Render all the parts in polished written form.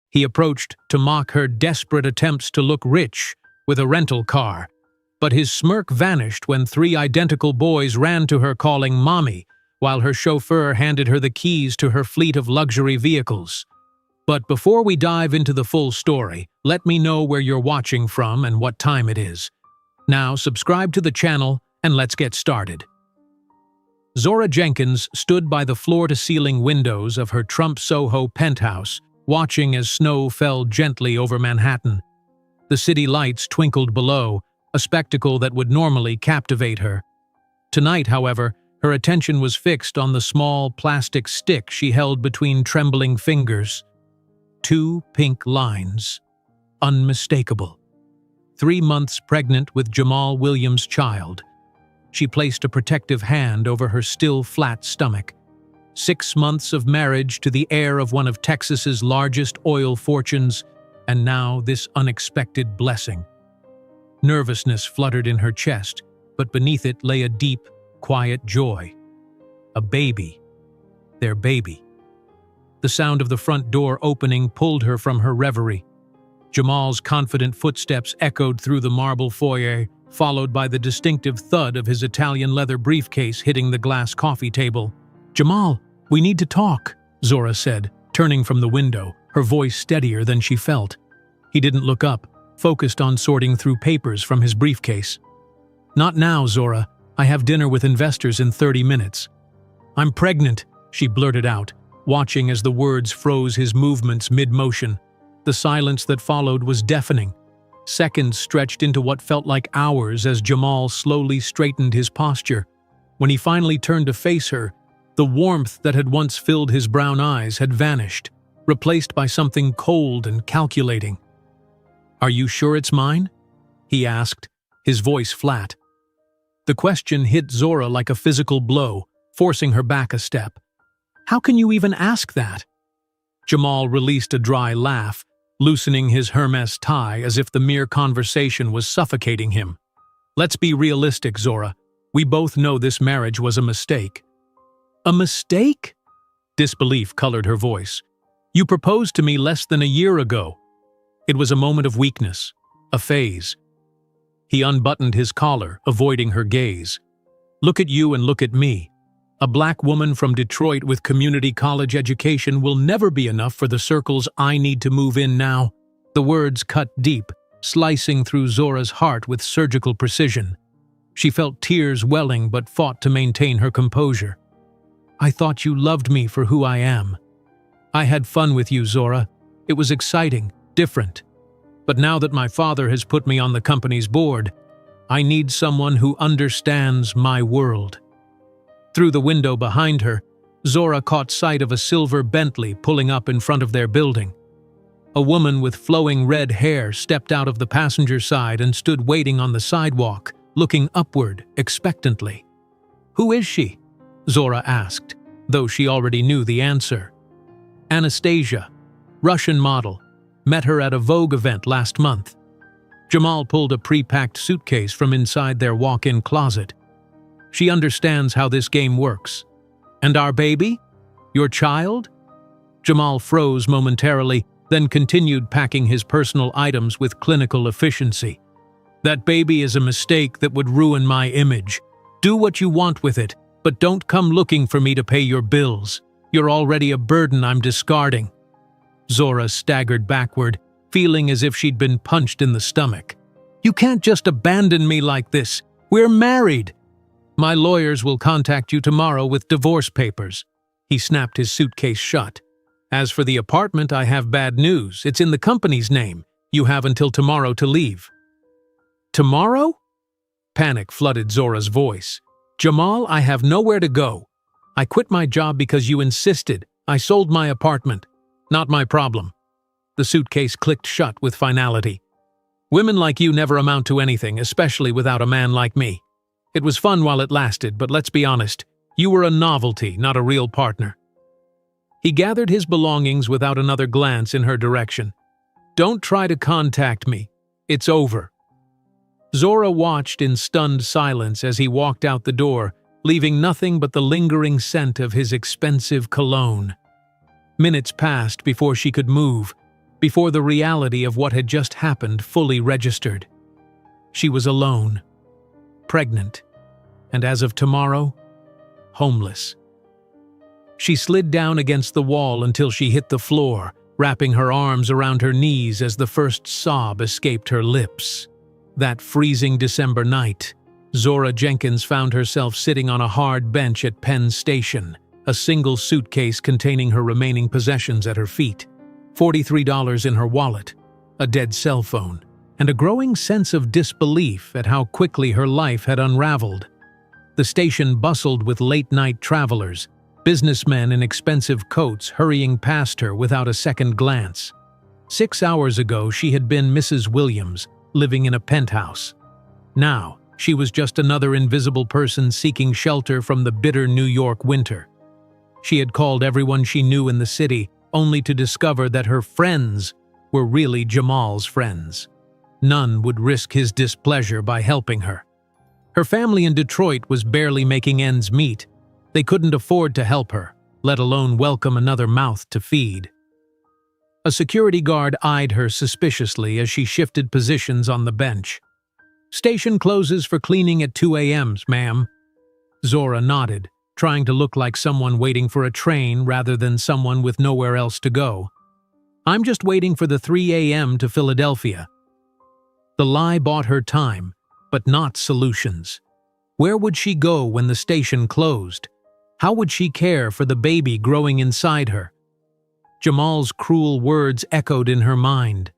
He approached to mock her desperate attempts to look rich with a rental car, but his smirk vanished when 3 identical boys ran to her calling Mommy, while her chauffeur handed her the keys to her fleet of luxury vehicles. But before we dive into the full story, let me know where you're watching from and what time it is. Now subscribe to the channel and let's get started. Zora Jenkins stood by the floor-to-ceiling windows of her Trump Soho penthouse, watching as snow fell gently over Manhattan. The city lights twinkled below, a spectacle that would normally captivate her. Tonight, however, her attention was fixed on the small plastic stick she held between trembling fingers. 2 pink lines. Unmistakable. 3 months pregnant with Jamal Williams' child. She placed a protective hand over her still flat stomach. 6 months of marriage to the heir of one of Texas's largest oil fortunes, and now this unexpected blessing. Nervousness fluttered in her chest, but beneath it lay a deep, quiet joy. A baby. Their baby. The sound of the front door opening pulled her from her reverie. Jamal's confident footsteps echoed through the marble foyer, followed by the distinctive thud of his Italian leather briefcase hitting the glass coffee table. "Jamal, we need to talk," Zora said, turning from the window, her voice steadier than she felt. He didn't look up, focused on sorting through papers from his briefcase. "Not now, Zora. I have dinner with investors in 30 minutes. I'm pregnant," she blurted out, watching as the words froze his movements mid-motion. The silence that followed was deafening. Seconds stretched into what felt like hours as Jamal slowly straightened his posture. When he finally turned to face her, the warmth that had once filled his brown eyes had vanished, replaced by something cold and calculating. "Are you sure it's mine?" he asked, his voice flat. The question hit Zora like a physical blow, forcing her back a step. "How can you even ask that?" Jamal released a dry laugh, loosening his Hermes tie as if the mere conversation was suffocating him. "Let's be realistic, Zora. We both know this marriage was a mistake." "A mistake?" Disbelief colored her voice. "You proposed to me less than a year ago." It was a moment of weakness, a phase. He unbuttoned his collar, avoiding her gaze. "Look at you and look at me. A black woman from Detroit with community college education will never be enough for the circles I need to move in now." The words cut deep, slicing through Zora's heart with surgical precision. She felt tears welling but fought to maintain her composure. "I thought you loved me for who I am. I had fun with you, Zora. It was exciting, different. But now that my father has put me on the company's board, I need someone who understands my world." Through the window behind her, Zora caught sight of a silver Bentley pulling up in front of their building. A woman with flowing red hair stepped out of the passenger side and stood waiting on the sidewalk, looking upward expectantly. "Who is she?" Zora asked, though she already knew the answer. "Anastasia, Russian model. Met her at a Vogue event last month." Jamal pulled a pre-packed suitcase from inside their walk-in closet. "She understands how this game works." "And our baby? Your child?" Jamal froze momentarily, then continued packing his personal items with clinical efficiency. "That baby is a mistake that would ruin my image. Do what you want with it, but don't come looking for me to pay your bills. You're already a burden I'm discarding." Zora staggered backward, feeling as if she'd been punched in the stomach. "You can't just abandon me like this. We're married." "My lawyers will contact you tomorrow with divorce papers." He snapped his suitcase shut. "As for the apartment, I have bad news. It's in the company's name. You have until tomorrow to leave." "Tomorrow?" Panic flooded Zora's voice. "Jamal, I have nowhere to go. I quit my job because you insisted. I sold my apartment. Not my problem." The suitcase clicked shut with finality. "Women like you never amount to anything, especially without a man like me. It was fun while it lasted, but let's be honest, you were a novelty, not a real partner." He gathered his belongings without another glance in her direction. "Don't try to contact me. It's over." Zora watched in stunned silence as he walked out the door, leaving nothing but the lingering scent of his expensive cologne. Minutes passed before she could move, before the reality of what had just happened fully registered. She was alone, pregnant, and as of tomorrow, homeless. She slid down against the wall until she hit the floor, wrapping her arms around her knees as the first sob escaped her lips. That freezing December night, Zora Jenkins found herself sitting on a hard bench at Penn Station, a single suitcase containing her remaining possessions at her feet, $43 in her wallet, a dead cell phone, and a growing sense of disbelief at how quickly her life had unraveled. The station bustled with late-night travelers, businessmen in expensive coats hurrying past her without a second glance. 6 hours ago, she had been Mrs. Williams, living in a penthouse. Now, she was just another invisible person seeking shelter from the bitter New York winter. She had called everyone she knew in the city, only to discover that her friends were really Jamal's friends. None would risk his displeasure by helping her. Her family in Detroit was barely making ends meet. They couldn't afford to help her, let alone welcome another mouth to feed. A security guard eyed her suspiciously as she shifted positions on the bench. "Station closes for cleaning at 2 a.m., ma'am." Zora nodded, trying to look like someone waiting for a train rather than someone with nowhere else to go. "I'm just waiting for the 3 a.m. to Philadelphia." The lie bought her time, but not solutions. Where would she go when the station closed? How would she care for the baby growing inside her? Jamal's cruel words echoed in her mind.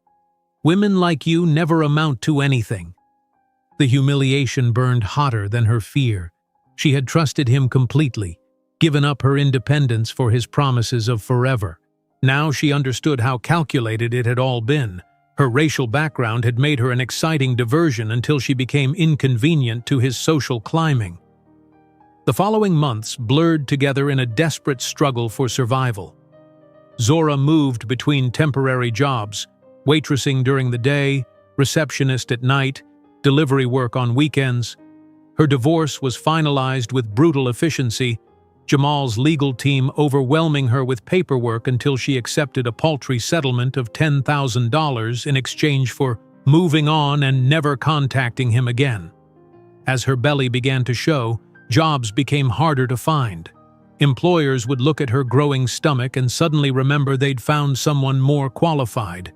"Women like you never amount to anything." The humiliation burned hotter than her fear. She had trusted him completely, given up her independence for his promises of forever. Now she understood how calculated it had all been. Her racial background had made her an exciting diversion until she became inconvenient to his social climbing. The following months blurred together in a desperate struggle for survival. Zora moved between temporary jobs, waitressing during the day, receptionist at night, delivery work on weekends. Her divorce was finalized with brutal efficiency, Jamal's legal team overwhelming her with paperwork until she accepted a paltry settlement of $10,000 in exchange for moving on and never contacting him again. As her belly began to show, jobs became harder to find. Employers would look at her growing stomach and suddenly remember they'd found someone more qualified.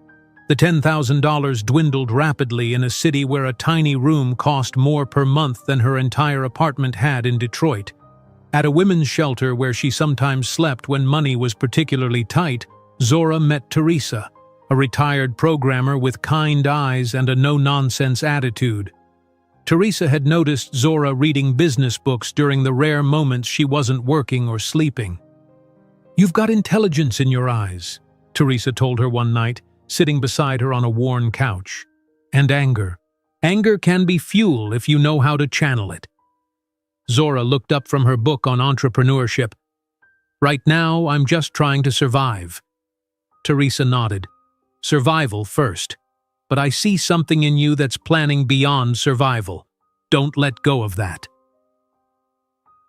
The $10,000 dwindled rapidly in a city where a tiny room cost more per month than her entire apartment had in Detroit. At a women's shelter where she sometimes slept when money was particularly tight, Zora met Teresa, a retired programmer with kind eyes and a no-nonsense attitude. Teresa had noticed Zora reading business books during the rare moments she wasn't working or sleeping. "You've got intelligence in your eyes," Teresa told her one night, sitting beside her on a worn couch. "And anger. Anger can be fuel if you know how to channel it." Zora looked up from her book on entrepreneurship. "Right now, I'm just trying to survive." Teresa nodded. "Survival first. But I see something in you that's planning beyond survival. Don't let go of that."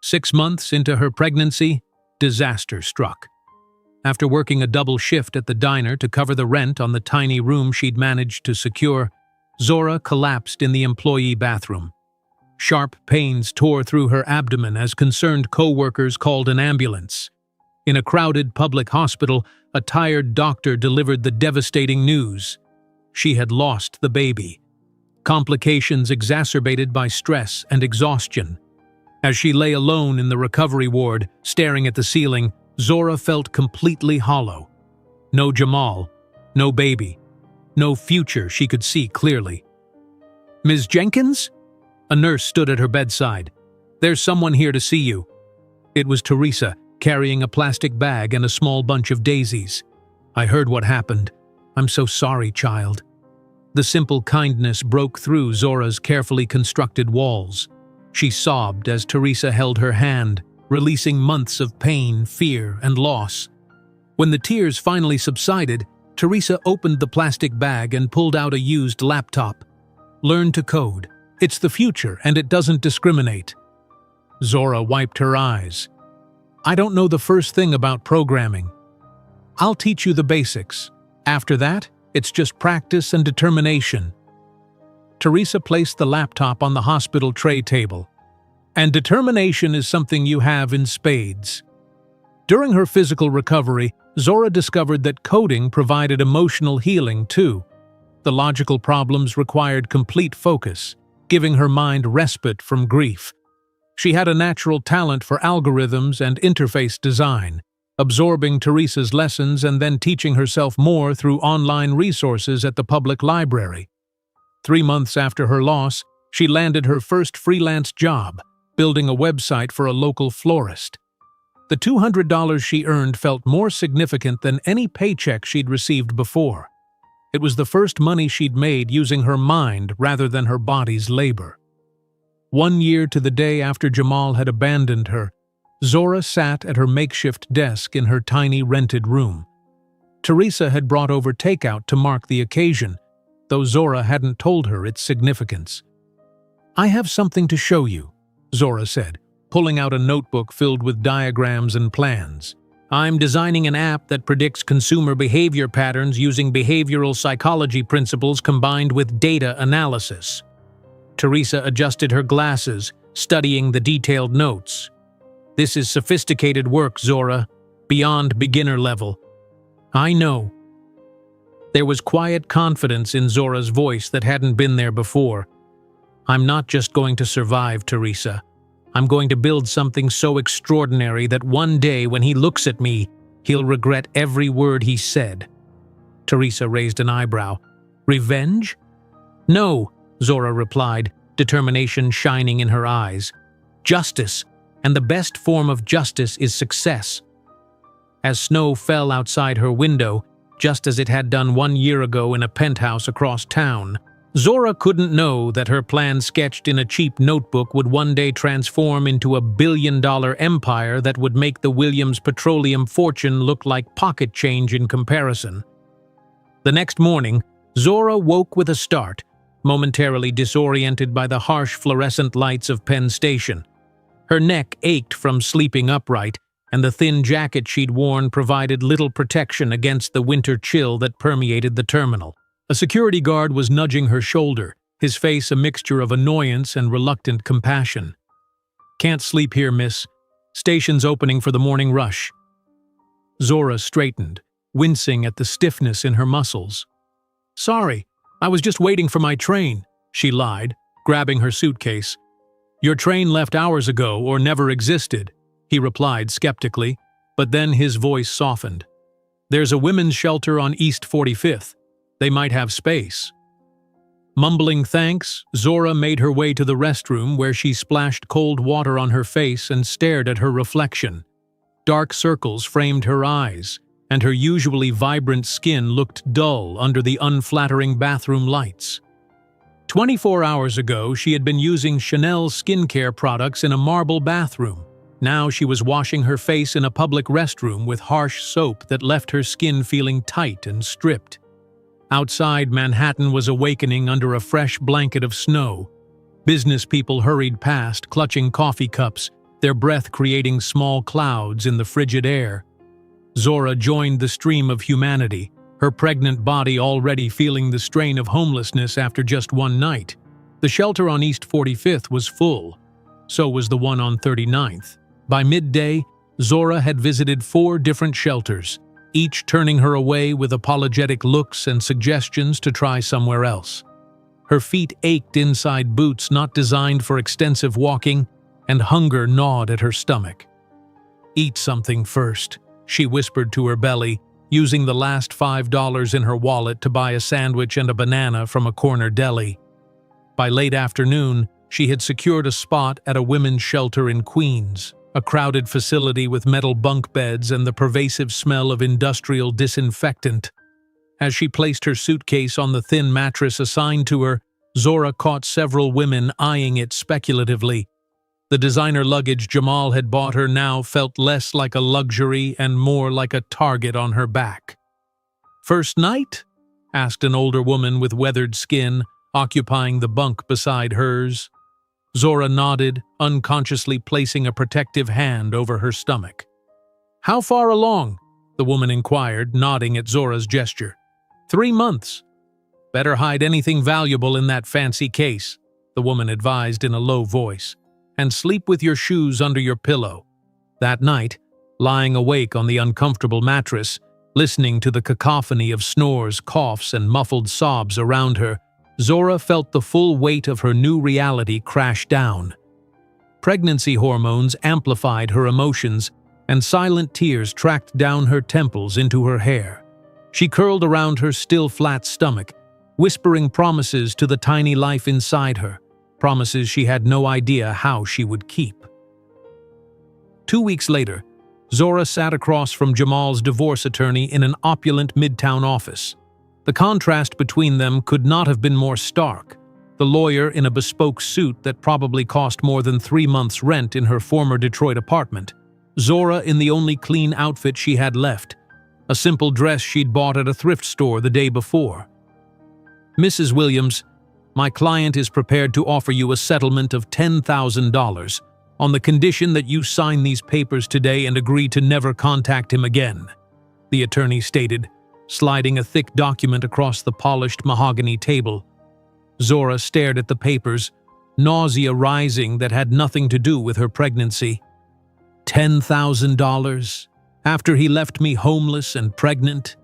6 months into her pregnancy, disaster struck. After working a double shift at the diner to cover the rent on the tiny room she'd managed to secure, Zora collapsed in the employee bathroom. Sharp pains tore through her abdomen as concerned co-workers called an ambulance. In a crowded public hospital, a tired doctor delivered the devastating news. She had lost the baby. Complications exacerbated by stress and exhaustion. As she lay alone in the recovery ward, staring at the ceiling, Zora felt completely hollow. No Jamal, no baby, no future she could see clearly. "Ms. Jenkins?" A nurse stood at her bedside. "There's someone here to see you." It was Teresa, carrying a plastic bag and a small bunch of daisies. "I heard what happened. I'm so sorry, child." The simple kindness broke through Zora's carefully constructed walls. She sobbed as Teresa held her hand, releasing months of pain, fear, and loss. When the tears finally subsided, Teresa opened the plastic bag and pulled out a used laptop. "Learn to code. It's the future, and it doesn't discriminate." Zora wiped her eyes. "I don't know the first thing about programming. I'll teach you the basics. After that, it's just practice and determination. Teresa placed the laptop on the hospital tray table. And determination is something you have in spades. During her physical recovery, Zora discovered that coding provided emotional healing too. The logical problems required complete focus, giving her mind respite from grief. She had a natural talent for algorithms and interface design, absorbing Teresa's lessons and then teaching herself more through online resources at the public library. 3 months after her loss, she landed her first freelance job, building a website for a local florist. The $200 she earned felt more significant than any paycheck she'd received before. It was the first money she'd made using her mind rather than her body's labor. 1 year to the day after Jamal had abandoned her, Zora sat at her makeshift desk in her tiny rented room. Teresa had brought over takeout to mark the occasion, though Zora hadn't told her its significance. "I have something to show you," Zora said, pulling out a notebook filled with diagrams and plans. "I'm designing an app that predicts consumer behavior patterns using behavioral psychology principles combined with data analysis." Teresa adjusted her glasses, studying the detailed notes. "This is sophisticated work, Zora, beyond beginner level." "I know." There was quiet confidence in Zora's voice that hadn't been there before. "I'm not just going to survive, Teresa. I'm going to build something so extraordinary that one day when he looks at me, he'll regret every word he said." Teresa raised an eyebrow. "Revenge?" "No," Zora replied, determination shining in her eyes. "Justice, and the best form of justice is success." As snow fell outside her window, just as it had done 1 year ago in a penthouse across town, Zora couldn't know that her plan sketched in a cheap notebook would one day transform into a billion-dollar empire that would make the Williams Petroleum fortune look like pocket change in comparison. The next morning, Zora woke with a start, momentarily disoriented by the harsh fluorescent lights of Penn Station. Her neck ached from sleeping upright, and the thin jacket she'd worn provided little protection against the winter chill that permeated the terminal. A security guard was nudging her shoulder, his face a mixture of annoyance and reluctant compassion. "Can't sleep here, miss. Station's opening for the morning rush." Zora straightened, wincing at the stiffness in her muscles. "Sorry, I was just waiting for my train," she lied, grabbing her suitcase. "Your train left hours ago or never existed," he replied skeptically, but then his voice softened. "There's a women's shelter on East 45th. They might have space." Mumbling thanks, Zora made her way to the restroom where she splashed cold water on her face and stared at her reflection. Dark circles framed her eyes, and her usually vibrant skin looked dull under the unflattering bathroom lights. 24 hours ago, she had been using Chanel skincare products in a marble bathroom. Now she was washing her face in a public restroom with harsh soap that left her skin feeling tight and stripped. Outside, Manhattan was awakening under a fresh blanket of snow. Business people hurried past, clutching coffee cups, their breath creating small clouds in the frigid air. Zora joined the stream of humanity, her pregnant body already feeling the strain of homelessness after just one night. The shelter on East 45th was full. So was the one on 39th. By midday, Zora had visited 4 different shelters, each turning her away with apologetic looks and suggestions to try somewhere else. Her feet ached inside boots not designed for extensive walking, and hunger gnawed at her stomach. "Eat something first," she whispered to her belly, using the last $5 in her wallet to buy a sandwich and a banana from a corner deli. By late afternoon, she had secured a spot at a women's shelter in Queens, a crowded facility with metal bunk beds and the pervasive smell of industrial disinfectant. As she placed her suitcase on the thin mattress assigned to her, Zora caught several women eyeing it speculatively. The designer luggage Jamal had bought her now felt less like a luxury and more like a target on her back. "First night?" asked an older woman with weathered skin, occupying the bunk beside hers. Zora nodded, unconsciously placing a protective hand over her stomach. "How far along?" the woman inquired, nodding at Zora's gesture. 3 months. Better hide anything valuable in that fancy case, the woman advised in a low voice, and sleep with your shoes under your pillow. That night, lying awake on the uncomfortable mattress, listening to the cacophony of snores, coughs, and muffled sobs around her, Zora felt the full weight of her new reality crash down. Pregnancy hormones amplified her emotions, and silent tears tracked down her temples into her hair. She curled around her still flat stomach, whispering promises to the tiny life inside her, promises she had no idea how she would keep. 2 weeks later, Zora sat across from Jamal's divorce attorney in an opulent midtown office. The contrast between them could not have been more stark. The lawyer in a bespoke suit that probably cost more than 3 months' rent in her former Detroit apartment. Zora in the only clean outfit she had left, a simple dress she'd bought at a thrift store the day before. "Mrs. Williams, my client is prepared to offer you a settlement of $10,000 on the condition that you sign these papers today and agree to never contact him again," the attorney stated, sliding a thick document across the polished mahogany table. Zora stared at the papers, nausea rising that had nothing to do with her pregnancy. $10,000? After he left me homeless and pregnant?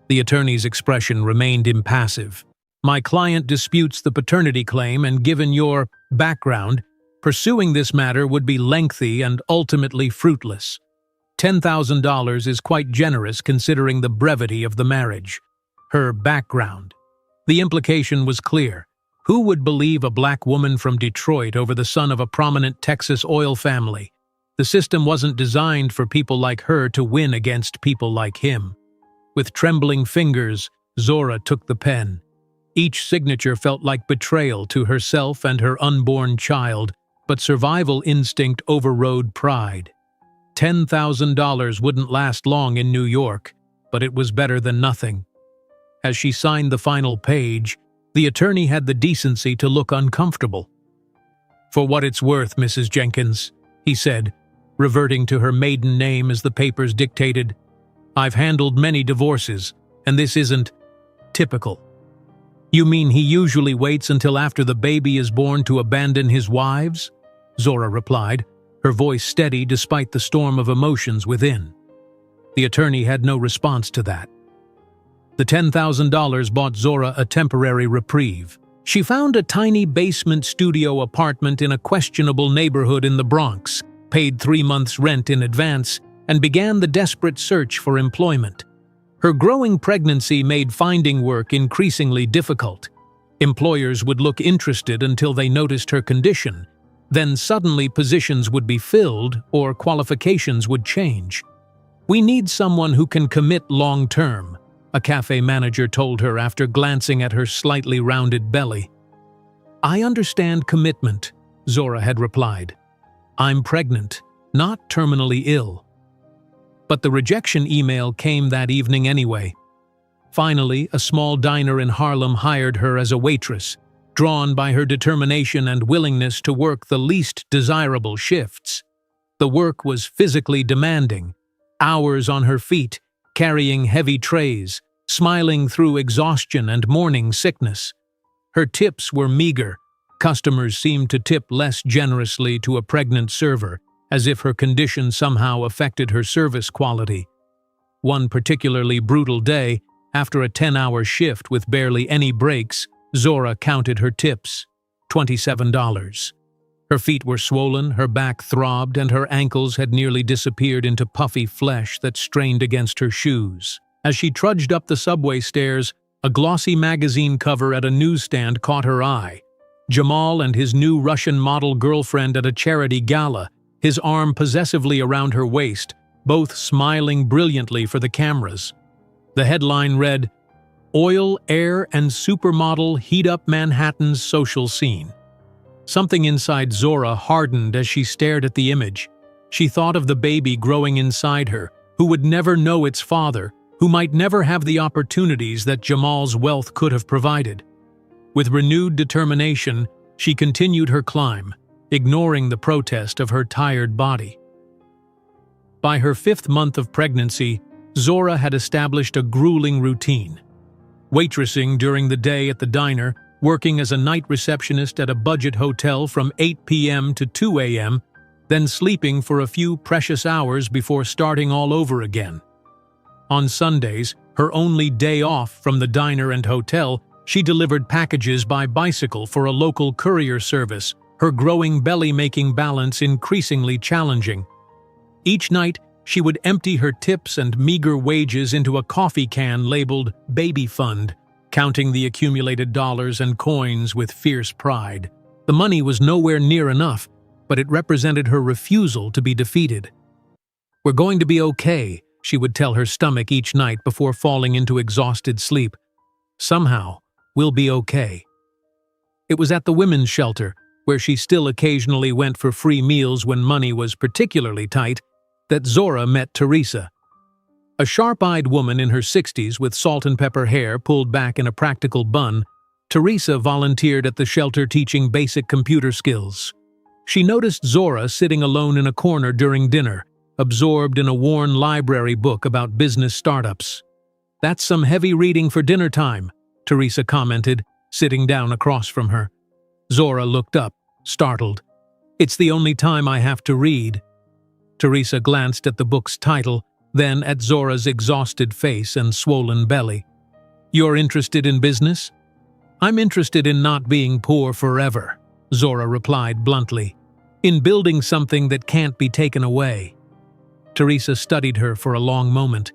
The attorney's expression remained impassive. "My client disputes the paternity claim, and given your background, pursuing this matter would be lengthy and ultimately fruitless. $10,000 is quite generous considering the brevity of the marriage." Her background. The implication was clear. Who would believe a black woman from Detroit over the son of a prominent Texas oil family? The system wasn't designed for people like her to win against people like him. With trembling fingers, Zora took the pen. Each signature felt like betrayal to herself and her unborn child, but survival instinct overrode pride. $10,000 wouldn't last long in New York, but it was better than nothing. As she signed the final page, the attorney had the decency to look uncomfortable. "For what it's worth, Mrs. Jenkins," he said, reverting to her maiden name as the papers dictated, "I've handled many divorces, and this isn't typical." "You mean he usually waits until after the baby is born to abandon his wives?" Zora replied, her voice steady despite the storm of emotions within. The attorney had no response to that. The $10,000 bought Zora a temporary reprieve. She found a tiny basement studio apartment in a questionable neighborhood in the Bronx, paid 3 months' rent in advance, and began the desperate search for employment. Her growing pregnancy made finding work increasingly difficult. Employers would look interested until they noticed her condition. Then suddenly positions would be filled or qualifications would change. "We need someone who can commit long-term," a cafe manager told her after glancing at her slightly rounded belly. "I understand commitment," Zora had replied. "I'm pregnant, not terminally ill." But the rejection email came that evening anyway. Finally, a small diner in Harlem hired her as a waitress, drawn by her determination and willingness to work the least desirable shifts. The work was physically demanding, hours on her feet, carrying heavy trays, smiling through exhaustion and morning sickness. Her tips were meager. Customers seemed to tip less generously to a pregnant server, as if her condition somehow affected her service quality. One particularly brutal day, after a 10-hour shift with barely any breaks, Zora counted her tips. $27. Her feet were swollen, her back throbbed, and her ankles had nearly disappeared into puffy flesh that strained against her shoes. As she trudged up the subway stairs, a glossy magazine cover at a newsstand caught her eye. Jamal and his new Russian model girlfriend at a charity gala, his arm possessively around her waist, both smiling brilliantly for the cameras. The headline read, "Oil, Air, and Supermodel Heat Up Manhattan's Social Scene." Something inside Zora hardened as she stared at the image. She thought of the baby growing inside her, who would never know its father, who might never have the opportunities that Jamal's wealth could have provided. With renewed determination, she continued her climb, ignoring the protest of her tired body. By her 5th month of pregnancy, Zora had established a grueling routine. waitressing during the day at the diner, working as a night receptionist at a budget hotel from 8 p.m. to 2 a.m., then sleeping for a few precious hours before starting all over again. On Sundays, her only day off from the diner and hotel, she delivered packages by bicycle for a local courier service, her growing belly making balance increasingly challenging. Each night, she would empty her tips and meager wages into a coffee can labeled Baby Fund, counting the accumulated dollars and coins with fierce pride. The money was nowhere near enough, but it represented her refusal to be defeated. "We're going to be okay," she would tell her stomach each night before falling into exhausted sleep. "Somehow, we'll be okay." It was at the women's shelter, where she still occasionally went for free meals when money was particularly tight, that Zora met Teresa. A sharp-eyed woman in her 60s with salt and pepper hair pulled back in a practical bun, Teresa volunteered at the shelter teaching basic computer skills. She noticed Zora sitting alone in a corner during dinner, absorbed in a worn library book about business startups. "That's some heavy reading for dinner time," Teresa commented, sitting down across from her. Zora looked up, startled. "It's the only time I have to read." Teresa glanced at the book's title, then at Zora's exhausted face and swollen belly. "You're interested in business?" "I'm interested in not being poor forever," Zora replied bluntly. "In building something that can't be taken away." Teresa studied her for a long moment.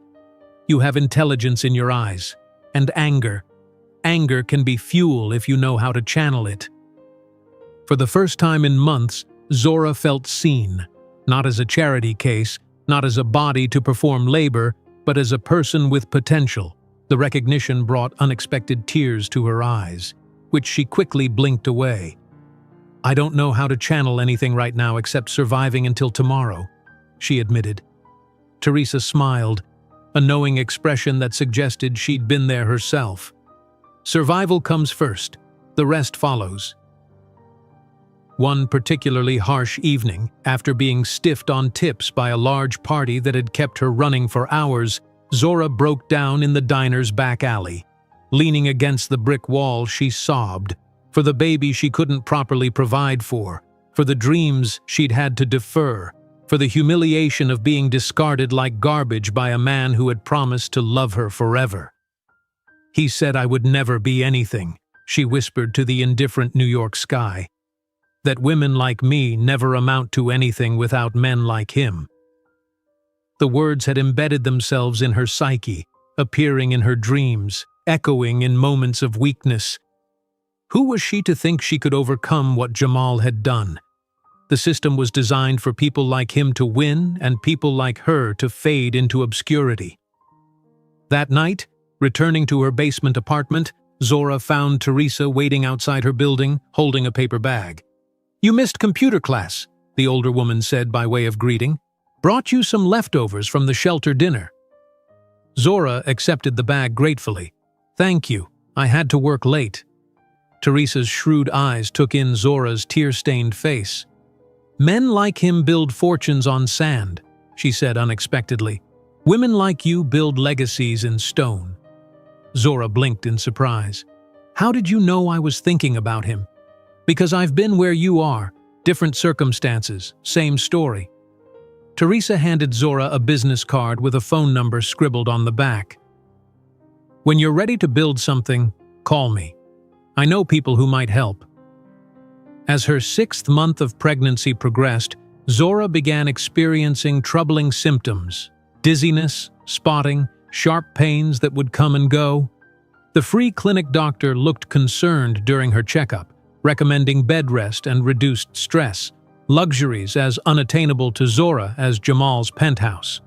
"You have intelligence in your eyes. And anger. Anger can be fuel if you know how to channel it." For the first time in months, Zora felt seen, not as a charity case, not as a body to perform labor, but as a person with potential. The recognition brought unexpected tears to her eyes, which she quickly blinked away. "I don't know how to channel anything right now except surviving until tomorrow," she admitted. Teresa smiled, a knowing expression that suggested she'd been there herself. "Survival comes first, the rest follows." One particularly harsh evening, after being stiffed on tips by a large party that had kept her running for hours, Zora broke down in the diner's back alley. Leaning against the brick wall, she sobbed, for the baby she couldn't properly provide for the dreams she'd had to defer, for the humiliation of being discarded like garbage by a man who had promised to love her forever. "He said I would never be anything," she whispered to the indifferent New York sky. "That women like me never amount to anything without men like him." The words had embedded themselves in her psyche, appearing in her dreams, echoing in moments of weakness. Who was she to think she could overcome what Jamal had done? The system was designed for people like him to win and people like her to fade into obscurity. That night, returning to her basement apartment, Zora found Teresa waiting outside her building, holding a paper bag. "You missed computer class," the older woman said by way of greeting. "Brought you some leftovers from the shelter dinner." Zora accepted the bag gratefully. "Thank you, I had to work late." Teresa's shrewd eyes took in Zora's tear-stained face. "Men like him build fortunes on sand," she said unexpectedly. "Women like you build legacies in stone." Zora blinked in surprise. "How did you know I was thinking about him?" "Because I've been where you are, different circumstances, same story." Teresa handed Zora a business card with a phone number scribbled on the back. "When you're ready to build something, call me. I know people who might help." As her 6th month of pregnancy progressed, Zora began experiencing troubling symptoms: dizziness, spotting, sharp pains that would come and go. The free clinic doctor looked concerned during her checkup, recommending bed rest and reduced stress, luxuries as unattainable to Zora as Jamal's penthouse.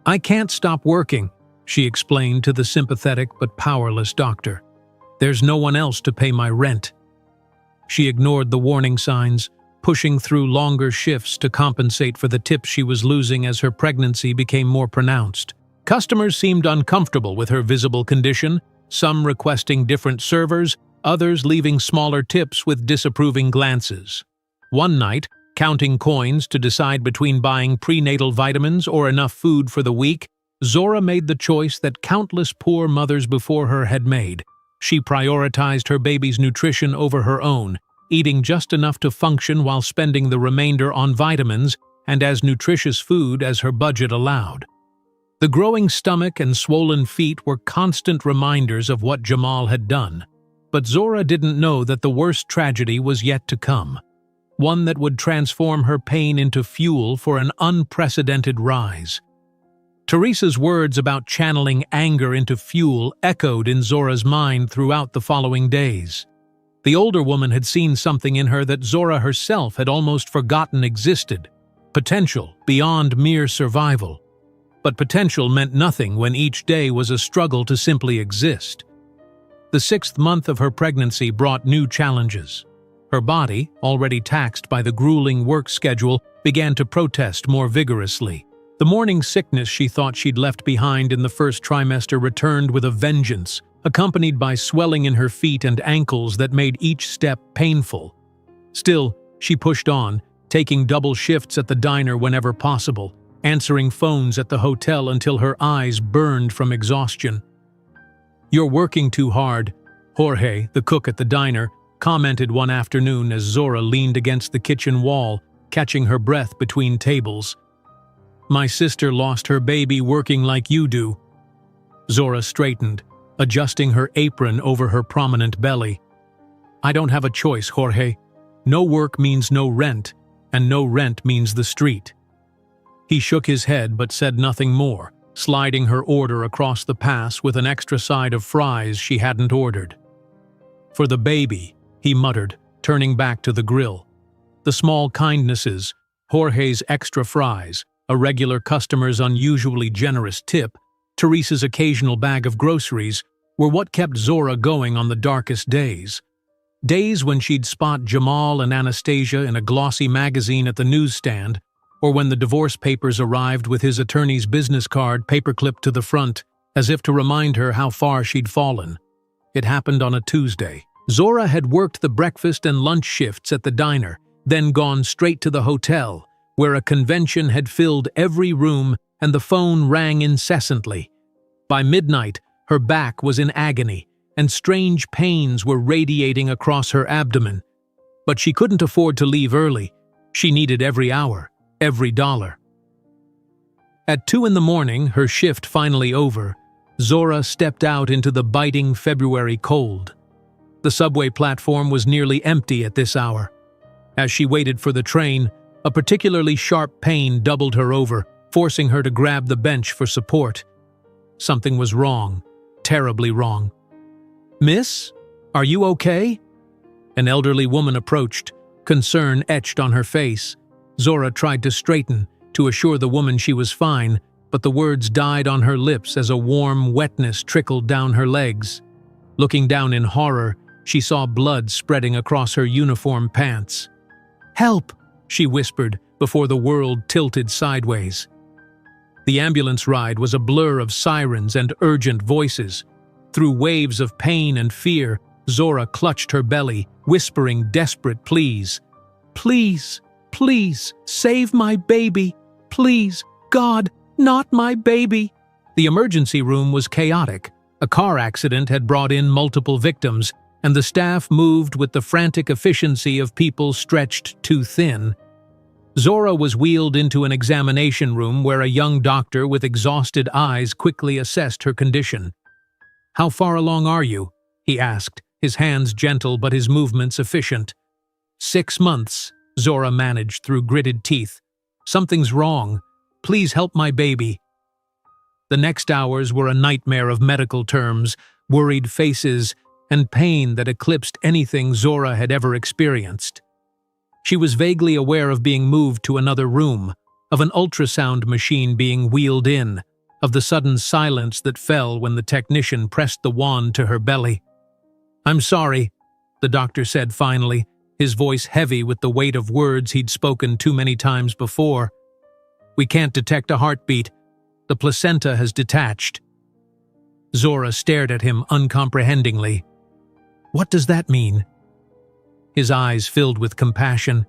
"I can't stop working," she explained to the sympathetic but powerless doctor. "There's no one else to pay my rent." She ignored the warning signs, pushing through longer shifts to compensate for the tips she was losing as her pregnancy became more pronounced. Customers seemed uncomfortable with her visible condition, some requesting different servers, others leaving smaller tips with disapproving glances. One night, counting coins to decide between buying prenatal vitamins or enough food for the week, Zora made the choice that countless poor mothers before her had made. She prioritized her baby's nutrition over her own, eating just enough to function while spending the remainder on vitamins and as nutritious food as her budget allowed. The growing stomach and swollen feet were constant reminders of what Jamal had done. But Zora didn't know that the worst tragedy was yet to come, one that would transform her pain into fuel for an unprecedented rise. Teresa's words about channeling anger into fuel echoed in Zora's mind throughout the following days. The older woman had seen something in her that Zora herself had almost forgotten existed, potential beyond mere survival. But potential meant nothing when each day was a struggle to simply exist. The 6th month of her pregnancy brought new challenges. Her body, already taxed by the grueling work schedule, began to protest more vigorously. The morning sickness she thought she'd left behind in the first trimester returned with a vengeance, accompanied by swelling in her feet and ankles that made each step painful. Still, she pushed on, taking double shifts at the diner whenever possible, answering phones at the hotel until her eyes burned from exhaustion. "You're working too hard," Jorge, the cook at the diner, commented one afternoon as Zora leaned against the kitchen wall, catching her breath between tables. "My sister lost her baby working like you do." Zora straightened, adjusting her apron over her prominent belly. "I don't have a choice, Jorge. No work means no rent, and no rent means the street." He shook his head but said nothing more, sliding her order across the pass with an extra side of fries she hadn't ordered. "For the baby," he muttered, turning back to the grill. The small kindnesses, Jorge's extra fries, a regular customer's unusually generous tip, Teresa's occasional bag of groceries, were what kept Zora going on the darkest days. Days when she'd spot Jamal and Anastasia in a glossy magazine at the newsstand, or when the divorce papers arrived with his attorney's business card paperclipped to the front, as if to remind her how far she'd fallen. It happened on a Tuesday. Zora had worked the breakfast and lunch shifts at the diner, then gone straight to the hotel, where a convention had filled every room and the phone rang incessantly. By midnight, her back was in agony, and strange pains were radiating across her abdomen. But she couldn't afford to leave early. She needed every hour, every dollar. At 2 a.m, her shift finally over, Zora stepped out into the biting February cold. The subway platform was nearly empty at this hour. As she waited for the train, a particularly sharp pain doubled her over, forcing her to grab the bench for support. Something was wrong, terribly wrong. "Miss, are you okay?" An elderly woman approached, concern etched on her face. Zora tried to straighten, to assure the woman she was fine, but the words died on her lips as a warm wetness trickled down her legs. Looking down in horror, she saw blood spreading across her uniform pants. "Help!" she whispered before the world tilted sideways. The ambulance ride was a blur of sirens and urgent voices. Through waves of pain and fear, Zora clutched her belly, whispering desperate pleas. "Please, please, save my baby. Please, God, not my baby." The emergency room was chaotic. A car accident had brought in multiple victims, and the staff moved with the frantic efficiency of people stretched too thin. Zora was wheeled into an examination room where a young doctor with exhausted eyes quickly assessed her condition. "How far along are you?" he asked, his hands gentle but his movements efficient. 6 months, Zora managed through gritted teeth. "Something's wrong. Please help my baby." The next hours were a nightmare of medical terms, worried faces, and pain that eclipsed anything Zora had ever experienced. She was vaguely aware of being moved to another room, of an ultrasound machine being wheeled in, of the sudden silence that fell when the technician pressed the wand to her belly. "I'm sorry," the doctor said finally, his voice heavy with the weight of words he'd spoken too many times before. "We can't detect a heartbeat. The placenta has detached." Zora stared at him uncomprehendingly. "What does that mean?" His eyes filled with compassion.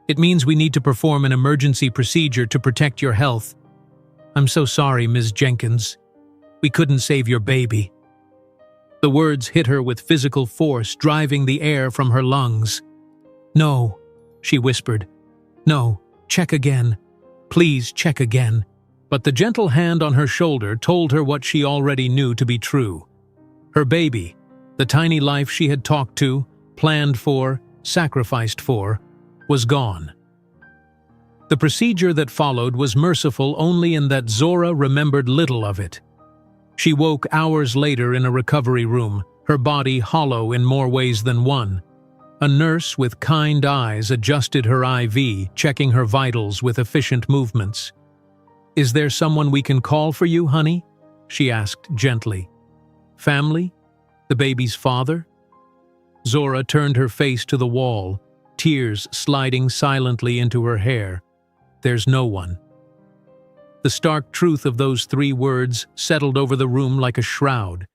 "It means we need to perform an emergency procedure to protect your health. I'm so sorry, Ms. Jenkins. We couldn't save your baby." The words hit her with physical force, driving the air from her lungs. "No," she whispered. "No, check again. Please check again." But the gentle hand on her shoulder told her what she already knew to be true. Her baby, the tiny life she had talked to, planned for, sacrificed for, was gone. The procedure that followed was merciful only in that Zora remembered little of it. She woke hours later in a recovery room, her body hollow in more ways than one. A nurse with kind eyes adjusted her IV, checking her vitals with efficient movements. "Is there someone we can call for you, honey?" she asked gently. "Family? The baby's father?" Zora turned her face to the wall, tears sliding silently into her hair. "There's no one." The stark truth of those 3 words settled over the room like a shroud.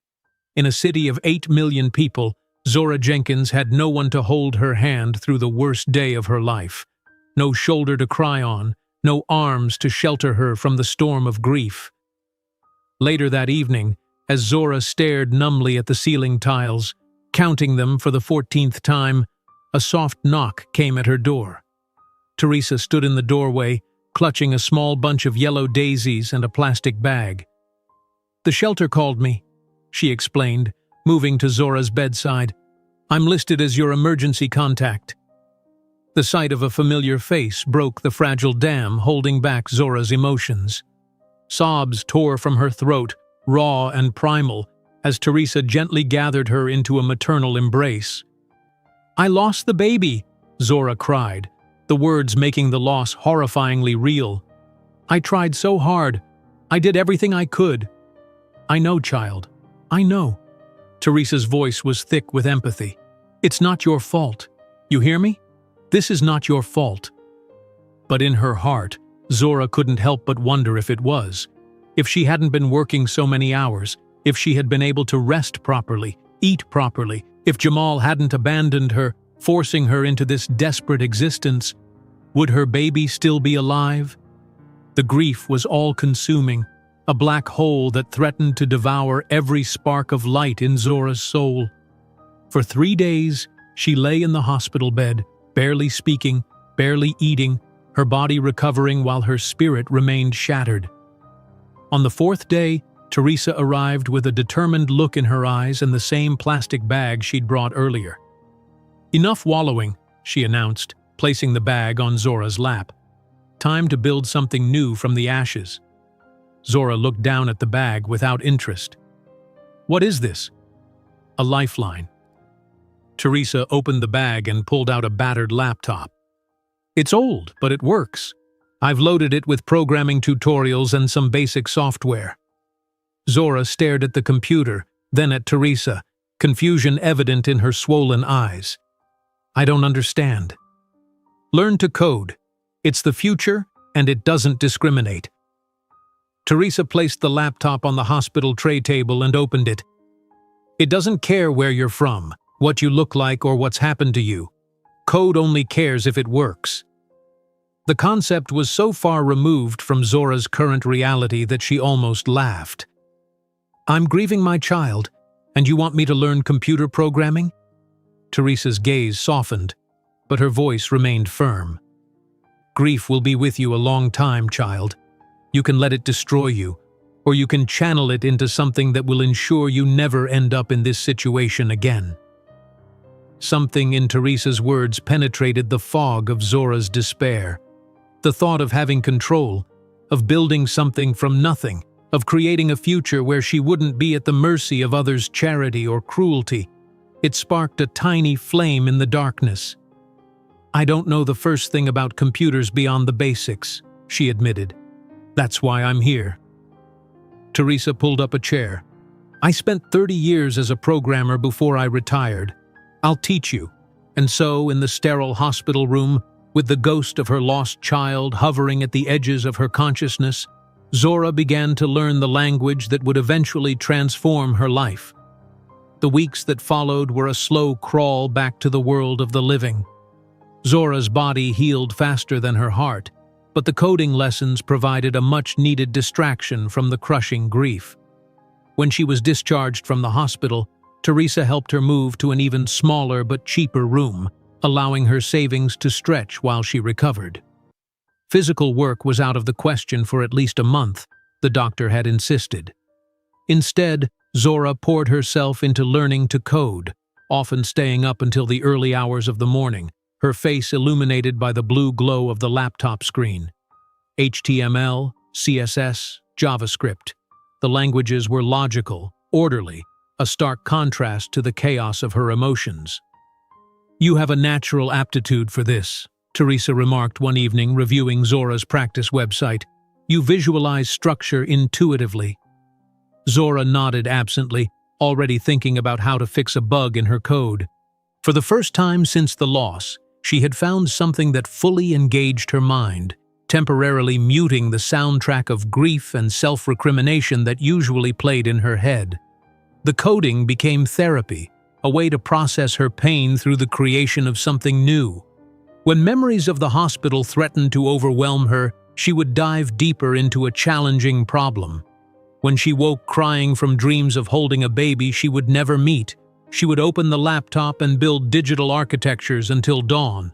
In a city of 8 million people, Zora Jenkins had no one to hold her hand through the worst day of her life. No shoulder to cry on, no arms to shelter her from the storm of grief. Later that evening, as Zora stared numbly at the ceiling tiles, counting them for the 14th time, a soft knock came at her door. Teresa stood in the doorway, clutching a small bunch of yellow daisies and a plastic bag. "The shelter called me," she explained, moving to Zora's bedside. "I'm listed as your emergency contact." The sight of a familiar face broke the fragile dam holding back Zora's emotions. Sobs tore from her throat, raw and primal, as Teresa gently gathered her into a maternal embrace. "I lost the baby," Zora cried, the words making the loss horrifyingly real. "I tried so hard. I did everything I could." "I know, child. I know." Teresa's voice was thick with empathy. "It's not your fault. You hear me? This is not your fault." But in her heart, Zora couldn't help but wonder if it was. If she hadn't been working so many hours, if she had been able to rest properly, eat properly, if Jamal hadn't abandoned her, forcing her into this desperate existence, would her baby still be alive? The grief was all-consuming, a black hole that threatened to devour every spark of light in Zora's soul. For 3 days, she lay in the hospital bed, barely speaking, barely eating, her body recovering while her spirit remained shattered. On the 4th day, Teresa arrived with a determined look in her eyes and the same plastic bag she'd brought earlier. "Enough wallowing," she announced, placing the bag on Zora's lap. "Time to build something new from the ashes." Zora looked down at the bag without interest. "What is this?" "A lifeline." Teresa opened the bag and pulled out a battered laptop. "It's old, but it works. I've loaded it with programming tutorials and some basic software." Zora stared at the computer, then at Teresa, confusion evident in her swollen eyes. "I don't understand." "Learn to code. It's the future, and it doesn't discriminate." Teresa placed the laptop on the hospital tray table and opened it. "It doesn't care where you're from, what you look like, or what's happened to you. Code only cares if it works." The concept was so far removed from Zora's current reality that she almost laughed. "I'm grieving my child, and you want me to learn computer programming?" Teresa's gaze softened, but her voice remained firm. "Grief will be with you a long time, child. You can let it destroy you, or you can channel it into something that will ensure you never end up in this situation again." Something in Teresa's words penetrated the fog of Zora's despair. The thought of having control, of building something from nothing, of creating a future where she wouldn't be at the mercy of others' charity or cruelty, it sparked a tiny flame in the darkness. "I don't know the first thing about computers beyond the basics," she admitted. "That's why I'm here." Teresa pulled up a chair. "I spent 30 years as a programmer before I retired. I'll teach you." And so, in the sterile hospital room, with the ghost of her lost child hovering at the edges of her consciousness, Zora began to learn the language that would eventually transform her life. The weeks that followed were a slow crawl back to the world of the living. Zora's body healed faster than her heart, but the coding lessons provided a much-needed distraction from the crushing grief. When she was discharged from the hospital, Teresa helped her move to an even smaller but cheaper room, allowing her savings to stretch while she recovered. Physical work was out of the question for at least a month, the doctor had insisted. Instead, Zora poured herself into learning to code, often staying up until the early hours of the morning, her face illuminated by the blue glow of the laptop screen. HTML, CSS, JavaScript. The languages were logical, orderly, a stark contrast to the chaos of her emotions. "You have a natural aptitude for this," Teresa remarked one evening, reviewing Zora's practice website. "You visualize structure intuitively." Zora nodded absently, already thinking about how to fix a bug in her code. For the first time since the loss, she had found something that fully engaged her mind, temporarily muting the soundtrack of grief and self-recrimination that usually played in her head. The coding became therapy, a way to process her pain through the creation of something new. When memories of the hospital threatened to overwhelm her, she would dive deeper into a challenging problem. When she woke crying from dreams of holding a baby she would never meet, she would open the laptop and build digital architectures until dawn.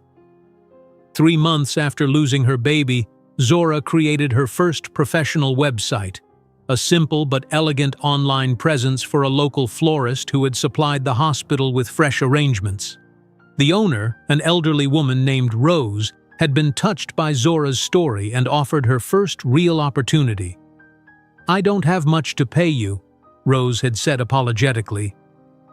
3 months after losing her baby, Zora created her first professional website, a simple but elegant online presence for a local florist who had supplied the hospital with fresh arrangements. The owner, an elderly woman named Rose, had been touched by Zora's story and offered her first real opportunity. "I don't have much to pay you," Rose had said apologetically.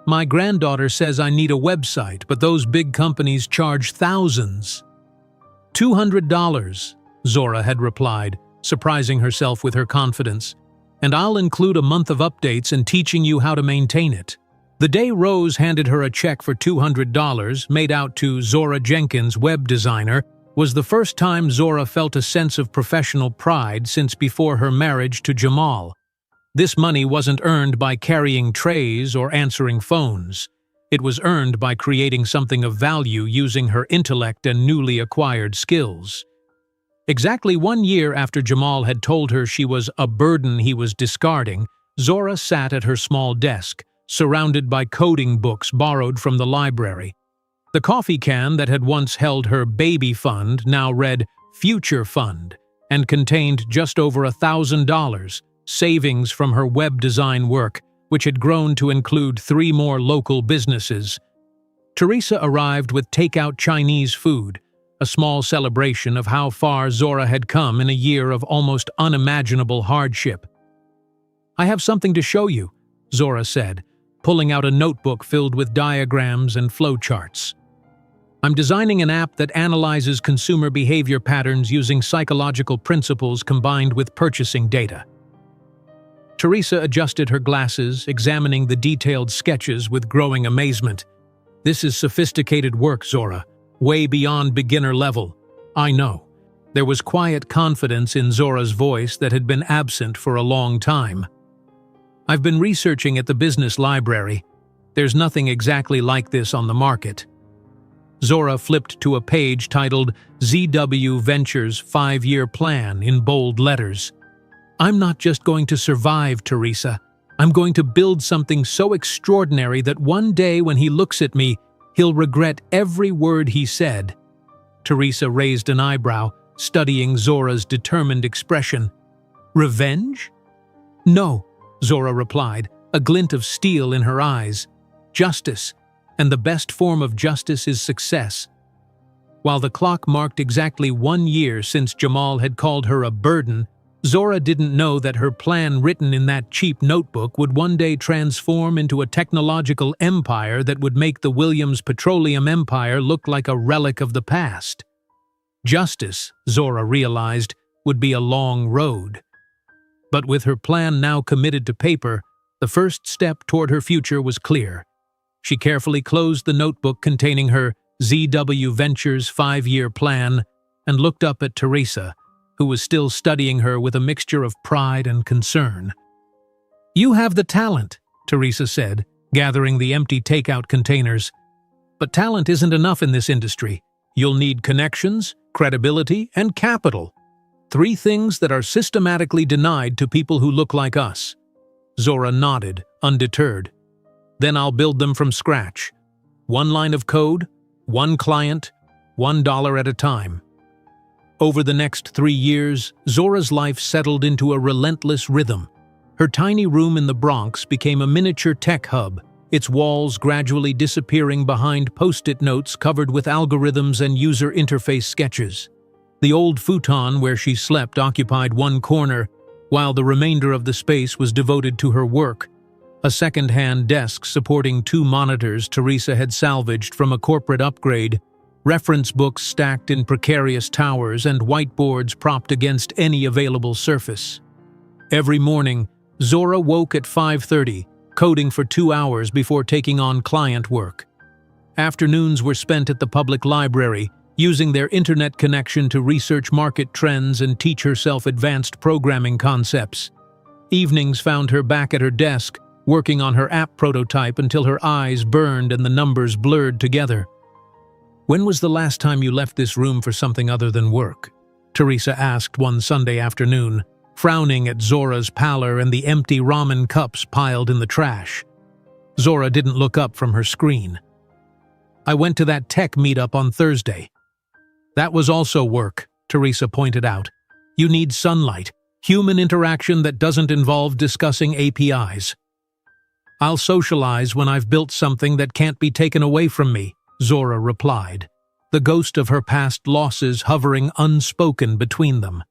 "My granddaughter says I need a website, but those big companies charge thousands." $200, Zora had replied, surprising herself with her confidence. "And I'll include a month of updates and teaching you how to maintain it." The day Rose handed her a check for $200, made out to Zora Jenkins, web designer, was the first time Zora felt a sense of professional pride since before her marriage to Jamal. This money wasn't earned by carrying trays or answering phones. It was earned by creating something of value using her intellect and newly acquired skills. Exactly 1 year after Jamal had told her she was a burden he was discarding, Zora sat at her small desk, surrounded by coding books borrowed from the library. The coffee can that had once held her baby fund now read Future Fund and contained just over $1,000, savings from her web design work, which had grown to include 3 more local businesses. Teresa arrived with takeout Chinese food, a small celebration of how far Zora had come in a year of almost unimaginable hardship. "I have something to show you," Zora said, pulling out a notebook filled with diagrams and flowcharts. "I'm designing an app that analyzes consumer behavior patterns using psychological principles combined with purchasing data." Teresa adjusted her glasses, examining the detailed sketches with growing amazement. "This is sophisticated work, Zora, way beyond beginner level." "I know." There was quiet confidence in Zora's voice that had been absent for a long time. "I've been researching at the business library. There's nothing exactly like this on the market." Zora flipped to a page titled ZW Ventures 5-Year Plan in bold letters. "I'm not just going to survive, Teresa. I'm going to build something so extraordinary that one day when he looks at me, he'll regret every word he said." Teresa raised an eyebrow, studying Zora's determined expression. "Revenge?" "No," Zora replied, a glint of steel in her eyes. "Justice. And the best form of justice is success." While the clock marked exactly 1 year since Jamal had called her a burden, Zora didn't know that her plan written in that cheap notebook would one day transform into a technological empire that would make the Williams Petroleum Empire look like a relic of the past. Justice, Zora realized, would be a long road. But with her plan now committed to paper, the first step toward her future was clear. She carefully closed the notebook containing her ZW Ventures 5-year plan and looked up at Teresa, who was still studying her with a mixture of pride and concern. "You have the talent," Teresa said, gathering the empty takeout containers. "But talent isn't enough in this industry. You'll need connections, credibility, and capital." 3 things that are systematically denied to people who look like us. Zora nodded, undeterred. Then I'll build them from scratch. 1 line of code, 1 client, $1 at a time. Over the next 3 years, Zora's life settled into a relentless rhythm. Her tiny room in the Bronx became a miniature tech hub, its walls gradually disappearing behind post-it notes covered with algorithms and user interface sketches. The old futon where she slept occupied one corner, while the remainder of the space was devoted to her work. A second-hand desk supporting 2 monitors Teresa had salvaged from a corporate upgrade, reference books stacked in precarious towers, and whiteboards propped against any available surface. Every morning, Zora woke at 5:30, coding for 2 hours before taking on client work. Afternoons were spent at the public library, using their internet connection to research market trends and teach herself advanced programming concepts. Evenings found her back at her desk, working on her app prototype until her eyes burned and the numbers blurred together. "When was the last time you left this room for something other than work?" Teresa asked one Sunday afternoon, frowning at Zora's pallor and the empty ramen cups piled in the trash. Zora didn't look up from her screen. "I went to that tech meetup on Thursday." "That was also work," Teresa pointed out. "You need sunlight, human interaction that doesn't involve discussing APIs." "I'll socialize when I've built something that can't be taken away from me," Zora replied, the ghost of her past losses hovering unspoken between them.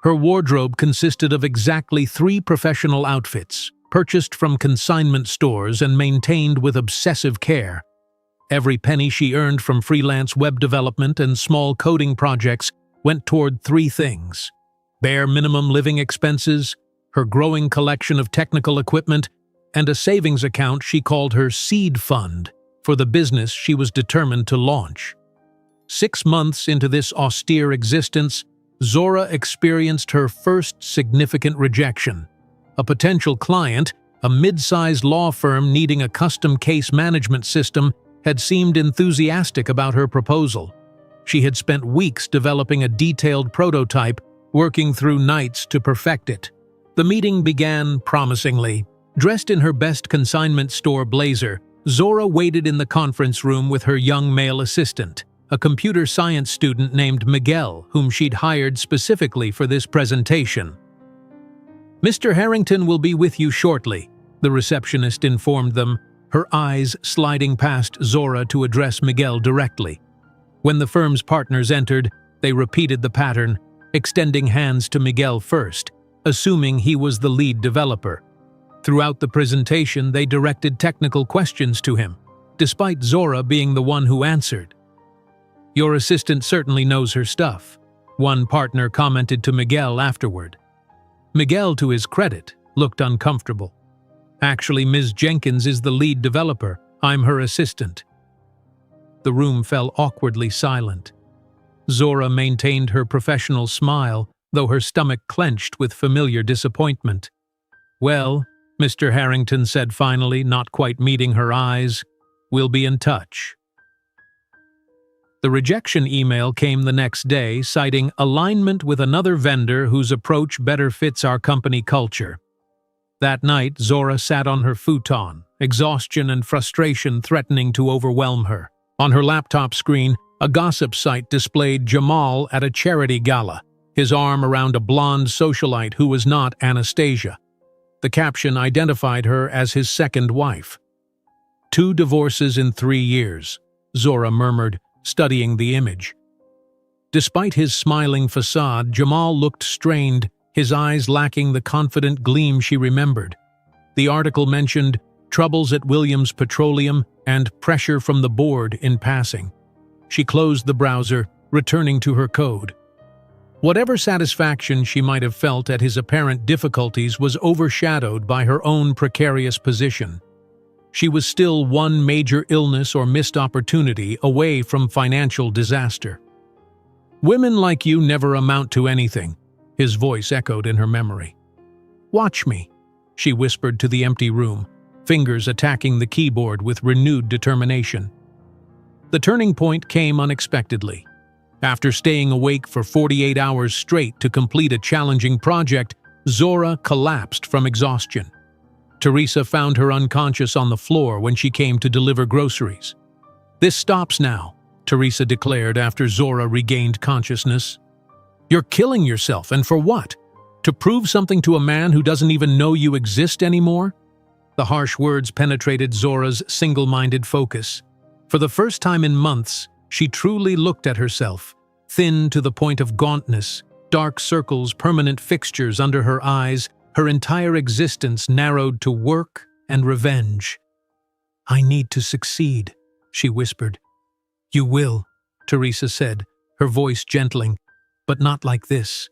Her wardrobe consisted of exactly 3 professional outfits, purchased from consignment stores and maintained with obsessive care. Every penny she earned from freelance web development and small coding projects went toward 3 things: bare minimum living expenses, her growing collection of technical equipment, and a savings account she called her seed fund for the business she was determined to launch. 6 months into this austere existence, Zora experienced her first significant rejection. A potential client, a mid-sized law firm needing a custom case management system, had seemed enthusiastic about her proposal. She had spent weeks developing a detailed prototype, working through nights to perfect it. The meeting began promisingly. Dressed in her best consignment store blazer, Zora waited in the conference room with her young male assistant, a computer science student named Miguel, whom she'd hired specifically for this presentation. "Mr. Harrington will be with you shortly," the receptionist informed them, her eyes sliding past Zora to address Miguel directly. When the firm's partners entered, they repeated the pattern, extending hands to Miguel first, assuming he was the lead developer. Throughout the presentation, they directed technical questions to him, despite Zora being the one who answered. "Your assistant certainly knows her stuff," one partner commented to Miguel afterward. Miguel, to his credit, looked uncomfortable. "Actually, Ms. Jenkins is the lead developer. I'm her assistant." The room fell awkwardly silent. Zora maintained her professional smile, though her stomach clenched with familiar disappointment. "Well," Mr. Harrington said finally, not quite meeting her eyes, "we'll be in touch." The rejection email came the next day, citing alignment with another vendor whose approach better fits our company culture. That night, Zora sat on her futon, exhaustion and frustration threatening to overwhelm her. On her laptop screen, a gossip site displayed Jamal at a charity gala, his arm around a blonde socialite who was not Anastasia. The caption identified her as his second wife. 2 divorces in 3 years, Zora murmured, studying the image. Despite his smiling facade, Jamal looked strained, his eyes lacking the confident gleam she remembered. The article mentioned troubles at Williams Petroleum and pressure from the board in passing. She closed the browser, returning to her code. Whatever satisfaction she might have felt at his apparent difficulties was overshadowed by her own precarious position. She was still one major illness or missed opportunity away from financial disaster. "Women like you never amount to anything," his voice echoed in her memory. "Watch me," she whispered to the empty room, fingers attacking the keyboard with renewed determination. The turning point came unexpectedly. After staying awake for 48 hours straight to complete a challenging project, Zora collapsed from exhaustion. Teresa found her unconscious on the floor when she came to deliver groceries. "This stops now," Teresa declared after Zora regained consciousness. "You're killing yourself, and for what? To prove something to a man who doesn't even know you exist anymore?" The harsh words penetrated Zora's single-minded focus. For the first time in months, she truly looked at herself, thin to the point of gauntness, dark circles, permanent fixtures under her eyes, her entire existence narrowed to work and revenge. "I need to succeed," she whispered. "You will," Teresa said, her voice gentling, "but not like this.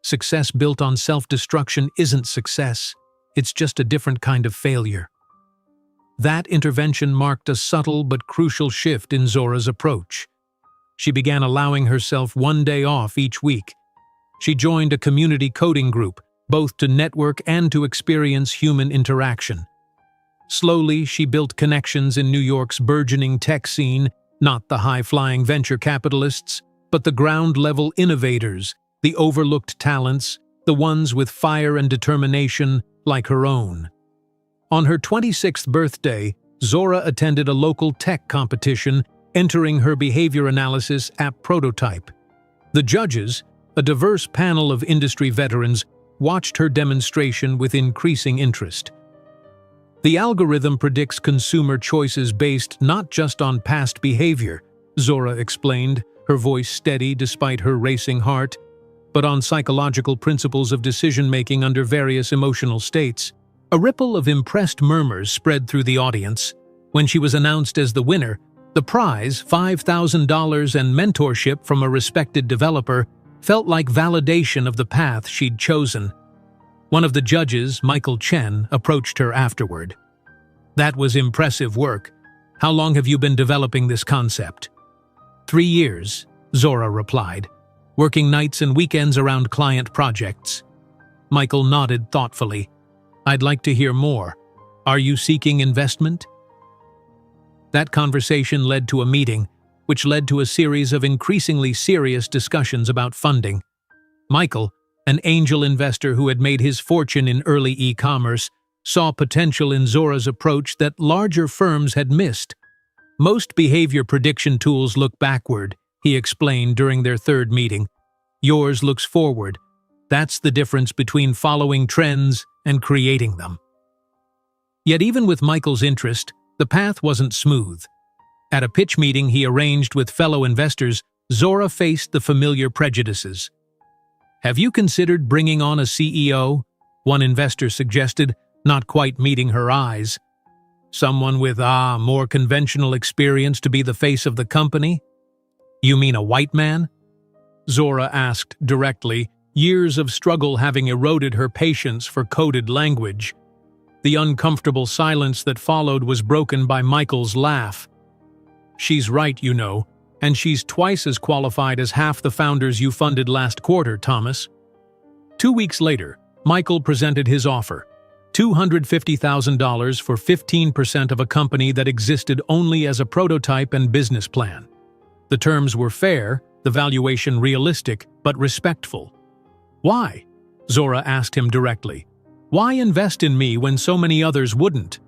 Success built on self-destruction isn't success. It's just a different kind of failure." That intervention marked a subtle but crucial shift in Zora's approach. She began allowing herself one day off each week. She joined a community coding group, both to network and to experience human interaction. Slowly, she built connections in New York's burgeoning tech scene, not the high-flying venture capitalists, but the ground-level innovators, the overlooked talents, the ones with fire and determination like her own. On her 26th birthday, Zora attended a local tech competition, entering her behavior analysis app prototype. The judges, a diverse panel of industry veterans, watched her demonstration with increasing interest. "The algorithm predicts consumer choices based not just on past behavior," Zora explained, her voice steady despite her racing heart, "but on psychological principles of decision-making under various emotional states." A ripple of impressed murmurs spread through the audience. When she was announced as the winner, the prize, $5,000 and mentorship from a respected developer, felt like validation of the path she'd chosen. One of the judges, Michael Chen, approached her afterward. "That was impressive work. How long have you been developing this concept?" 3 years, Zora replied, working nights and weekends around client projects. Michael nodded thoughtfully. "I'd like to hear more. Are you seeking investment?" That conversation led to a meeting, which led to a series of increasingly serious discussions about funding. Michael, an angel investor who had made his fortune in early e-commerce, saw potential in Zora's approach that larger firms had missed. "Most behavior prediction tools look backward," he explained during their third meeting. "Yours looks forward. That's the difference between following trends and creating them." Yet even with Michael's interest, the path wasn't smooth. At a pitch meeting he arranged with fellow investors, Zora faced the familiar prejudices. "Have you considered bringing on a CEO?" one investor suggested, not quite meeting her eyes. "Someone with, more conventional experience to be the face of the company?" "You mean a white man?" Zora asked directly, years of struggle having eroded her patience for coded language. The uncomfortable silence that followed was broken by Michael's laugh. "She's right, you know, and she's twice as qualified as half the founders you funded last quarter, Thomas." 2 weeks later, Michael presented his offer, $250,000 for 15% of a company that existed only as a prototype and business plan. The terms were fair, the valuation realistic, but respectful. "Why?" Zora asked him directly. "Why invest in me when so many others wouldn't?"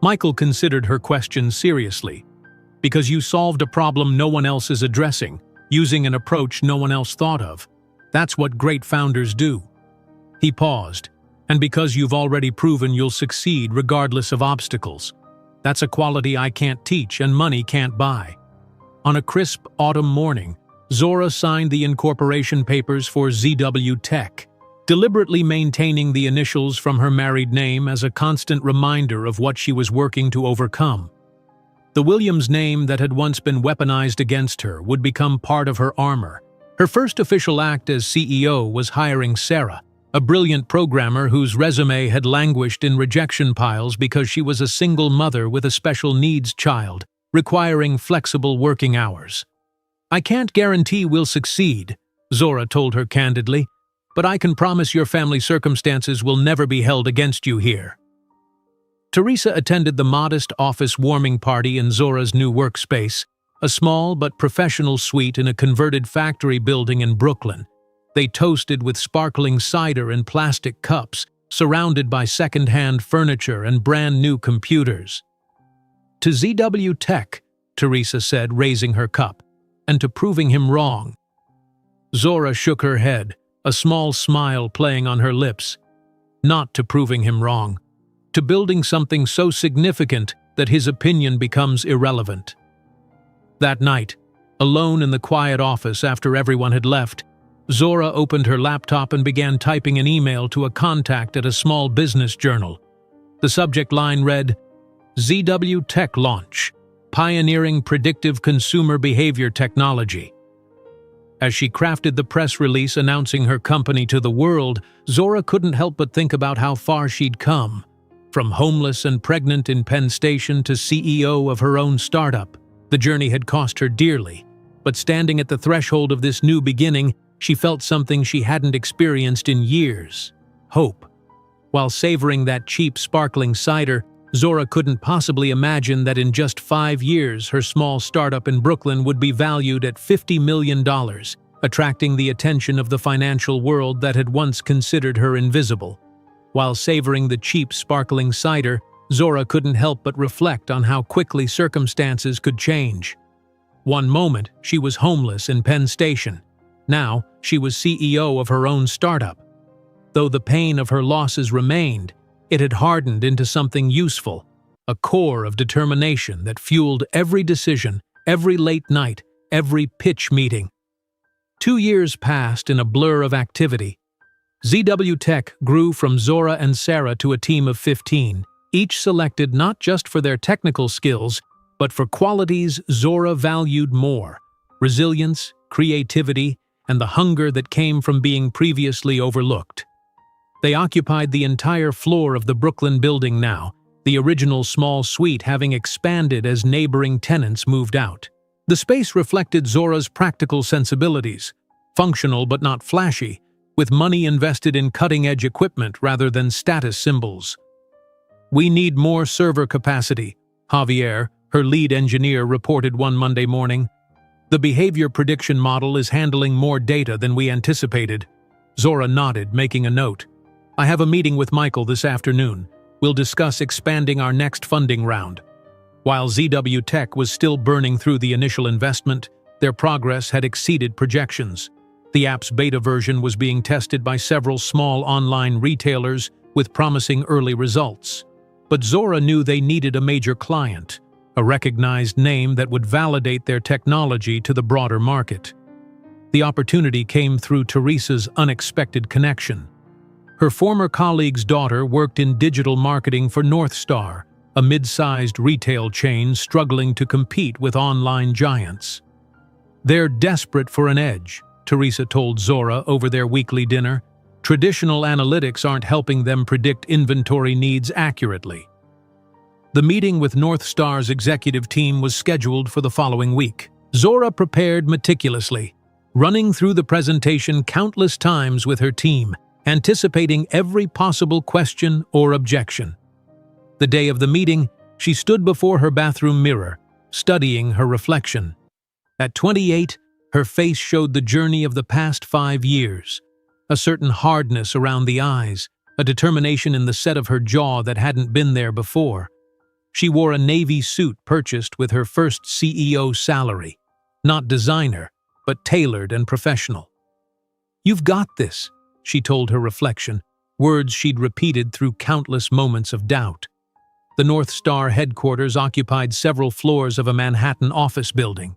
Michael considered her question seriously. "Because you solved a problem no one else is addressing, using an approach no one else thought of. That's what great founders do." He paused. "And because you've already proven you'll succeed regardless of obstacles. That's a quality I can't teach and money can't buy." On a crisp autumn morning, Zora signed the incorporation papers for ZW Tech, deliberately maintaining the initials from her married name as a constant reminder of what she was working to overcome. The Williams name that had once been weaponized against her would become part of her armor. Her first official act as CEO was hiring Sarah, a brilliant programmer whose resume had languished in rejection piles because she was a single mother with a special needs child, requiring flexible working hours. "I can't guarantee we'll succeed," Zora told her candidly, "but I can promise your family circumstances will never be held against you here." Teresa attended the modest office warming party in Zora's new workspace, a small but professional suite in a converted factory building in Brooklyn. They toasted with sparkling cider in plastic cups, surrounded by second-hand furniture and brand-new computers. "To ZW Tech," Teresa said, raising her cup, "and to proving him wrong." Zora shook her head, a small smile playing on her lips. "Not to proving him wrong. To building something so significant that his opinion becomes irrelevant." That night, alone in the quiet office after everyone had left, Zora opened her laptop and began typing an email to a contact at a small business journal. The subject line read, "ZW Tech Launch, Pioneering Predictive Consumer Behavior Technology." As she crafted the press release announcing her company to the world, Zora couldn't help but think about how far she'd come. From homeless and pregnant in Penn Station to CEO of her own startup, the journey had cost her dearly. But standing at the threshold of this new beginning, she felt something she hadn't experienced in years: hope. While savoring that cheap, sparkling cider, Zora couldn't possibly imagine that in just 5 years her small startup in Brooklyn would be valued at $50 million, attracting the attention of the financial world that had once considered her invisible. While savoring the cheap, sparkling cider, Zora couldn't help but reflect on how quickly circumstances could change. One moment, she was homeless in Penn Station. Now, she was CEO of her own startup. Though the pain of her losses remained, it had hardened into something useful, a core of determination that fueled every decision, every late night, every pitch meeting. 2 years passed in a blur of activity. ZW Tech grew from Zora and Sarah to a team of 15, each selected not just for their technical skills, but for qualities Zora valued more: resilience, creativity, and the hunger that came from being previously overlooked. They occupied the entire floor of the Brooklyn building now, the original small suite having expanded as neighboring tenants moved out. The space reflected Zora's practical sensibilities, functional but not flashy, with money invested in cutting-edge equipment rather than status symbols. "We need more server capacity," Javier, her lead engineer, reported one Monday morning. "The behavior prediction model is handling more data than we anticipated." Zora nodded, making a note. "I have a meeting with Michael this afternoon. We'll discuss expanding our next funding round." While ZW Tech was still burning through the initial investment, their progress had exceeded projections. The app's beta version was being tested by several small online retailers with promising early results. But Zora knew they needed a major client, a recognized name that would validate their technology to the broader market. The opportunity came through Teresa's unexpected connection. Her former colleague's daughter worked in digital marketing for North Star, a mid-sized retail chain struggling to compete with online giants. "They're desperate for an edge," Teresa told Zora over their weekly dinner. "Traditional analytics aren't helping them predict inventory needs accurately." The meeting with North Star's executive team was scheduled for the following week. Zora prepared meticulously, running through the presentation countless times with her team, anticipating every possible question or objection. The day of the meeting, she stood before her bathroom mirror, studying her reflection. At 28, her face showed the journey of the past 5 years, a certain hardness around the eyes, a determination in the set of her jaw that hadn't been there before. She wore a navy suit purchased with her first CEO salary, not designer, but tailored and professional. "You've got this," she told her reflection, words she'd repeated through countless moments of doubt. The North Star headquarters occupied several floors of a Manhattan office building.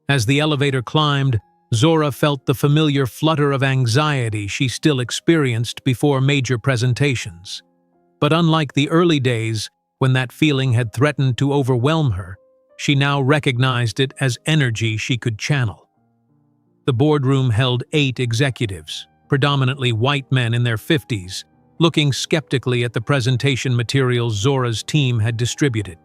As the elevator climbed, Zora felt the familiar flutter of anxiety she still experienced before major presentations. But unlike the early days, when that feeling had threatened to overwhelm her, she now recognized it as energy she could channel. The boardroom held 8 executives, predominantly white men in their 50s, looking skeptically at the presentation materials Zora's team had distributed.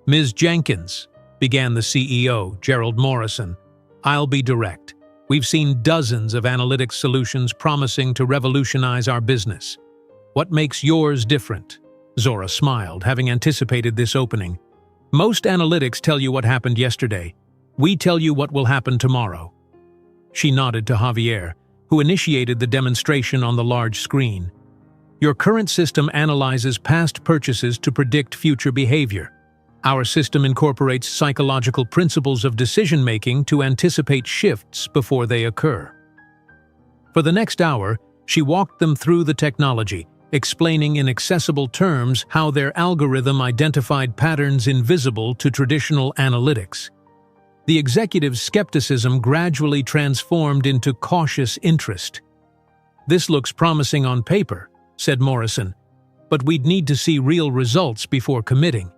"Ms. Jenkins," began the CEO, Gerald Morrison, "I'll be direct. We've seen dozens of analytics solutions promising to revolutionize our business. What makes yours different?" Zora smiled, having anticipated this opening. Most analytics tell you what happened yesterday. We tell you what will happen tomorrow." She nodded to Javier, who initiated the demonstration on the large screen. "Your current system analyzes past purchases to predict future behavior. Our system incorporates psychological principles of decision-making to anticipate shifts before they occur." For the next hour, she walked them through the technology, explaining in accessible terms how their algorithm identified patterns invisible to traditional analytics. The executive's skepticism gradually transformed into cautious interest. "This looks promising on paper," said Morrison, "but we'd need to see real results before committing."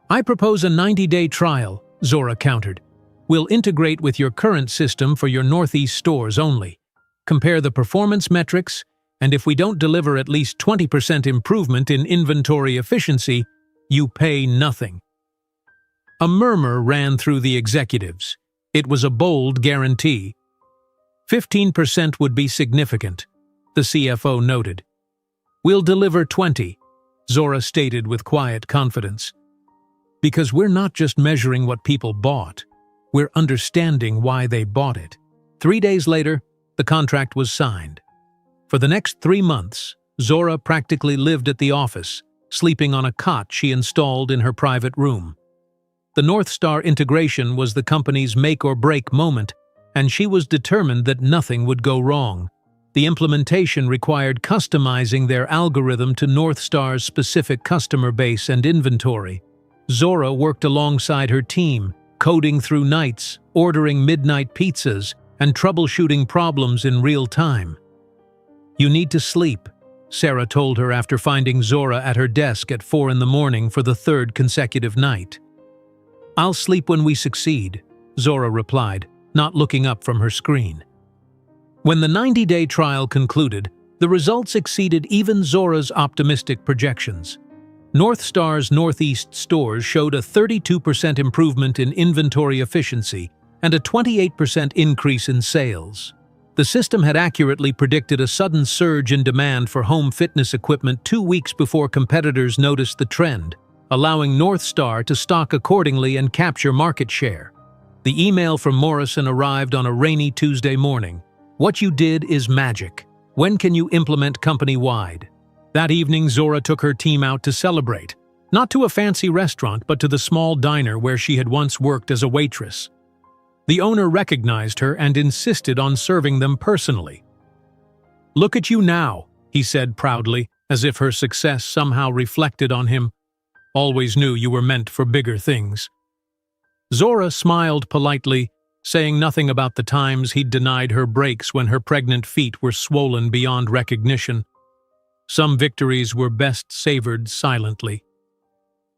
"I propose a 90-day trial," Zora countered. "We'll integrate with your current system for your Northeast stores only. Compare the performance metrics, and if we don't deliver at least 20% improvement in inventory efficiency, you pay nothing." A murmur ran through the executives. It was a bold guarantee. 15% would be significant, the CFO noted. "We'll deliver 20, Zora stated with quiet confidence. "Because we're not just measuring what people bought, we're understanding why they bought it." 3 days later, the contract was signed. For the next 3 months, Zora practically lived at the office, sleeping on a cot she installed in her private room. The North Star integration was the company's make-or-break moment, and she was determined that nothing would go wrong. The implementation required customizing their algorithm to North Star's specific customer base and inventory. Zora worked alongside her team, coding through nights, ordering midnight pizzas, and troubleshooting problems in real time. "You need to sleep," Sarah told her after finding Zora at her desk at 4 in the morning for the 3rd consecutive night. "I'll sleep when we succeed," Zora replied, not looking up from her screen. When the 90-day trial concluded, the results exceeded even Zora's optimistic projections. North Star's Northeast stores showed a 32% improvement in inventory efficiency and a 28% increase in sales. The system had accurately predicted a sudden surge in demand for home fitness equipment 2 weeks before competitors noticed the trend, allowing North Star to stock accordingly and capture market share. The email from Morrison arrived on a rainy Tuesday morning. "What you did is magic. When can you implement company-wide?" That evening, Zora took her team out to celebrate, not to a fancy restaurant but to the small diner where she had once worked as a waitress. The owner recognized her and insisted on serving them personally. "Look at you now," he said proudly, as if her success somehow reflected on him. "Always knew you were meant for bigger things." Zora smiled politely, saying nothing about the times he'd denied her breaks when her pregnant feet were swollen beyond recognition. Some victories were best savored silently.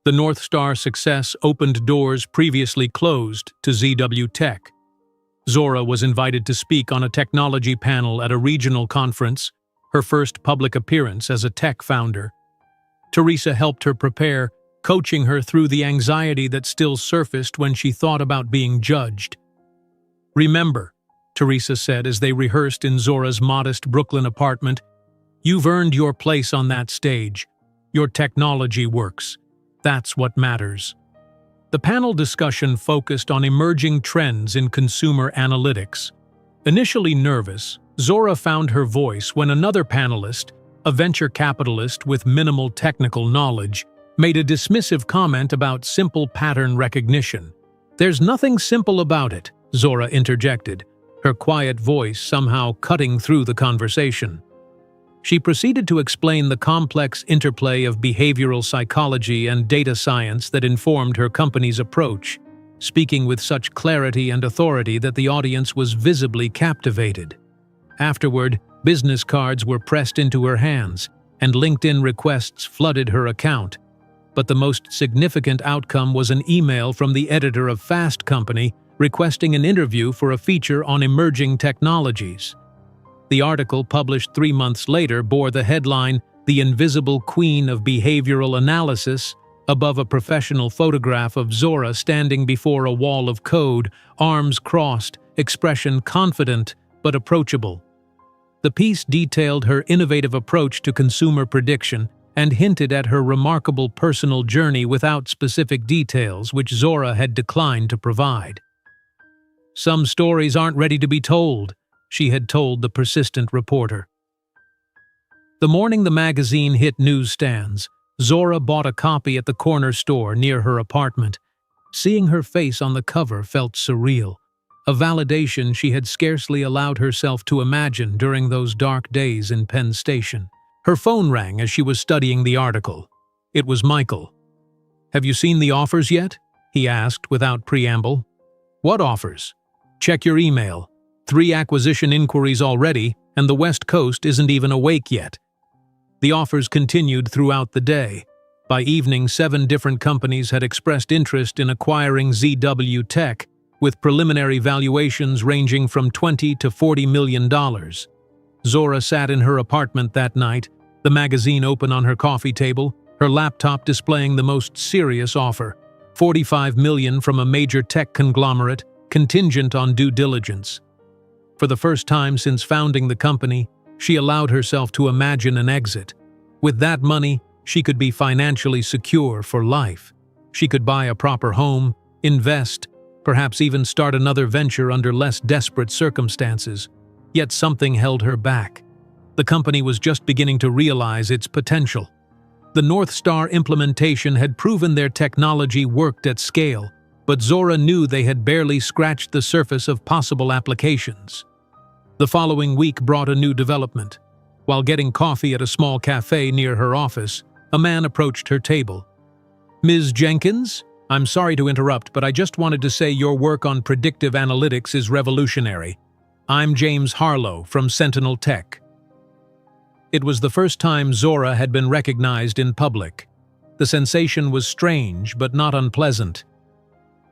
The North Star success opened doors previously closed to ZW Tech. Zora was invited to speak on a technology panel at a regional conference, her first public appearance as a tech founder. Teresa helped her prepare, coaching her through the anxiety that still surfaced when she thought about being judged. "Remember," Teresa said as they rehearsed in Zora's modest Brooklyn apartment, "you've earned your place on that stage. Your technology works. That's what matters." The panel discussion focused on emerging trends in consumer analytics. Initially nervous, Zora found her voice when another panelist, a venture capitalist with minimal technical knowledge, made a dismissive comment about simple pattern recognition. "There's nothing simple about it," Zora interjected, her quiet voice somehow cutting through the conversation. She proceeded to explain the complex interplay of behavioral psychology and data science that informed her company's approach, speaking with such clarity and authority that the audience was visibly captivated. Afterward, business cards were pressed into her hands, and LinkedIn requests flooded her account. But the most significant outcome was an email from the editor of Fast Company requesting an interview for a feature on emerging technologies. The article, published 3 months later, bore the headline, "The Invisible Queen of Behavioral Analysis," above a professional photograph of Zora standing before a wall of code, arms crossed, expression confident but approachable. The piece detailed her innovative approach to consumer prediction and hinted at her remarkable personal journey without specific details which Zora had declined to provide. "Some stories aren't ready to be told," she had told the persistent reporter. The morning the magazine hit newsstands, Zora bought a copy at the corner store near her apartment. Seeing her face on the cover felt surreal, a validation she had scarcely allowed herself to imagine during those dark days in Penn Station. Her phone rang as she was studying the article. It was Michael. "Have you seen the offers yet?" he asked without preamble. "What offers?" "Check your email. 3 acquisition inquiries already, and the West Coast isn't even awake yet." The offers continued throughout the day. By evening, 7 different companies had expressed interest in acquiring ZW Tech, with preliminary valuations ranging from $20 to $40 million. Zora sat in her apartment that night, the magazine open on her coffee table, her laptop displaying the most serious offer, $45 million from a major tech conglomerate, contingent on due diligence. For the first time since founding the company, she allowed herself to imagine an exit. With that money, she could be financially secure for life. She could buy a proper home, invest, perhaps even start another venture under less desperate circumstances. Yet something held her back. The company was just beginning to realize its potential. The North Star implementation had proven their technology worked at scale, but Zora knew they had barely scratched the surface of possible applications. The following week brought a new development. While getting coffee at a small cafe near her office, a man approached her table. "Ms. Jenkins, I'm sorry to interrupt, but I just wanted to say your work on predictive analytics is revolutionary. I'm James Harlow from Sentinel Tech." It was the first time Zora had been recognized in public. The sensation was strange but not unpleasant.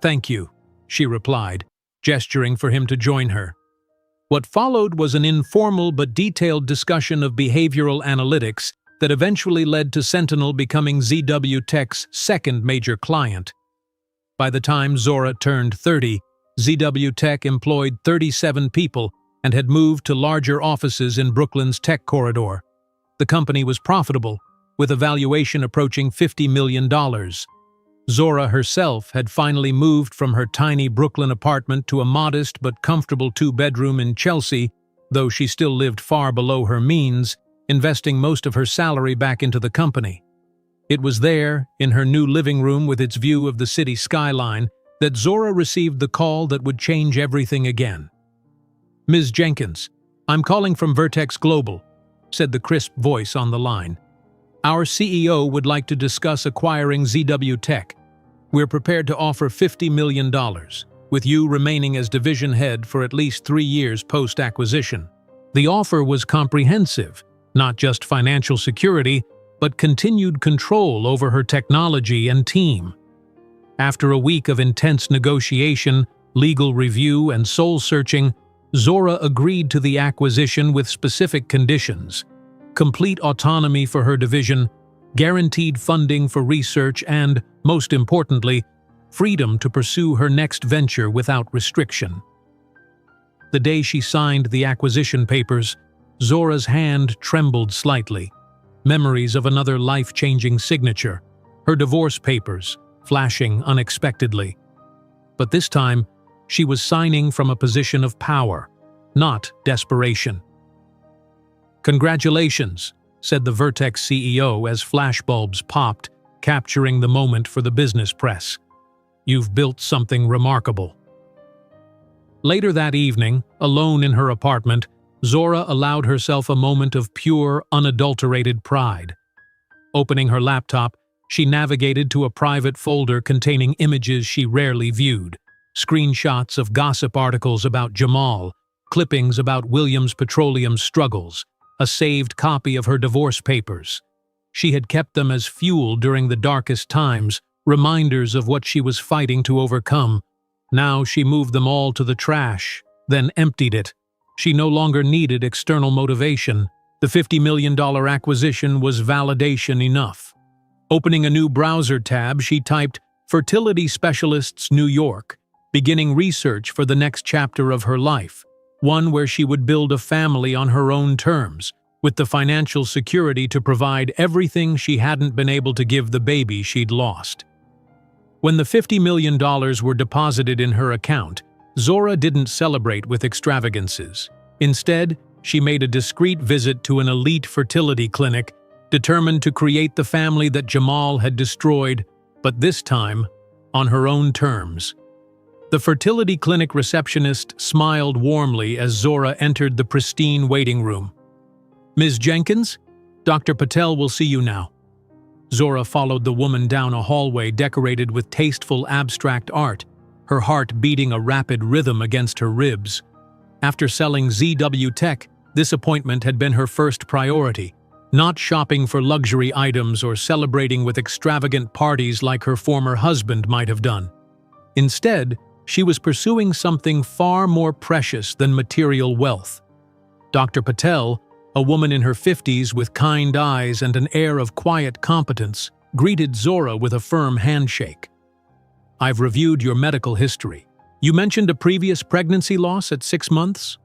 "Thank you," she replied, gesturing for him to join her. What followed was an informal but detailed discussion of behavioral analytics that eventually led to Sentinel becoming ZW Tech's second major client. By the time Zora turned 30, ZW Tech employed 37 people and had moved to larger offices in Brooklyn's tech corridor. The company was profitable, with a valuation approaching $50 million. Zora herself had finally moved from her tiny Brooklyn apartment to a modest but comfortable 2-bedroom in Chelsea, though she still lived far below her means, investing most of her salary back into the company. It was there, in her new living room with its view of the city skyline, that Zora received the call that would change everything again. "Ms. Jenkins, I'm calling from Vertex Global," said the crisp voice on the line. "Our CEO would like to discuss acquiring ZW Tech. We're prepared to offer $50 million, with you remaining as division head for at least 3 years post-acquisition." The offer was comprehensive, not just financial security, but continued control over her technology and team. After a week of intense negotiation, legal review, and soul-searching, Zora agreed to the acquisition with specific conditions: complete autonomy for her division, guaranteed funding for research, and, most importantly, freedom to pursue her next venture without restriction. The day she signed the acquisition papers, Zora's hand trembled slightly. Memories of another life-changing signature, her divorce papers, flashing unexpectedly. But this time, she was signing from a position of power, not desperation. "Congratulations," said the Vertex CEO as flashbulbs popped, capturing the moment for the business press. "You've built something remarkable." Later that evening, alone in her apartment, Zora allowed herself a moment of pure, unadulterated pride. Opening her laptop, she navigated to a private folder containing images she rarely viewed: screenshots of gossip articles about Jamal, clippings about Williams Petroleum's struggles, a saved copy of her divorce papers. She had kept them as fuel during the darkest times, reminders of what she was fighting to overcome. Now she moved them all to the trash, then emptied it. She no longer needed external motivation. The $50 million acquisition was validation enough. Opening a new browser tab, she typed "Fertility Specialists New York," beginning research for the next chapter of her life, one where she would build a family on her own terms, with the financial security to provide everything she hadn't been able to give the baby she'd lost. When the $50 million were deposited in her account, Zora didn't celebrate with extravagances. Instead, she made a discreet visit to an elite fertility clinic, determined to create the family that Jamal had destroyed, but this time, on her own terms. The fertility clinic receptionist smiled warmly as Zora entered the pristine waiting room. "Ms. Jenkins, Dr. Patel will see you now." Zora followed the woman down a hallway decorated with tasteful abstract art, her heart beating a rapid rhythm against her ribs. After selling ZW Tech, this appointment had been her first priority, not shopping for luxury items or celebrating with extravagant parties like her former husband might have done. Instead, she was pursuing something far more precious than material wealth. Dr. Patel, a woman in her 50s with kind eyes and an air of quiet competence, greeted Zora with a firm handshake. "I've reviewed your medical history. You mentioned a previous pregnancy loss at 6 months?"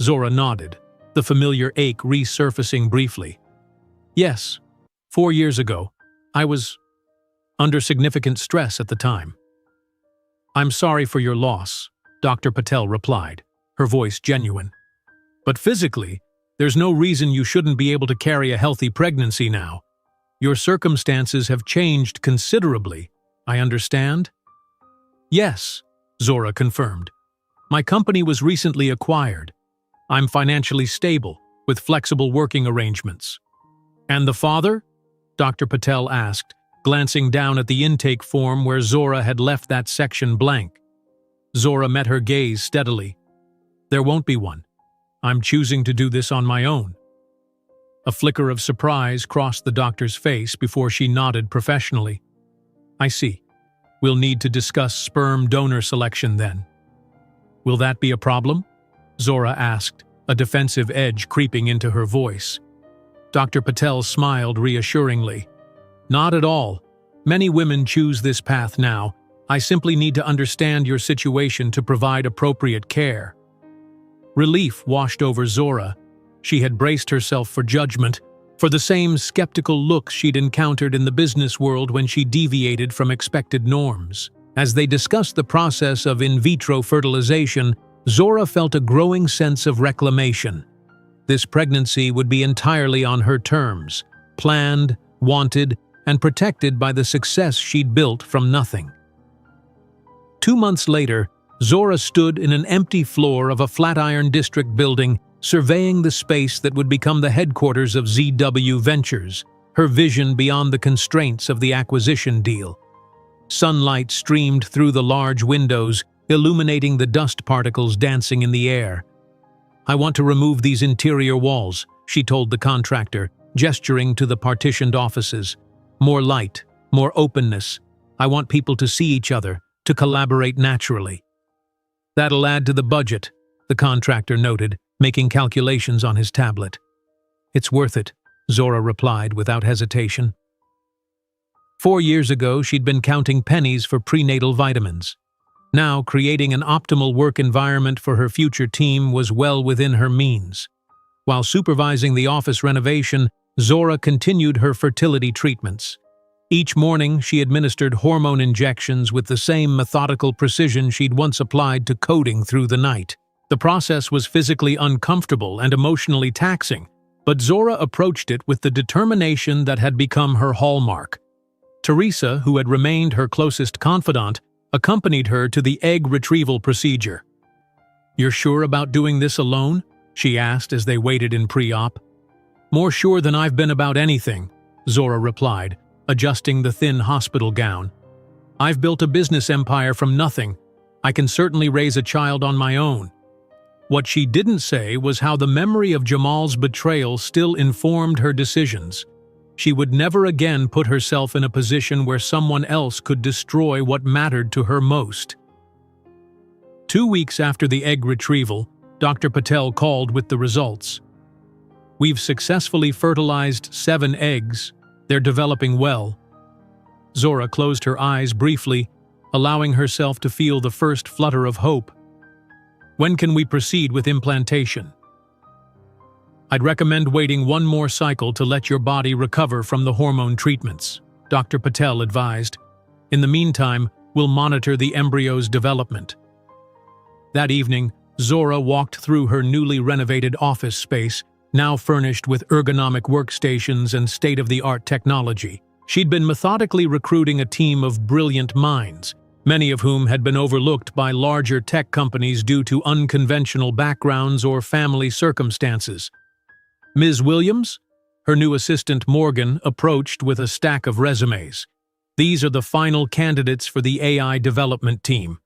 Zora nodded, the familiar ache resurfacing briefly. "Yes, 4 years ago. I was under significant stress at the time." "I'm sorry for your loss," Dr. Patel replied, her voice genuine. "But physically, there's no reason you shouldn't be able to carry a healthy pregnancy now. Your circumstances have changed considerably, I understand?" "Yes," Zora confirmed. "My company was recently acquired. I'm financially stable, with flexible working arrangements." "And the father?" Dr. Patel asked, glancing down at the intake form where Zora had left that section blank. Zora met her gaze steadily. "There won't be one. I'm choosing to do this on my own." A flicker of surprise crossed the doctor's face before she nodded professionally. "I see. We'll need to discuss sperm donor selection then." "Will that be a problem?" Zora asked, a defensive edge creeping into her voice. Dr. Patel smiled reassuringly. "Not at all. Many women choose this path now. I simply need to understand your situation to provide appropriate care." Relief washed over Zora. She had braced herself for judgment, for the same skeptical looks she'd encountered in the business world when she deviated from expected norms. As they discussed the process of in vitro fertilization, Zora felt a growing sense of reclamation. This pregnancy would be entirely on her terms, planned, wanted, and protected by the success she'd built from nothing. 2 months later, Zora stood in an empty floor of a Flatiron District building, surveying the space that would become the headquarters of ZW Ventures, her vision beyond the constraints of the acquisition deal. Sunlight streamed through the large windows, illuminating the dust particles dancing in the air. "I want to remove these interior walls," she told the contractor, gesturing to the partitioned offices. "More light, more openness. I want people to see each other, to collaborate naturally." "That'll add to the budget," the contractor noted, making calculations on his tablet. "It's worth it," Zora replied without hesitation. 4 years ago, she'd been counting pennies for prenatal vitamins. Now, creating an optimal work environment for her future team was well within her means. While supervising the office renovation, Zora continued her fertility treatments. Each morning, she administered hormone injections with the same methodical precision she'd once applied to coding through the night. The process was physically uncomfortable and emotionally taxing, but Zora approached it with the determination that had become her hallmark. Teresa, who had remained her closest confidant, accompanied her to the egg retrieval procedure. "You're sure about doing this alone?" she asked as they waited in pre-op. "More sure than I've been about anything," Zora replied, adjusting the thin hospital gown. "I've built a business empire from nothing. I can certainly raise a child on my own." What she didn't say was how the memory of Jamal's betrayal still informed her decisions. She would never again put herself in a position where someone else could destroy what mattered to her most. 2 weeks after the egg retrieval, Dr. Patel called with the results. "We've successfully fertilized 7 eggs. They're developing well." Zora closed her eyes briefly, allowing herself to feel the first flutter of hope. "When can we proceed with implantation?" I'd recommend waiting one more cycle to let your body recover from the hormone treatments, Dr. Patel advised. In the meantime, we'll monitor the embryo's development. That evening, Zora walked through her newly renovated office space, now furnished with ergonomic workstations and state-of-the-art technology. She'd been methodically recruiting a team of brilliant minds, many of whom had been overlooked by larger tech companies due to unconventional backgrounds or family circumstances. Ms. Williams, her new assistant Morgan, approached with a stack of resumes. These are the final candidates for the AI development team.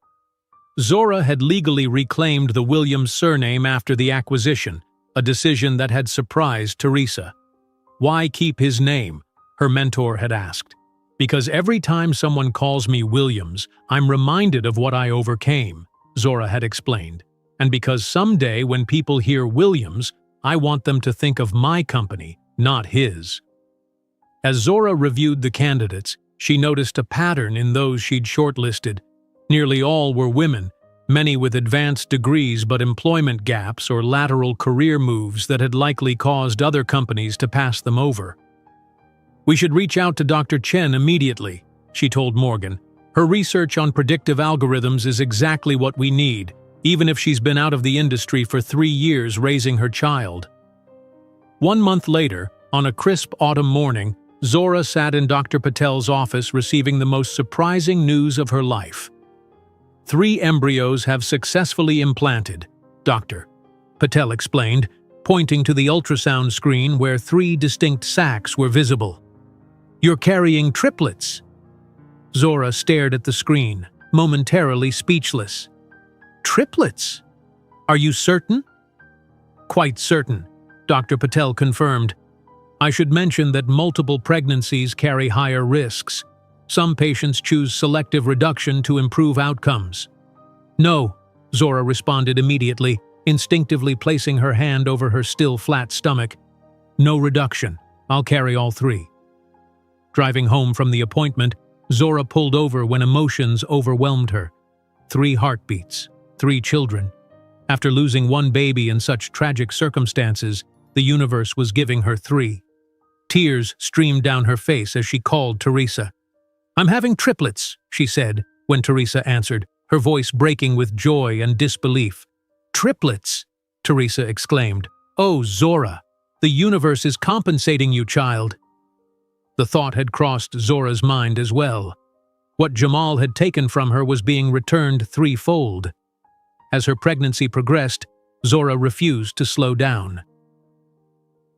Zora had legally reclaimed the Williams surname after the acquisition, a decision that had surprised Teresa. Why keep his name? Her mentor had asked. Because every time someone calls me Williams, I'm reminded of what I overcame, Zora had explained. And because someday when people hear Williams, I want them to think of my company, not his. As Zora reviewed the candidates, she noticed a pattern in those she'd shortlisted. Nearly all were women, many with advanced degrees but employment gaps or lateral career moves that had likely caused other companies to pass them over. We should reach out to Dr. Chen immediately, she told Morgan. Her research on predictive algorithms is exactly what we need, even if she's been out of the industry for 3 years raising her child. 1 month later, on a crisp autumn morning, Zora sat in Dr. Patel's office receiving the most surprising news of her life. 3 embryos have successfully implanted, Dr. Patel explained, pointing to the ultrasound screen where 3 distinct sacs were visible. You're carrying triplets. Zora stared at the screen, momentarily speechless. Triplets? Are you certain? Quite certain, Dr. Patel confirmed. I should mention that multiple pregnancies carry higher risks. Some patients choose selective reduction to improve outcomes. No, Zora responded immediately, instinctively placing her hand over her still flat stomach. No reduction. I'll carry all 3. Driving home from the appointment, Zora pulled over when emotions overwhelmed her. 3 heartbeats, 3 children. After losing 1 baby in such tragic circumstances, the universe was giving her 3. Tears streamed down her face as she called Teresa. I'm having triplets, she said, when Teresa answered, her voice breaking with joy and disbelief. Triplets, Teresa exclaimed. Oh, Zora, the universe is compensating you, child. The thought had crossed Zora's mind as well. What Jamal had taken from her was being returned 3-fold. As her pregnancy progressed, Zora refused to slow down.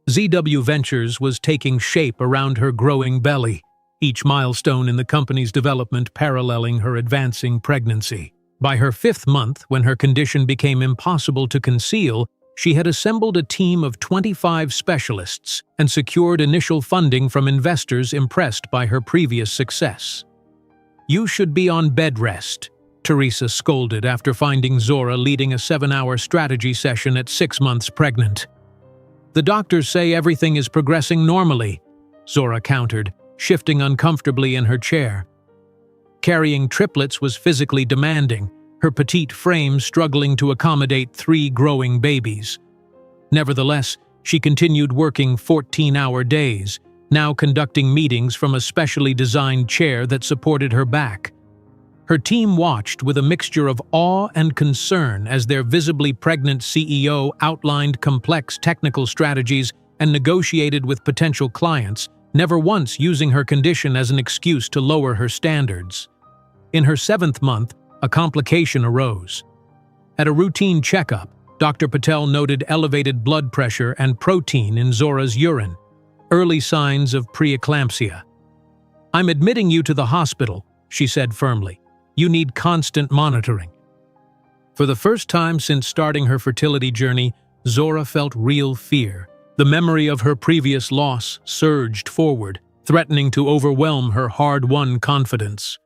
ZW Ventures was taking shape around her growing belly, each milestone in the company's development paralleling her advancing pregnancy. By her 5th month, when her condition became impossible to conceal, she had assembled a team of 25 specialists and secured initial funding from investors impressed by her previous success. You should be on bed rest, Teresa scolded after finding Zora leading a 7-hour strategy session at 6 months pregnant. The doctors say everything is progressing normally, Zora countered, shifting uncomfortably in her chair. Carrying triplets was physically demanding, her petite frame struggling to accommodate 3 growing babies. Nevertheless, she continued working 14-hour days, now conducting meetings from a specially designed chair that supported her back. Her team watched with a mixture of awe and concern as their visibly pregnant CEO outlined complex technical strategies and negotiated with potential clients, never once using her condition as an excuse to lower her standards. In her 7th month, a complication arose. At a routine checkup, Dr. Patel noted elevated blood pressure and protein in Zora's urine, early signs of preeclampsia. I'm admitting you to the hospital, she said firmly. You need constant monitoring. For the first time since starting her fertility journey, Zora felt real fear. The memory of her previous loss surged forward, threatening to overwhelm her hard-won confidence.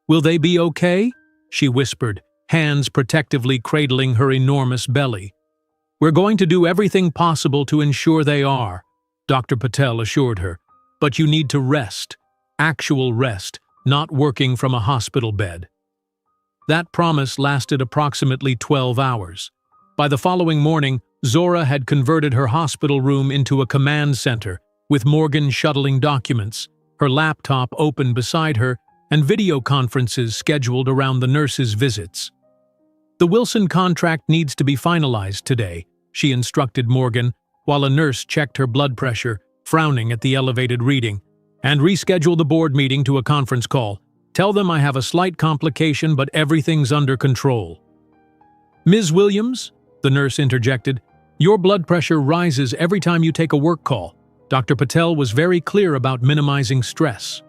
Will they be okay? She whispered, hands protectively cradling her enormous belly. We're going to do everything possible to ensure they are, Dr. Patel assured her. But you need to rest. Actual rest, not working from a hospital bed. That promise lasted approximately 12 hours. By the following morning, Zora had converted her hospital room into a command center, with Morgan shuttling documents, her laptop open beside her, and video conferences scheduled around the nurses' visits. "The Wilson contract needs to be finalized today," she instructed Morgan, while a nurse checked her blood pressure, frowning at the elevated reading. "And reschedule the board meeting to a conference call. Tell them I have a slight complication, but everything's under control." "Ms. Williams," the nurse interjected, "your blood pressure rises every time you take a work call. Dr. Patel was very clear about minimizing stress."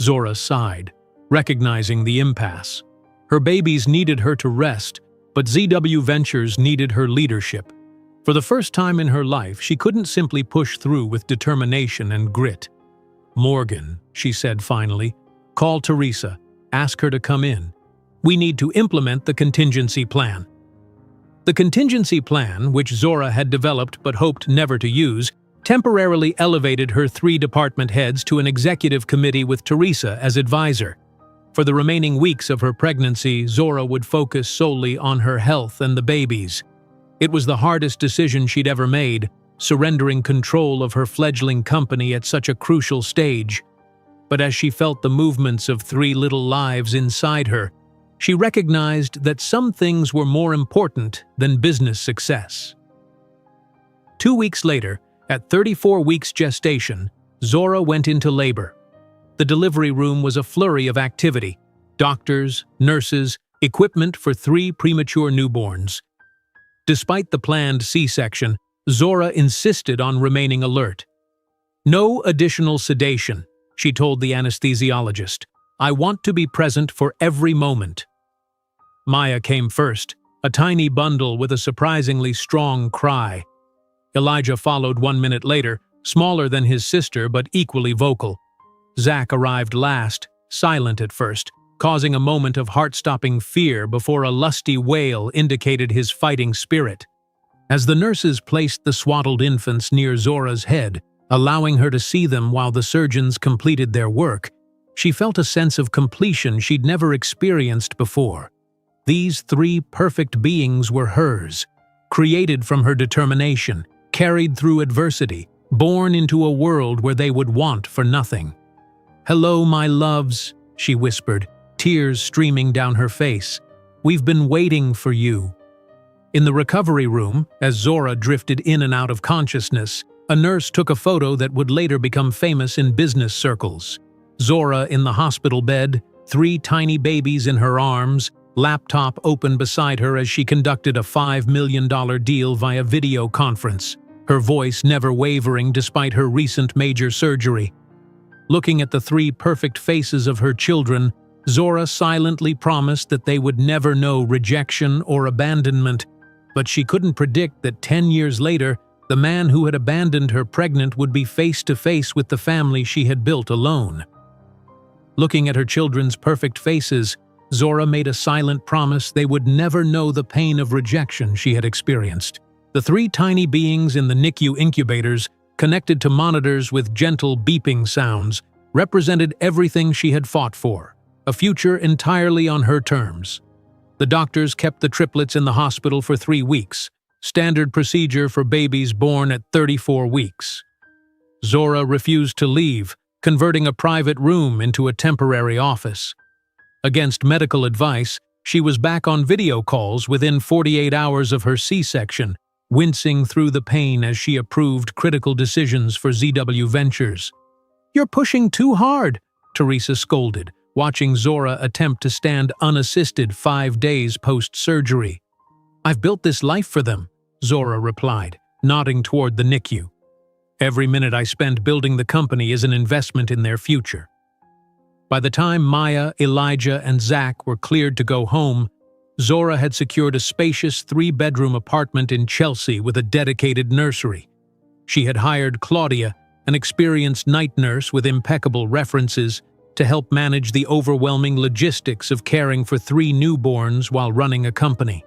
Zora sighed, recognizing the impasse. Her babies needed her to rest, but ZW Ventures needed her leadership. For the first time in her life, she couldn't simply push through with determination and grit. "Morgan," she said finally, "call Teresa. Ask her to come in. We need to implement the contingency plan." The contingency plan, which Zora had developed but hoped never to use, temporarily elevated her 3 department heads to an executive committee with Teresa as advisor. For the remaining weeks of her pregnancy, Zora would focus solely on her health and the babies. It was the hardest decision she'd ever made, surrendering control of her fledgling company at such a crucial stage. But as she felt the movements of 3 little lives inside her, she recognized that some things were more important than business success. 2 weeks later, at 34 weeks gestation, Zora went into labor. The delivery room was a flurry of activity: doctors, nurses, equipment for 3 premature newborns. Despite the planned C-section, Zora insisted on remaining alert. "No additional sedation," she told the anesthesiologist. "I want to be present for every moment." Maya came first, a tiny bundle with a surprisingly strong cry. Elijah followed 1 minute later, smaller than his sister but equally vocal. Zach arrived last, silent at first, causing a moment of heart-stopping fear before a lusty wail indicated his fighting spirit. As the nurses placed the swaddled infants near Zora's head, allowing her to see them while the surgeons completed their work, she felt a sense of completion she'd never experienced before. These 3 perfect beings were hers, created from her determination, carried through adversity, born into a world where they would want for nothing. "Hello, my loves," she whispered, tears streaming down her face. "We've been waiting for you." In the recovery room, as Zora drifted in and out of consciousness, a nurse took a photo that would later become famous in business circles. Zora in the hospital bed, 3 tiny babies in her arms, laptop open beside her as she conducted a $5 million deal via video conference, her voice never wavering despite her recent major surgery. Looking at the 3 perfect faces of her children, Zora silently promised that they would never know rejection or abandonment, but she couldn't predict that 10 years later, the man who had abandoned her pregnant would be face to face with the family she had built alone. Looking at her children's perfect faces, Zora made a silent promise they would never know the pain of rejection she had experienced. The 3 tiny beings in the NICU incubators, connected to monitors with gentle beeping sounds, represented everything she had fought for, a future entirely on her terms. The doctors kept the triplets in the hospital for 3 weeks, standard procedure for babies born at 34 weeks. Zora refused to leave, converting a private room into a temporary office. Against medical advice, she was back on video calls within 48 hours of her C-section, wincing through the pain as she approved critical decisions for ZW Ventures. "You're pushing too hard," Teresa scolded, watching Zora attempt to stand unassisted 5 days post-surgery. "I've built this life for them," Zora replied, nodding toward the NICU. "Every minute I spend building the company is an investment in their future." By the time Maya, Elijah, and Zach were cleared to go home, Zora had secured a spacious 3-bedroom apartment in Chelsea with a dedicated nursery. She had hired Claudia, an experienced night nurse with impeccable references, to help manage the overwhelming logistics of caring for 3 newborns while running a company.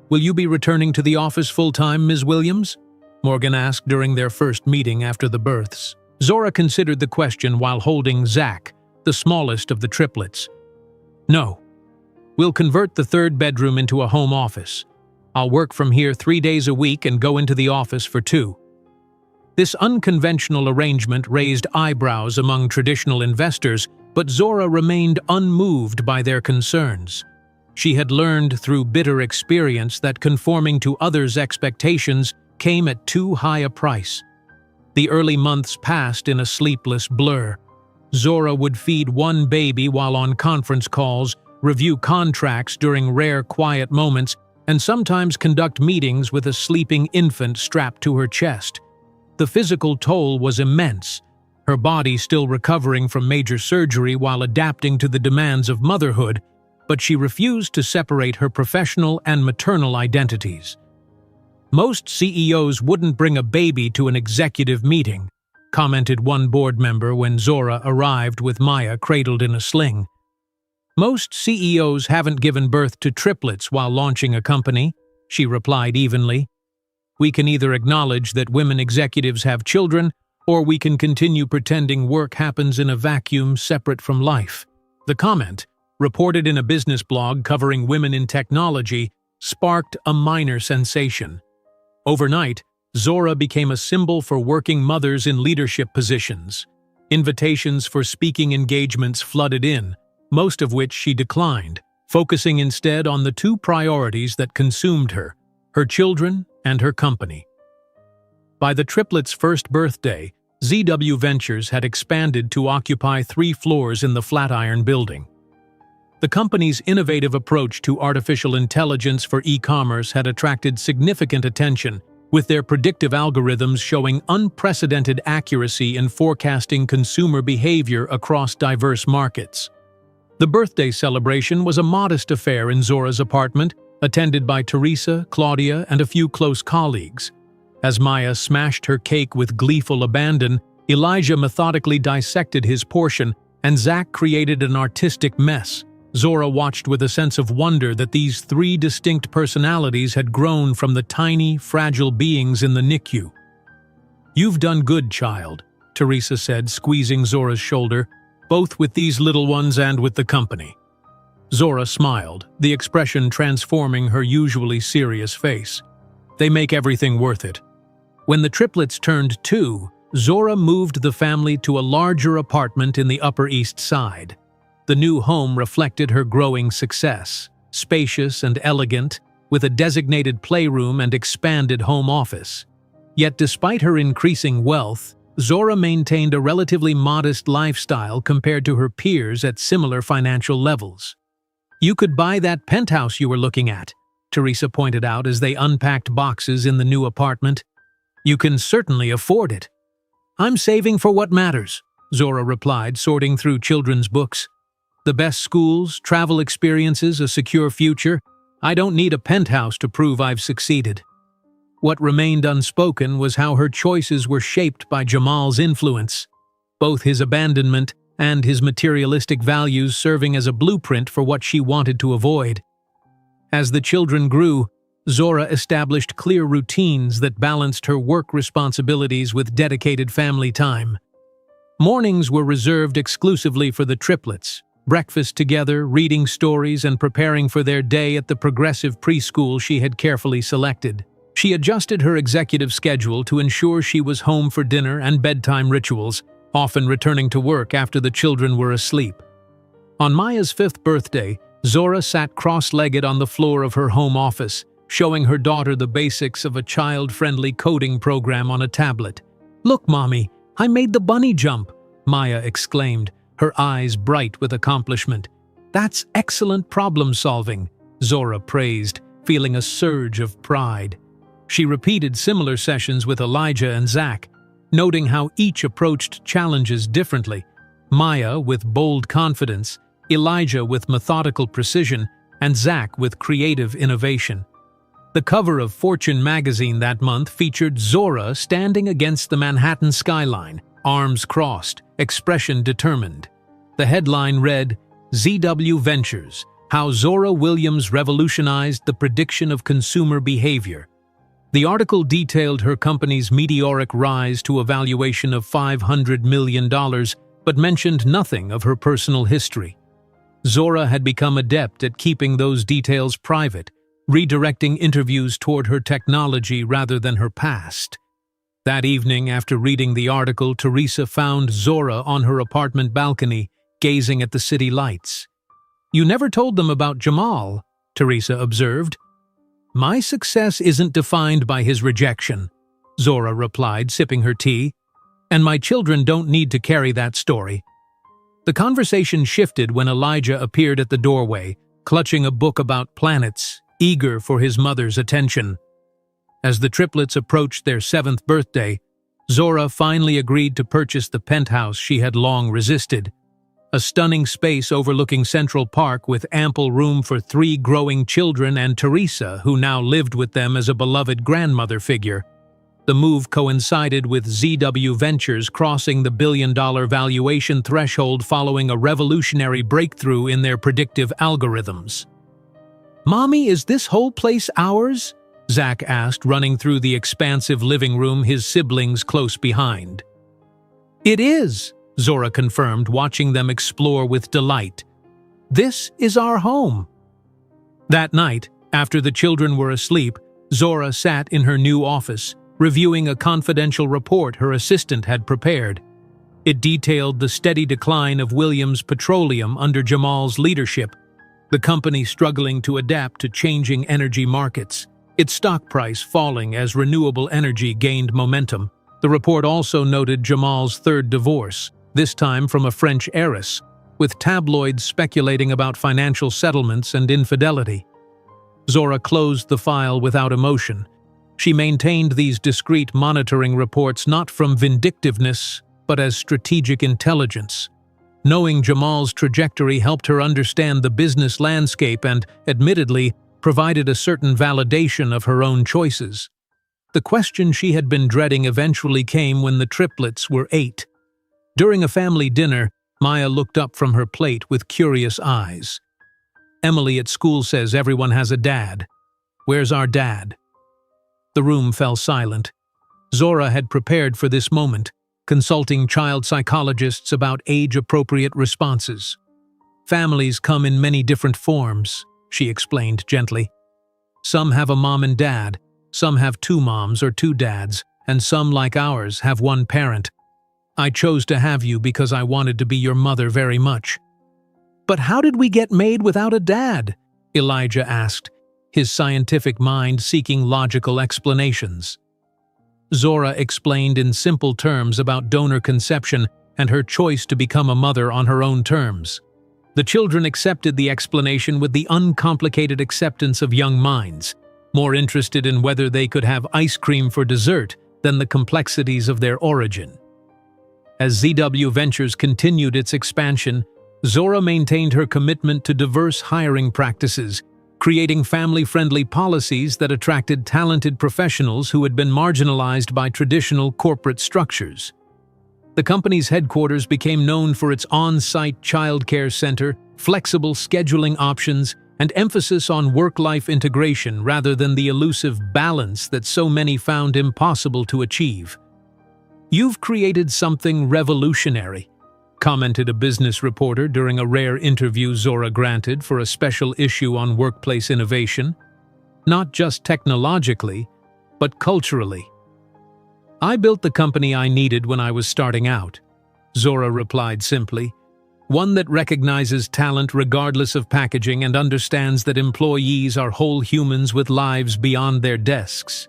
"Will you be returning to the office full-time, Ms. Williams?" Morgan asked during their first meeting after the births. Zora considered the question while holding Zach, the smallest of the triplets. "No. We'll convert the 3rd bedroom into a home office. I'll work from here 3 days a week and go into the office for 2. This unconventional arrangement raised eyebrows among traditional investors, but Zora remained unmoved by their concerns. She had learned through bitter experience that conforming to others' expectations came at too high a price. The early months passed in a sleepless blur. Zora would feed one baby while on conference calls, review contracts during rare quiet moments, and sometimes conduct meetings with a sleeping infant strapped to her chest. The physical toll was immense, her body still recovering from major surgery while adapting to the demands of motherhood, but she refused to separate her professional and maternal identities. "Most CEOs wouldn't bring a baby to an executive meeting," commented one board member when Zora arrived with Maya cradled in a sling. "Most CEOs haven't given birth to triplets while launching a company," she replied evenly. "We can either acknowledge that women executives have children, or we can continue pretending work happens in a vacuum separate from life." The comment, reported in a business blog covering women in technology, sparked a minor sensation. Overnight, Zora became a symbol for working mothers in leadership positions. Invitations for speaking engagements flooded in, most of which she declined, focusing instead on the 2 priorities that consumed her: her children and her company. By the triplets' first birthday, ZW Ventures had expanded to occupy 3 floors in the Flatiron building. The company's innovative approach to artificial intelligence for e-commerce had attracted significant attention, with their predictive algorithms showing unprecedented accuracy in forecasting consumer behavior across diverse markets. The birthday celebration was a modest affair in Zora's apartment, attended by Teresa, Claudia, and a few close colleagues. As Maya smashed her cake with gleeful abandon, Elijah methodically dissected his portion, and Zach created an artistic mess. Zora watched with a sense of wonder that these 3 distinct personalities had grown from the tiny, fragile beings in the NICU. "You've done good, child," Teresa said, squeezing Zora's shoulder, "both with these little ones and with the company." Zora smiled, the expression transforming her usually serious face. "They make everything worth it." When the triplets turned 2, Zora moved the family to a larger apartment in the Upper East Side. The new home reflected her growing success, spacious and elegant, with a designated playroom and expanded home office. Yet despite her increasing wealth, Zora maintained a relatively modest lifestyle compared to her peers at similar financial levels. "You could buy that penthouse you were looking at," Teresa pointed out as they unpacked boxes in the new apartment. "You can certainly afford it." "I'm saving for what matters," Zora replied, sorting through children's books. "The best schools, travel experiences, a secure future. I don't need a penthouse to prove I've succeeded." What remained unspoken was how her choices were shaped by Jamal's influence, both his abandonment and his materialistic values serving as a blueprint for what she wanted to avoid. As the children grew, Zora established clear routines that balanced her work responsibilities with dedicated family time. Mornings were reserved exclusively for the triplets, breakfast together, reading stories, and preparing for their day at the progressive preschool she had carefully selected. She adjusted her executive schedule to ensure she was home for dinner and bedtime rituals, often returning to work after the children were asleep. On Maya's 5th birthday, Zora sat cross-legged on the floor of her home office, showing her daughter the basics of a child-friendly coding program on a tablet. "Look, Mommy, I made the bunny jump," Maya exclaimed, her eyes bright with accomplishment. "That's excellent problem-solving," Zora praised, feeling a surge of pride. She repeated similar sessions with Elijah and Zach, noting how each approached challenges differently, Maya with bold confidence, Elijah with methodical precision, and Zach with creative innovation. The cover of Fortune magazine that month featured Zora standing against the Manhattan skyline, arms crossed, expression determined. The headline read, "ZW Ventures, How Zora Williams Revolutionized the Prediction of Consumer Behavior." The article detailed her company's meteoric rise to a valuation of $500 million, but mentioned nothing of her personal history. Zora had become adept at keeping those details private, redirecting interviews toward her technology rather than her past. That evening, after reading the article, Teresa found Zora on her apartment balcony, gazing at the city lights. "You never told them about Jamal," Teresa observed. "My success isn't defined by his rejection," Zora replied, sipping her tea. "And my children don't need to carry that story." The conversation shifted when Elijah appeared at the doorway, clutching a book about planets, eager for his mother's attention. As the triplets approached their 7th birthday, Zora finally agreed to purchase the penthouse she had long resisted. A stunning space overlooking Central Park with ample room for 3 growing children and Teresa, who now lived with them as a beloved grandmother figure. The move coincided with ZW Ventures crossing the billion-dollar valuation threshold following a revolutionary breakthrough in their predictive algorithms. "Mommy, is this whole place ours?" Zach asked, running through the expansive living room, his siblings close behind. "It is," Zora confirmed, watching them explore with delight. "This is our home." That night, after the children were asleep, Zora sat in her new office, reviewing a confidential report her assistant had prepared. It detailed the steady decline of Williams Petroleum under Jamal's leadership, the company struggling to adapt to changing energy markets, its stock price falling as renewable energy gained momentum. The report also noted Jamal's 3rd divorce, this time from a French heiress, with tabloids speculating about financial settlements and infidelity. Zora closed the file without emotion. She maintained these discreet monitoring reports not from vindictiveness, but as strategic intelligence. Knowing Jamal's trajectory helped her understand the business landscape and, admittedly, provided a certain validation of her own choices. The question she had been dreading eventually came when the triplets were 8. During a family dinner, Maya looked up from her plate with curious eyes. "Emily at school says everyone has a dad. Where's our dad?" The room fell silent. Zora had prepared for this moment, consulting child psychologists about age-appropriate responses. "Families come in many different forms," she explained gently. "Some have a mom and dad, some have 2 moms or 2 dads, and some, like ours, have 1 parent. I chose to have you because I wanted to be your mother very much." "But how did we get made without a dad?" Elijah asked, his scientific mind seeking logical explanations. Zora explained in simple terms about donor conception and her choice to become a mother on her own terms. The children accepted the explanation with the uncomplicated acceptance of young minds, more interested in whether they could have ice cream for dessert than the complexities of their origin. As ZW Ventures continued its expansion, Zora maintained her commitment to diverse hiring practices, creating family-friendly policies that attracted talented professionals who had been marginalized by traditional corporate structures. The company's headquarters became known for its on-site childcare center, flexible scheduling options, and emphasis on work-life integration rather than the elusive balance that so many found impossible to achieve. "You've created something revolutionary," commented a business reporter during a rare interview Zora granted for a special issue on workplace innovation. "Not just technologically, but culturally." "I built the company I needed when I was starting out," Zora replied simply. "One that recognizes talent regardless of packaging and understands that employees are whole humans with lives beyond their desks."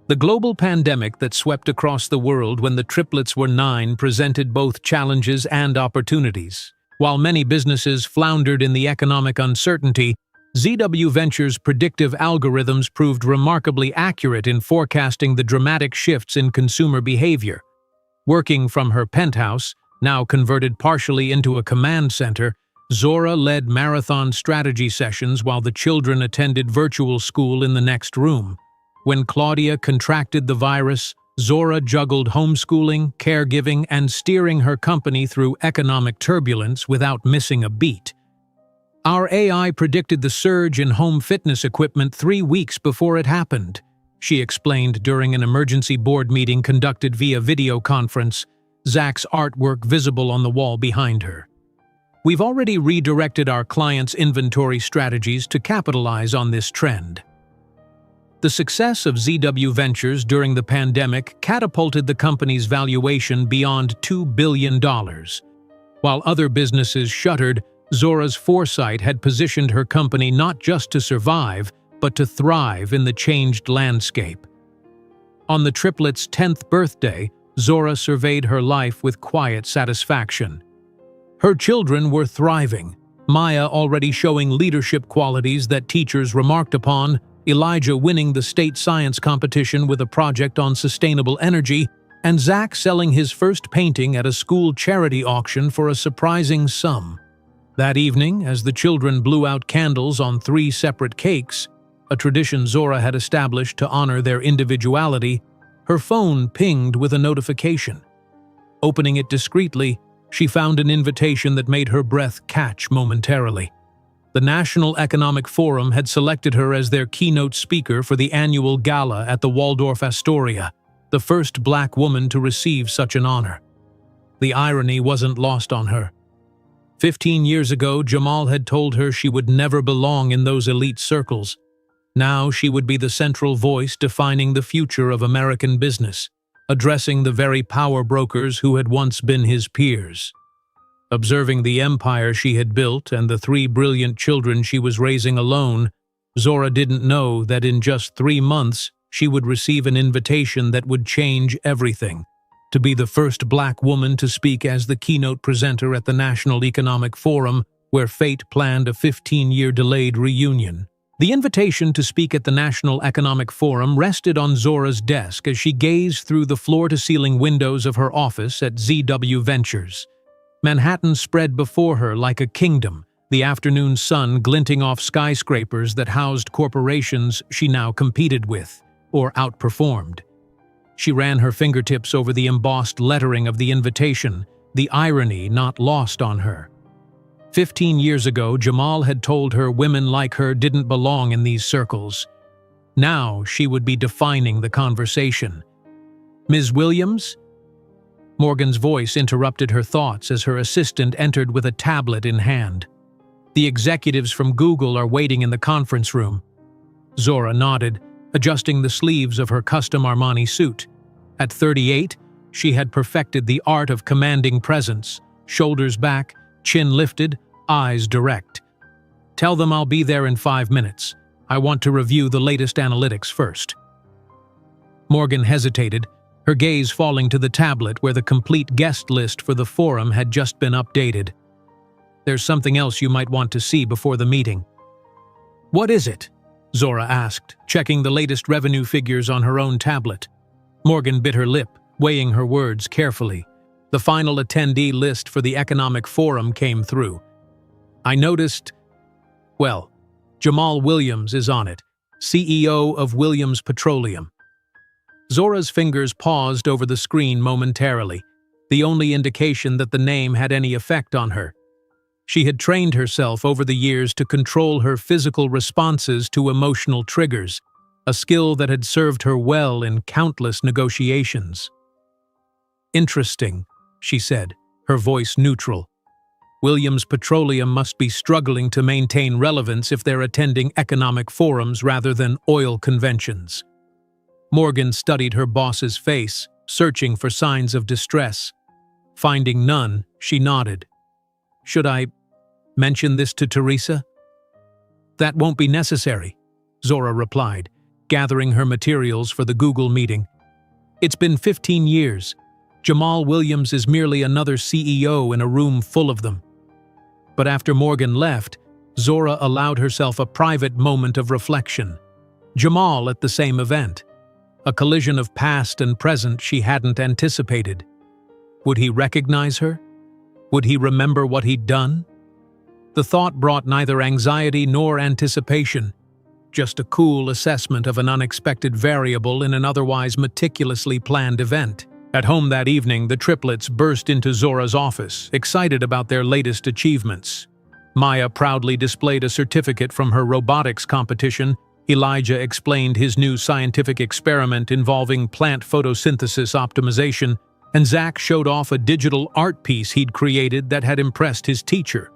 The global pandemic that swept across the world when the triplets were 9 presented both challenges and opportunities. While many businesses floundered in the economic uncertainty, ZW Ventures' predictive algorithms proved remarkably accurate in forecasting the dramatic shifts in consumer behavior. Working from her penthouse, now converted partially into a command center, Zora led marathon strategy sessions while the children attended virtual school in the next room. When Claudia contracted the virus, Zora juggled homeschooling, caregiving, and steering her company through economic turbulence without missing a beat. "Our AI predicted the surge in home fitness equipment 3 weeks before it happened," she explained during an emergency board meeting conducted via video conference, Zach's artwork visible on the wall behind her. We've already redirected our clients' inventory strategies to capitalize on this trend. The success of ZW Ventures during the pandemic catapulted the company's valuation beyond $2 billion. While other businesses shuttered, Zora's foresight had positioned her company not just to survive, but to thrive in the changed landscape. On the Triplets' 10th birthday, Zora surveyed her life with quiet satisfaction. Her children were thriving, Maya already showing leadership qualities that teachers remarked upon, Elijah winning the state science competition with a project on sustainable energy, and Zach selling his first painting at a school charity auction for a surprising sum. That evening, as the children blew out candles on 3 separate cakes, a tradition Zora had established to honor their individuality, her phone pinged with a notification. Opening it discreetly, she found an invitation that made her breath catch momentarily. The National Economic Forum had selected her as their keynote speaker for the annual gala at the Waldorf Astoria, the first Black woman to receive such an honor. The irony wasn't lost on her. 15 years ago, Jamal had told her she would never belong in those elite circles. Now she would be the central voice defining the future of American business, addressing the very power brokers who had once been his peers. Observing the empire she had built and the 3 brilliant children she was raising alone, Zora didn't know that in just 3 months she would receive an invitation that would change everything, to be the first Black woman to speak as the keynote presenter at the National Economic Forum, where fate planned a 15-year delayed reunion. The invitation to speak at the National Economic Forum rested on Zora's desk as she gazed through the floor-to-ceiling windows of her office at ZW Ventures. Manhattan spread before her like a kingdom, the afternoon sun glinting off skyscrapers that housed corporations she now competed with, or outperformed. She ran her fingertips over the embossed lettering of the invitation, the irony not lost on her. 15 years ago, Jamal had told her women like her didn't belong in these circles. Now she would be defining the conversation. "Ms. Williams?" Morgan's voice interrupted her thoughts as her assistant entered with a tablet in hand. "The executives from Google are waiting in the conference room." Zora nodded, adjusting the sleeves of her custom Armani suit. At 38, she had perfected the art of commanding presence, shoulders back, chin lifted, eyes direct. "Tell them I'll be there in 5 minutes. I want to review the latest analytics first." Morgan hesitated, her gaze falling to the tablet where the complete guest list for the forum had just been updated. "There's something else you might want to see before the meeting." "What is it?" Zora asked, checking the latest revenue figures on her own tablet. Morgan bit her lip, weighing her words carefully. The final attendee list for the Economic Forum came through. "I noticed, well, Jamal Williams is on it, CEO of Williams Petroleum." Zora's fingers paused over the screen momentarily, the only indication that the name had any effect on her. She had trained herself over the years to control her physical responses to emotional triggers, a skill that had served her well in countless negotiations. "Interesting," she said, her voice neutral. "Williams Petroleum must be struggling to maintain relevance if they're attending economic forums rather than oil conventions." Morgan studied her boss's face, searching for signs of distress. Finding none, she nodded. "Should I mention this to Teresa?" "That won't be necessary," Zora replied, gathering her materials for the Google meeting. "It's been 15 years. Jamal Williams is merely another CEO in a room full of them." But after Morgan left, Zora allowed herself a private moment of reflection. Jamal at the same event. A collision of past and present she hadn't anticipated. Would he recognize her? Would he remember what he'd done? The thought brought neither anxiety nor anticipation, just a cool assessment of an unexpected variable in an otherwise meticulously planned event. At home that evening, the triplets burst into Zora's office, excited about their latest achievements. Maya proudly displayed a certificate from her robotics competition. Elijah explained his new scientific experiment involving plant photosynthesis optimization, and Zach showed off a digital art piece he'd created that had impressed his teacher.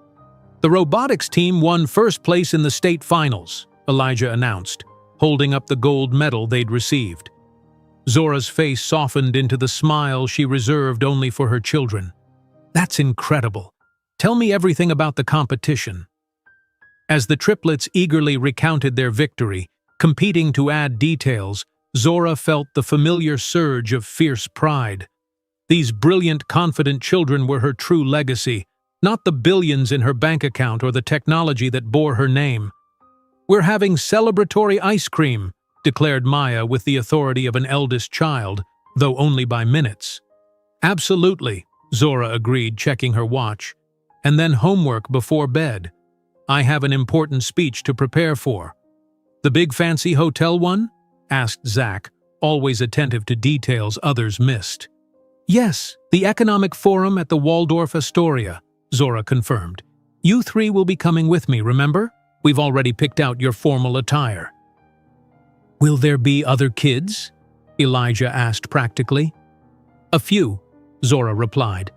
The robotics team won first place in the state finals, Elijah announced, holding up the gold medal they'd received. Zora's face softened into the smile she reserved only for her children. That's incredible. Tell me everything about the competition. As the triplets eagerly recounted their victory, competing to add details, Zora felt the familiar surge of fierce pride. These brilliant, confident children were her true legacy, not the billions in her bank account or the technology that bore her name. "We're having celebratory ice cream," declared Maya with the authority of an eldest child, though only by minutes. "Absolutely," Zora agreed, checking her watch. "And then homework before bed. I have an important speech to prepare for." "The big fancy hotel one?" asked Zach, always attentive to details others missed. "Yes, the Economic Forum at the Waldorf Astoria," Zora confirmed. "You three will be coming with me, remember? We've already picked out your formal attire." "Will there be other kids?" Elijah asked practically. "A few," Zora replied.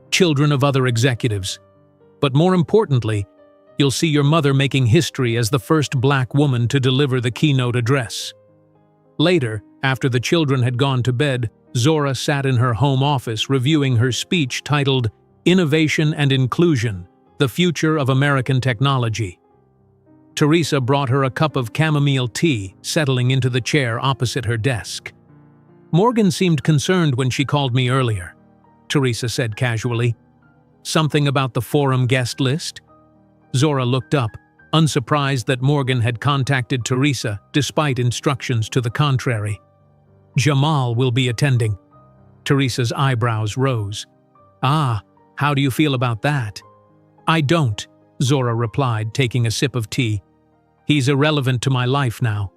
"Children of other executives. But more importantly, you'll see your mother making history as the first black woman to deliver the keynote address." Later, after the children had gone to bed, Zora sat in her home office reviewing her speech titled "Innovation and Inclusion: The Future of American Technology." Teresa brought her a cup of chamomile tea, settling into the chair opposite her desk. "Morgan seemed concerned when she called me earlier," Teresa said casually. "Something about the forum guest list?" Zora looked up, unsurprised that Morgan had contacted Teresa despite instructions to the contrary. "Jamal will be attending." Teresa's eyebrows rose. "Ah, how do you feel about that?" "I don't," Zora replied, taking a sip of tea. "He's irrelevant to my life now."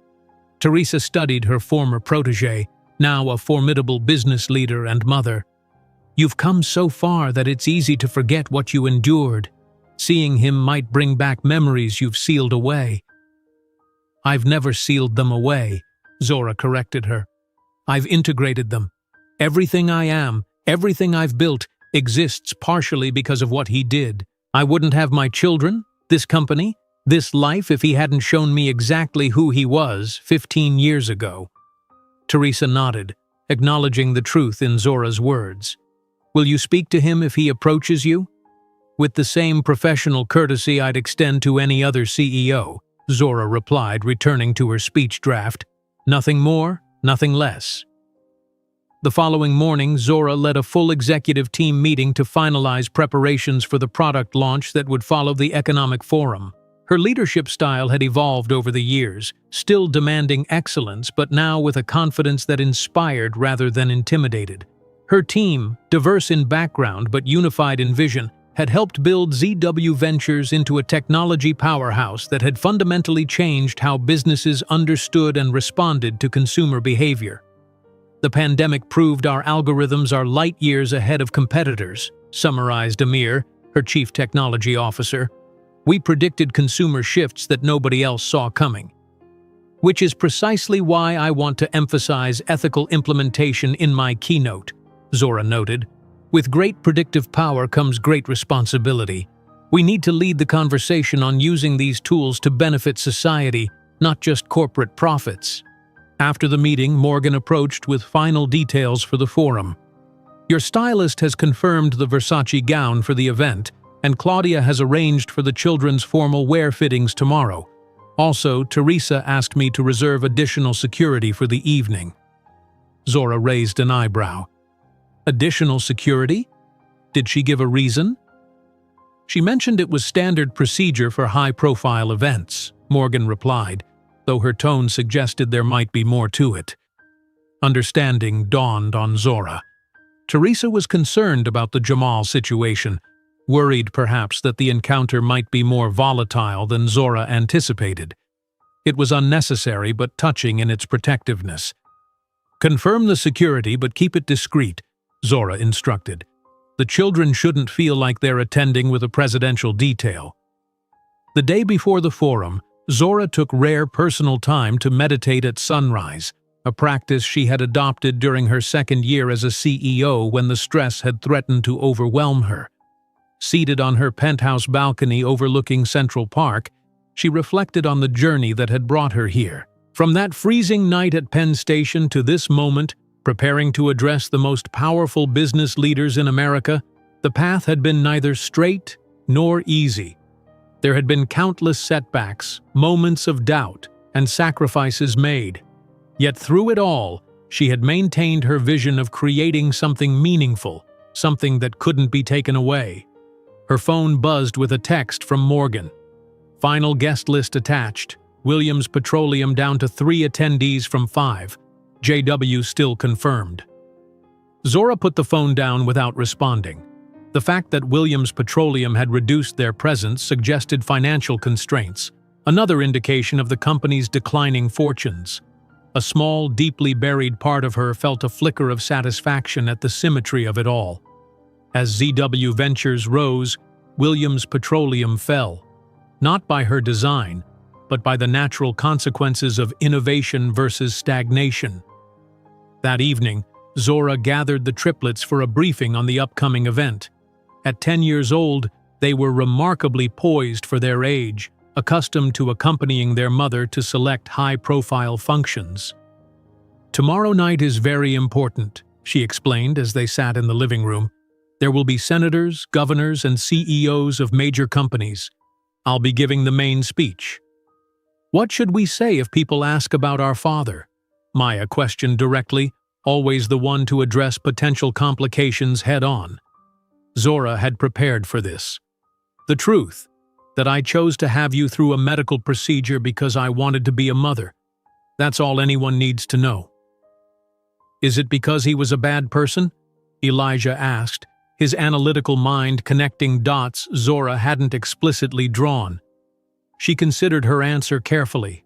Teresa studied her former protege, now a formidable business leader and mother. "You've come so far that it's easy to forget what you endured. Seeing him might bring back memories you've sealed away." "I've never sealed them away," Zora corrected her. "I've integrated them. Everything I am, everything I've built, exists partially because of what he did. I wouldn't have my children, this company, this life if he hadn't shown me exactly who he was 15 years ago." Teresa nodded, acknowledging the truth in Zora's words. "Will you speak to him if he approaches you?" "With the same professional courtesy I'd extend to any other CEO," Zora replied, returning to her speech draft. "Nothing more, nothing less." The following morning, Zora led a full executive team meeting to finalize preparations for the product launch that would follow the Economic Forum. Her leadership style had evolved over the years, still demanding excellence, but now with a confidence that inspired rather than intimidated. Her team, diverse in background but unified in vision, had helped build ZW Ventures into a technology powerhouse that had fundamentally changed how businesses understood and responded to consumer behavior. "The pandemic proved our algorithms are light years ahead of competitors," summarized Amir, her chief technology officer. "We predicted consumer shifts that nobody else saw coming." "Which is precisely why I want to emphasize ethical implementation in my keynote," Zora noted. "With great predictive power comes great responsibility. We need to lead the conversation on using these tools to benefit society, not just corporate profits." After the meeting, Morgan approached with final details for the forum. "Your stylist has confirmed the Versace gown for the event, and Claudia has arranged for the children's formal wear fittings tomorrow. Also, Teresa asked me to reserve additional security for the evening." Zora raised an eyebrow. "Additional security? Did she give a reason?" "She mentioned it was standard procedure for high-profile events," Morgan replied, though her tone suggested there might be more to it. Understanding dawned on Zora. Teresa was concerned about the Jamal situation, worried perhaps that the encounter might be more volatile than Zora anticipated. It was unnecessary but touching in its protectiveness. "Confirm the security but keep it discreet," Zora instructed. "The children shouldn't feel like they're attending with a presidential detail." The day before the forum, Zora took rare personal time to meditate at sunrise, a practice she had adopted during her second year as a CEO when the stress had threatened to overwhelm her. Seated on her penthouse balcony overlooking Central Park, she reflected on the journey that had brought her here. From that freezing night at Penn Station to this moment, preparing to address the most powerful business leaders in America, the path had been neither straight nor easy. There had been countless setbacks, moments of doubt, and sacrifices made. Yet through it all, she had maintained her vision of creating something meaningful, something that couldn't be taken away. Her phone buzzed with a text from Morgan. Final guest list attached. Williams Petroleum down to 3 attendees from 5. JW still confirmed. Zora put the phone down without responding. The fact that Williams Petroleum had reduced their presence suggested financial constraints, another indication of the company's declining fortunes. A small, deeply buried part of her felt a flicker of satisfaction at the symmetry of it all. As ZW Ventures rose, Williams Petroleum fell, not by her design, but by the natural consequences of innovation versus stagnation. That evening, Zora gathered the triplets for a briefing on the upcoming event. At 10 years old, they were remarkably poised for their age, accustomed to accompanying their mother to select high-profile functions. "Tomorrow night is very important," she explained as they sat in the living room. "There will be senators, governors, and CEOs of major companies. I'll be giving the main speech." "What should we say if people ask about our father?" Maya questioned directly, always the one to address potential complications head-on. Zora had prepared for this. "The truth, that I chose to have you through a medical procedure because I wanted to be a mother. That's all anyone needs to know." "Is it because he was a bad person?" Elijah asked, his analytical mind connecting dots Zora hadn't explicitly drawn. She considered her answer carefully.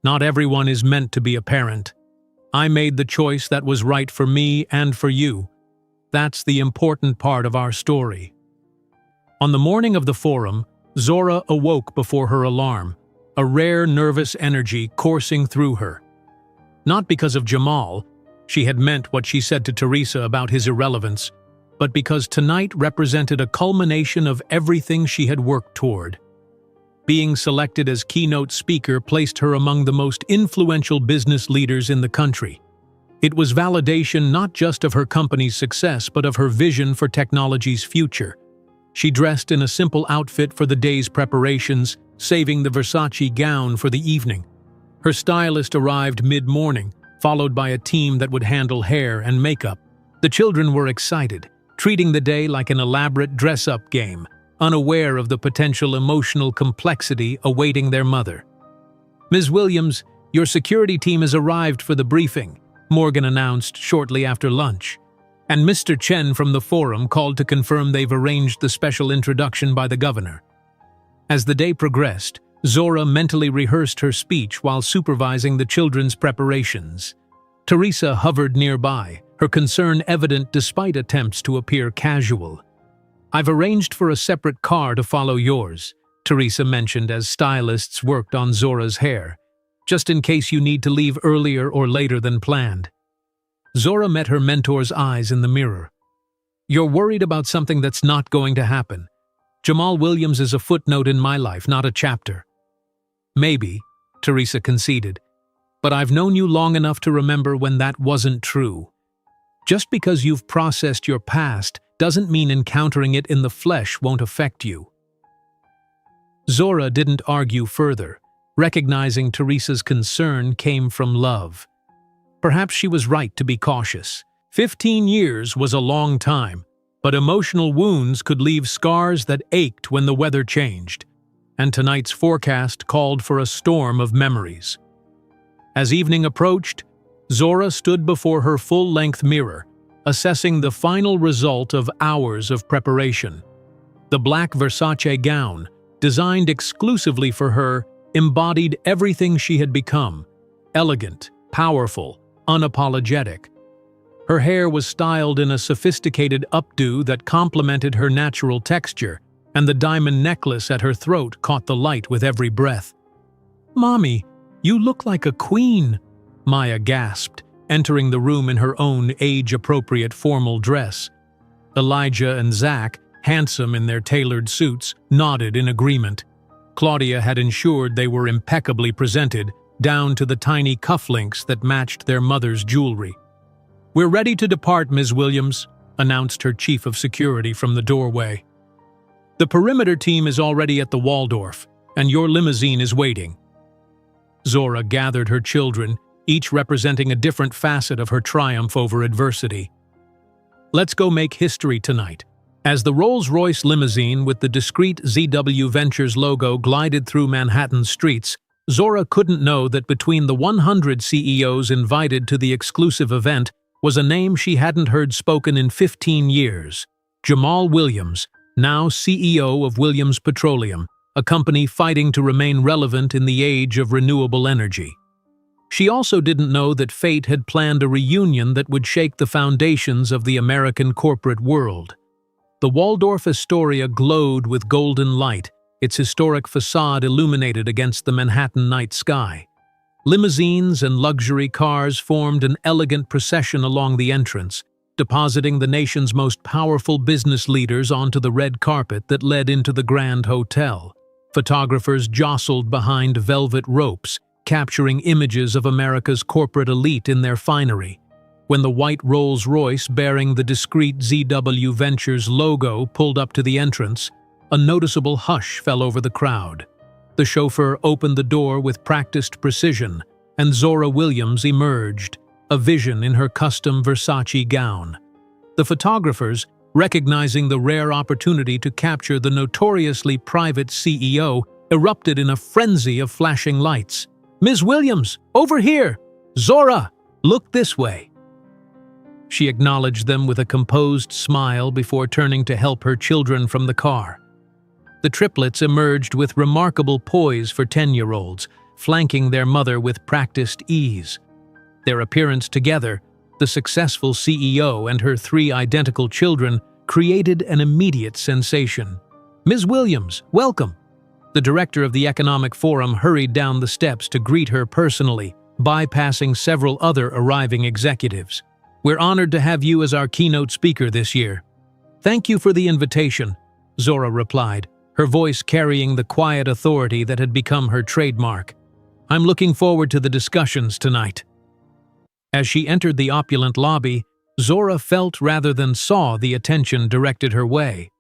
"Not everyone is meant to be a parent. I made the choice that was right for me and for you. That's the important part of our story." On the morning of the forum, Zora awoke before her alarm, a rare nervous energy coursing through her. Not because of Jamal, she had meant what she said to Teresa about his irrelevance, but because tonight represented a culmination of everything she had worked toward. Being selected as keynote speaker placed her among the most influential business leaders in the country. It was validation not just of her company's success but of her vision for technology's future. She dressed in a simple outfit for the day's preparations, saving the Versace gown for the evening. Her stylist arrived mid-morning, followed by a team that would handle hair and makeup. The children were excited, treating the day like an elaborate dress-up game, unaware of the potential emotional complexity awaiting their mother. "Ms. Williams, your security team has arrived for the briefing," Morgan announced shortly after lunch. And Mr. Chen from the forum called to confirm they've arranged the special introduction by the governor. As the day progressed, Zora mentally rehearsed her speech while supervising the children's preparations. Teresa hovered nearby, her concern evident despite attempts to appear casual. "I've arranged for a separate car to follow yours," Teresa mentioned as stylists worked on Zora's hair, "just in case you need to leave earlier or later than planned." Zora met her mentor's eyes in the mirror. "You're worried about something that's not going to happen. Jamal Williams is a footnote in my life, not a chapter." "Maybe," Teresa conceded, "but I've known you long enough to remember when that wasn't true. Just because you've processed your past doesn't mean encountering it in the flesh won't affect you." Zora didn't argue further, recognizing Teresa's concern came from love. Perhaps she was right to be cautious. 15 years was a long time, but emotional wounds could leave scars that ached when the weather changed, and tonight's forecast called for a storm of memories. As evening approached, Zora stood before her full-length mirror, assessing the final result of hours of preparation. The black Versace gown, designed exclusively for her, embodied everything she had become: elegant, powerful, unapologetic. Her hair was styled in a sophisticated updo that complemented her natural texture, and the diamond necklace at her throat caught the light with every breath. "Mommy, you look like a queen," Maya gasped, entering the room in her own age-appropriate formal dress. Elijah and Zach, handsome in their tailored suits, nodded in agreement. Claudia had ensured they were impeccably presented, down to the tiny cufflinks that matched their mother's jewelry. "We're ready to depart, Ms. Williams," announced her chief of security from the doorway. "The perimeter team is already at the Waldorf, and your limousine is waiting." Zora gathered her children, each representing a different facet of her triumph over adversity. "Let's go make history tonight." As the Rolls-Royce limousine with the discreet ZW Ventures logo glided through Manhattan's streets, Zora couldn't know that between the 100 CEOs invited to the exclusive event was a name she hadn't heard spoken in 15 years. Jamal Williams, now CEO of Williams Petroleum, a company fighting to remain relevant in the age of renewable energy. She also didn't know that fate had planned a reunion that would shake the foundations of the American corporate world. The Waldorf Astoria glowed with golden light, its historic facade illuminated against the Manhattan night sky. Limousines and luxury cars formed an elegant procession along the entrance, depositing the nation's most powerful business leaders onto the red carpet that led into the Grand Hotel. Photographers jostled behind velvet ropes, capturing images of America's corporate elite in their finery. When the white Rolls-Royce bearing the discreet ZW Ventures logo pulled up to the entrance, a noticeable hush fell over the crowd. The chauffeur opened the door with practiced precision, and Zora Williams emerged, a vision in her custom Versace gown. The photographers, recognizing the rare opportunity to capture the notoriously private CEO, erupted in a frenzy of flashing lights. "Ms. Williams, over here! Zora, look this way!" She acknowledged them with a composed smile before turning to help her children from the car. The triplets emerged with remarkable poise for 10-year-olds, flanking their mother with practiced ease. Their appearance together, the successful CEO and her 3 identical children, created an immediate sensation. "Ms. Williams, welcome!" The director of the Economic Forum hurried down the steps to greet her personally, bypassing several other arriving executives. "We're honored to have you as our keynote speaker this year." "Thank you for the invitation," Zora replied, her voice carrying the quiet authority that had become her trademark. "I'm looking forward to the discussions tonight." As she entered the opulent lobby, Zora felt rather than saw the attention directed her way.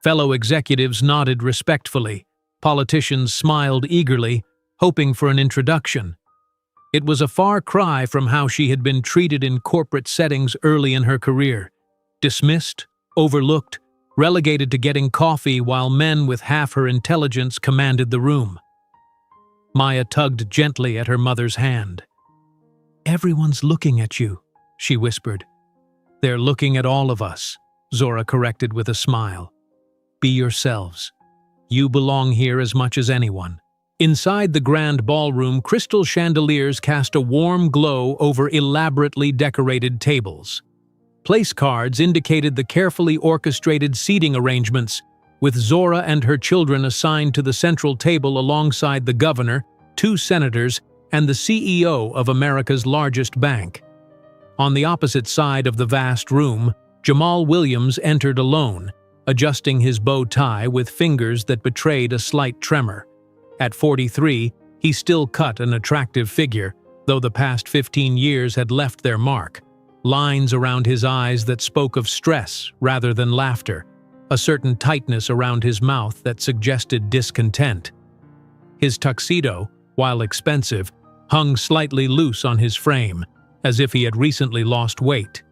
Fellow executives nodded respectfully. Politicians smiled eagerly, hoping for an introduction. It was a far cry from how she had been treated in corporate settings early in her career. Dismissed, overlooked, relegated to getting coffee while men with half her intelligence commanded the room. Maya tugged gently at her mother's hand. "Everyone's looking at you," she whispered. "They're looking at all of us," Zora corrected with a smile. "Be yourselves. You belong here as much as anyone." Inside the grand ballroom, crystal chandeliers cast a warm glow over elaborately decorated tables. Place cards indicated the carefully orchestrated seating arrangements, with Zora and her children assigned to the central table alongside the governor, 2 senators, and the CEO of America's largest bank. On the opposite side of the vast room, Jamal Williams entered alone, adjusting his bow tie with fingers that betrayed a slight tremor. At 43, he still cut an attractive figure, though the past 15 years had left their mark. Lines around his eyes that spoke of stress rather than laughter, a certain tightness around his mouth that suggested discontent. His tuxedo, while expensive, hung slightly loose on his frame, as if he had recently lost weight.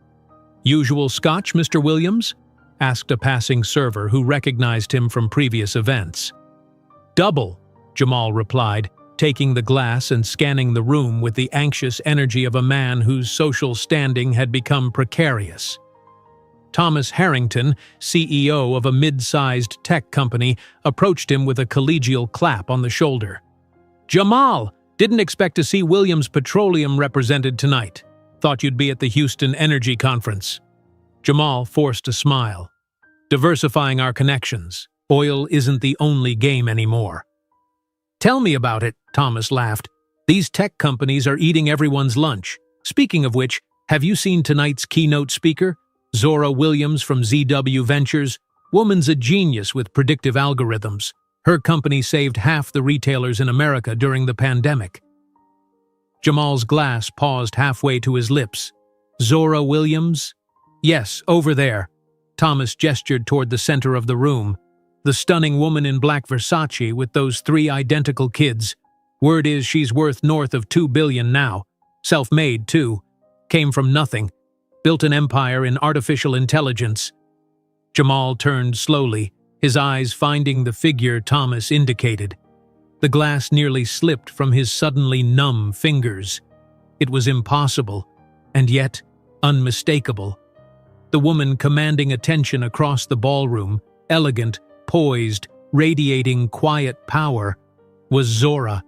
"Usual scotch, Mr. Williams?" asked a passing server who recognized him from previous events. "Double," Jamal replied, taking the glass and scanning the room with the anxious energy of a man whose social standing had become precarious. Thomas Harrington, CEO of a mid-sized tech company, approached him with a collegial clap on the shoulder. "Jamal, didn't expect to see Williams Petroleum represented tonight. Thought you'd be at the Houston Energy Conference." Jamal forced a smile. "Diversifying our connections. Oil isn't the only game anymore." "Tell me about it," Thomas laughed. "These tech companies are eating everyone's lunch. Speaking of which, have you seen tonight's keynote speaker, Zora Williams from ZW Ventures? Woman's a genius with predictive algorithms. Her company saved half the retailers in America during the pandemic. Jamal's glass paused halfway to his lips. Zora Williams? Yes, over there. Thomas gestured toward the center of the room. The stunning woman in black Versace with those 3 identical kids. Word is she's worth north of $2 billion now. Self-made, too. Came from nothing. Built an empire in artificial intelligence. Jamal turned slowly, his eyes finding the figure Thomas indicated. The glass nearly slipped from his suddenly numb fingers. It was impossible, and yet unmistakable. The woman commanding attention across the ballroom, elegant, poised, radiating quiet power, was Zora.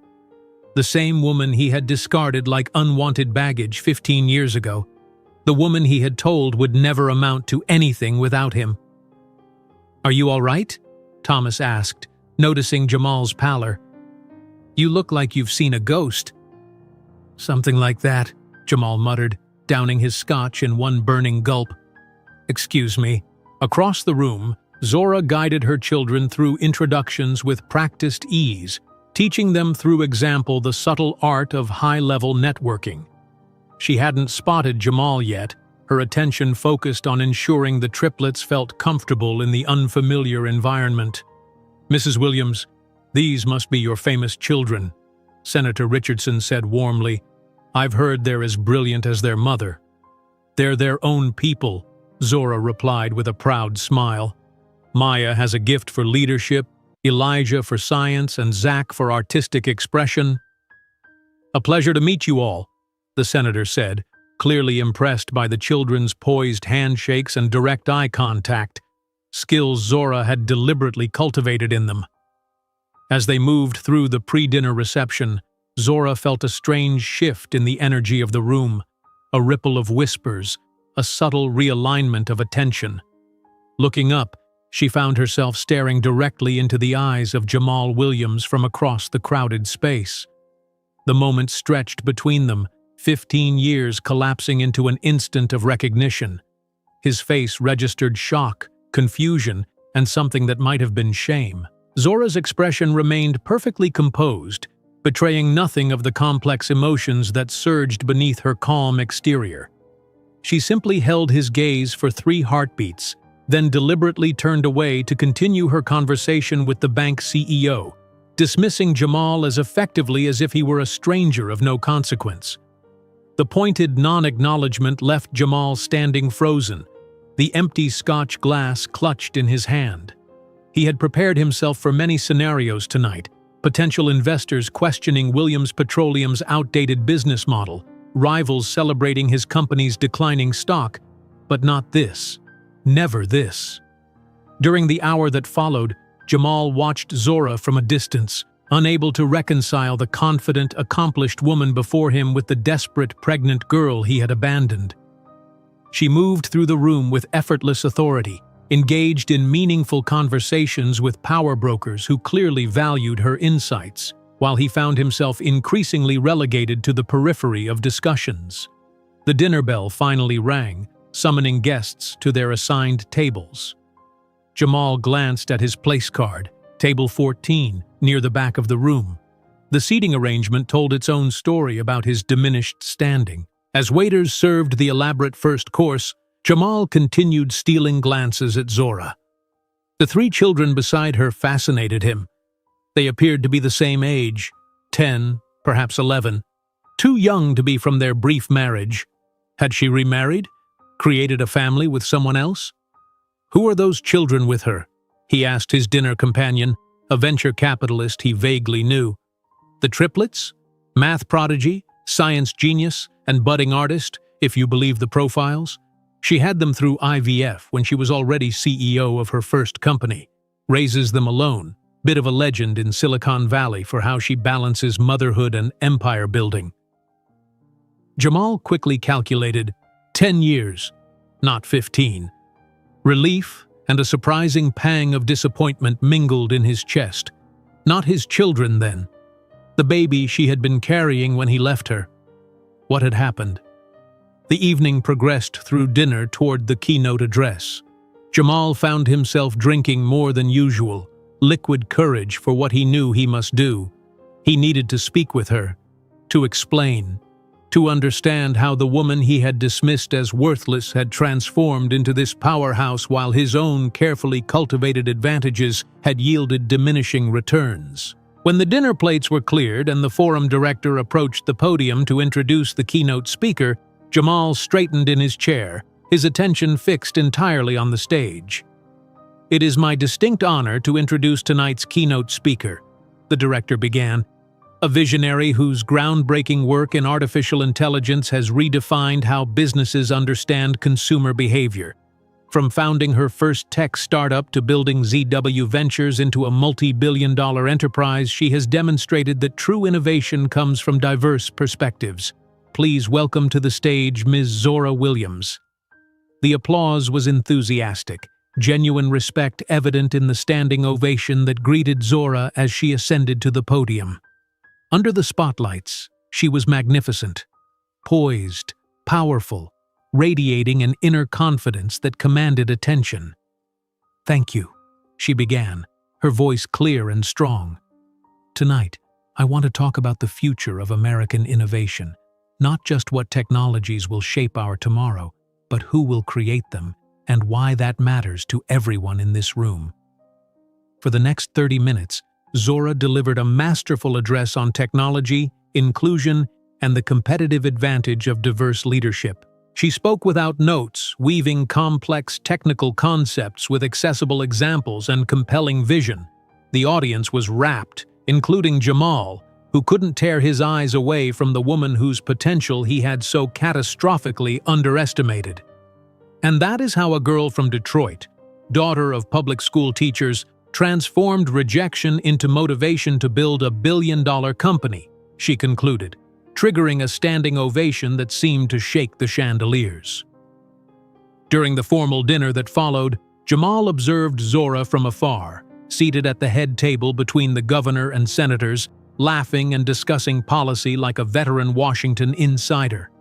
The same woman he had discarded like unwanted baggage 15 years ago. The woman he had told would never amount to anything without him. "Are you all right?" Thomas asked, noticing Jamal's pallor. "You look like you've seen a ghost." "Something like that," Jamal muttered, downing his scotch in one burning gulp. "Excuse me." Across the room, Zora guided her children through introductions with practiced ease, teaching them through example the subtle art of high-level networking. She hadn't spotted Jamal yet, her attention focused on ensuring the triplets felt comfortable in the unfamiliar environment. "Mrs. Williams, these must be your famous children," Senator Richardson said warmly. "I've heard they're as brilliant as their mother." "They're their own people," Zora replied with a proud smile. "Maya has a gift for leadership, Elijah for science, and Zach for artistic expression." "A pleasure to meet you all," the senator said, clearly impressed by the children's poised handshakes and direct eye contact, skills Zora had deliberately cultivated in them. As they moved through the pre-dinner reception, Zora felt a strange shift in the energy of the room, a ripple of whispers, a subtle realignment of attention. Looking up, she found herself staring directly into the eyes of Jamal Williams from across the crowded space. The moment stretched between them, 15 years collapsing into an instant of recognition. His face registered shock, confusion, and something that might have been shame. Zora's expression remained perfectly composed, betraying nothing of the complex emotions that surged beneath her calm exterior. She simply held his gaze for 3 heartbeats, then deliberately turned away to continue her conversation with the bank CEO, dismissing Jamal as effectively as if he were a stranger of no consequence. The pointed non-acknowledgement left Jamal standing frozen, the empty Scotch glass clutched in his hand. He had prepared himself for many scenarios tonight, potential investors questioning Williams Petroleum's outdated business model, rivals celebrating his company's declining stock, but not this. Never this. During the hour that followed, Jamal watched Zora from a distance, unable to reconcile the confident, accomplished woman before him with the desperate, pregnant girl he had abandoned. She moved through the room with effortless authority, engaged in meaningful conversations with power brokers who clearly valued her insights, while he found himself increasingly relegated to the periphery of discussions. The dinner bell finally rang, summoning guests to their assigned tables. Jamal glanced at his place card, table 14, near the back of the room. The seating arrangement told its own story about his diminished standing. As waiters served the elaborate first course, Jamal continued stealing glances at Zora. The 3 children beside her fascinated him. They appeared to be the same age, 10, perhaps 11, too young to be from their brief marriage. Had she remarried? Created a family with someone else? "Who are those children with her?" he asked his dinner companion, a venture capitalist he vaguely knew. "The triplets? Math prodigy, science genius, and budding artist, if you believe the profiles? She had them through IVF when she was already CEO of her first company. Raises them alone, bit of a legend in Silicon Valley for how she balances motherhood and empire building." Jamal quickly calculated 10 years, not 15. Relief and a surprising pang of disappointment mingled in his chest. Not his children, then. The baby she had been carrying when he left her. What had happened? The evening progressed through dinner toward the keynote address. Jamal found himself drinking more than usual, liquid courage for what he knew he must do. He needed to speak with her, to explain, to understand how the woman he had dismissed as worthless had transformed into this powerhouse while his own carefully cultivated advantages had yielded diminishing returns. When the dinner plates were cleared and the forum director approached the podium to introduce the keynote speaker, Jamal straightened in his chair, his attention fixed entirely on the stage. "It is my distinct honor to introduce tonight's keynote speaker," the director began, "a visionary whose groundbreaking work in artificial intelligence has redefined how businesses understand consumer behavior. From founding her first tech startup to building ZW Ventures into a multi-billion-dollar enterprise, she has demonstrated that true innovation comes from diverse perspectives. Please welcome to the stage Ms. Zora Williams." The applause was enthusiastic, genuine respect evident in the standing ovation that greeted Zora as she ascended to the podium. Under the spotlights, she was magnificent, poised, powerful, radiating an inner confidence that commanded attention. "Thank you," she began, her voice clear and strong. "Tonight, I want to talk about the future of American innovation, not just what technologies will shape our tomorrow, but who will create them and why that matters to everyone in this room." For the next 30 minutes, Zora delivered a masterful address on technology, inclusion, and the competitive advantage of diverse leadership. She spoke without notes, weaving complex technical concepts with accessible examples and compelling vision. The audience was rapt, including Jamal, who couldn't tear his eyes away from the woman whose potential he had so catastrophically underestimated. And that is how a girl from Detroit, daughter of public school teachers, transformed rejection into motivation to build a billion-dollar company, she concluded, triggering a standing ovation that seemed to shake the chandeliers. During the formal dinner that followed, Jamal observed Zora from afar, seated at the head table between the governor and senators, laughing and discussing policy like a veteran Washington insider.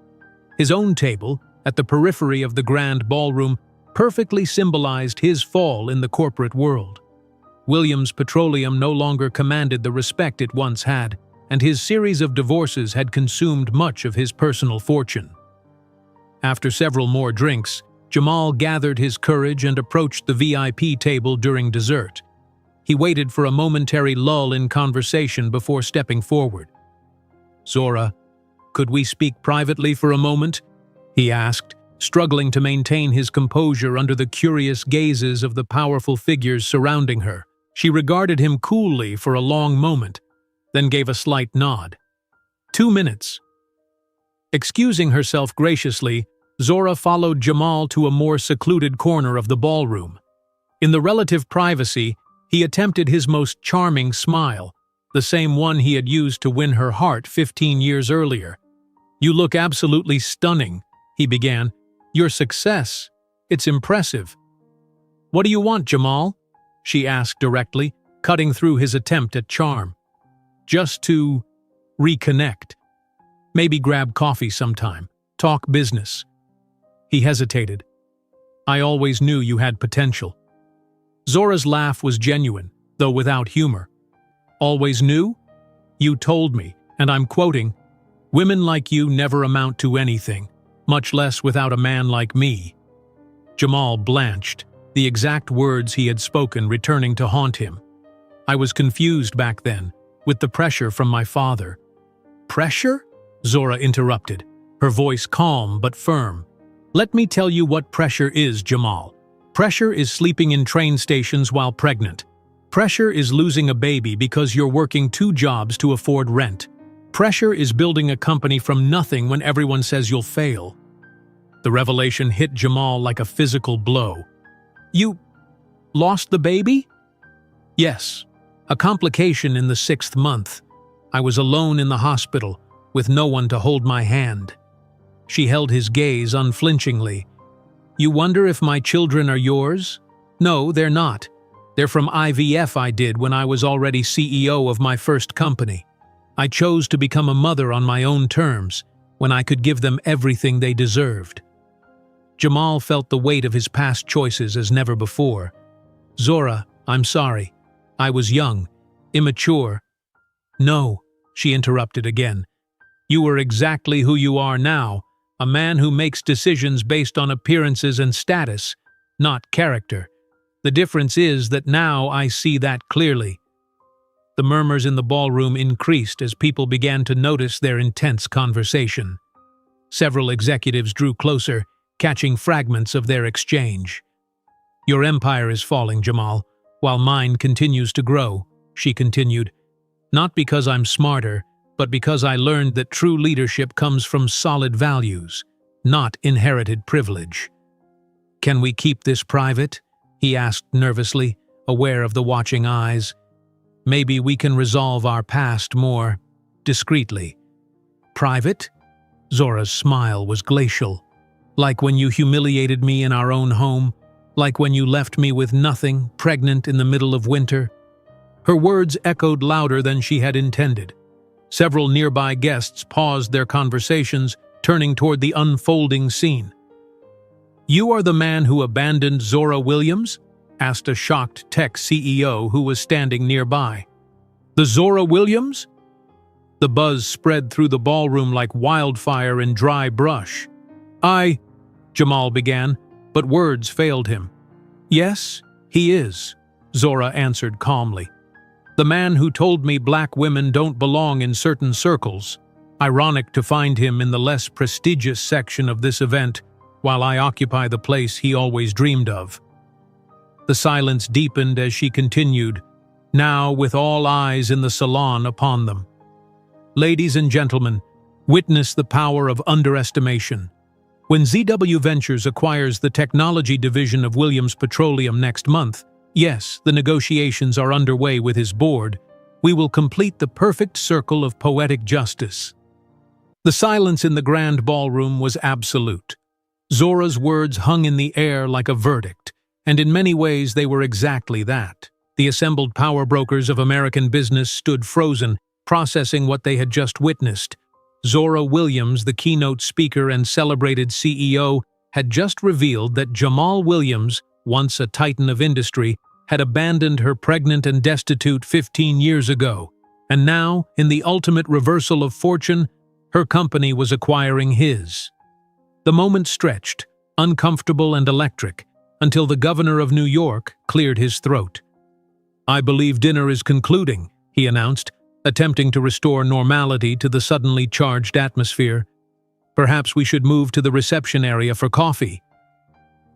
His own table, at the periphery of the grand ballroom, perfectly symbolized his fall in the corporate world. Williams Petroleum no longer commanded the respect it once had, and his series of divorces had consumed much of his personal fortune. After several more drinks, Jamal gathered his courage and approached the VIP table during dessert. He waited for a momentary lull in conversation before stepping forward. "Zora, could we speak privately for a moment?" he asked, struggling to maintain his composure under the curious gazes of the powerful figures surrounding her. She regarded him coolly for a long moment, then gave a slight nod. 2 minutes. Excusing herself graciously, Zora followed Jamal to a more secluded corner of the ballroom. In the relative privacy, he attempted his most charming smile, the same one he had used to win her heart 15 years earlier. "You look absolutely stunning," he began. "Your success, it's impressive." "What do you want, Jamal?" she asked directly, cutting through his attempt at charm. "Just to reconnect. Maybe grab coffee sometime, talk business." He hesitated. "I always knew you had potential." Zora's laugh was genuine, though without humor. "Always knew? You told me, and I'm quoting, 'Women like you never amount to anything, much less without a man like me.'" Jamal blanched, the exact words he had spoken returning to haunt him. "I was confused back then, with the pressure from my father." "Pressure?" Zora interrupted, her voice calm but firm. "Let me tell you what pressure is, Jamal. Pressure is sleeping in train stations while pregnant. Pressure is losing a baby because you're working 2 jobs to afford rent. Pressure is building a company from nothing when everyone says you'll fail." The revelation hit Jamal like a physical blow. "You lost the baby?" "Yes. A complication in the 6th month. I was alone in the hospital, with no one to hold my hand." She held his gaze unflinchingly. "You wonder if my children are yours? No, they're not. They're from IVF I did when I was already CEO of my first company. I chose to become a mother on my own terms, when I could give them everything they deserved." Jamal felt the weight of his past choices as never before. "Zora, I'm sorry. I was young, immature." "No," she interrupted again. "You were exactly who you are now, a man who makes decisions based on appearances and status, not character. The difference is that now I see that clearly." The murmurs in the ballroom increased as people began to notice their intense conversation. Several executives drew closer, catching fragments of their exchange. "Your empire is falling, Jamal, while mine continues to grow," she continued. "Not because I'm smarter, but because I learned that true leadership comes from solid values, not inherited privilege." "Can we keep this private?" he asked nervously, aware of the watching eyes. "Maybe we can resolve our past more discreetly." "Private?" Zora's smile was glacial. "Like when you humiliated me in our own home? Like when you left me with nothing, pregnant in the middle of winter?" Her words echoed louder than she had intended. Several nearby guests paused their conversations, turning toward the unfolding scene. "You are the man who abandoned Zora Williams?" asked a shocked tech CEO who was standing nearby. "The Zora Williams?" The buzz spread through the ballroom like wildfire in dry brush. Jamal began, but words failed him. "Yes, he is," Zora answered calmly. "The man who told me black women don't belong in certain circles. Ironic to find him in the less prestigious section of this event, while I occupy the place he always dreamed of." The silence deepened as she continued, now with all eyes in the salon upon them. "Ladies and gentlemen, witness the power of underestimation. When ZW Ventures acquires the technology division of Williams Petroleum next month, yes, the negotiations are underway with his board, we will complete the perfect circle of poetic justice." The silence in the grand ballroom was absolute. Zora's words hung in the air like a verdict, and in many ways they were exactly that. The assembled power brokers of American business stood frozen, processing what they had just witnessed. Zora Williams, the keynote speaker and celebrated CEO, had just revealed that Jamal Williams, once a titan of industry, had abandoned her pregnant and destitute 15 years ago, and now, in the ultimate reversal of fortune, her company was acquiring his. The moment stretched, uncomfortable and electric, until the governor of New York cleared his throat. "I believe dinner is concluding," he announced, attempting to restore normality to the suddenly charged atmosphere. "Perhaps we should move to the reception area for coffee."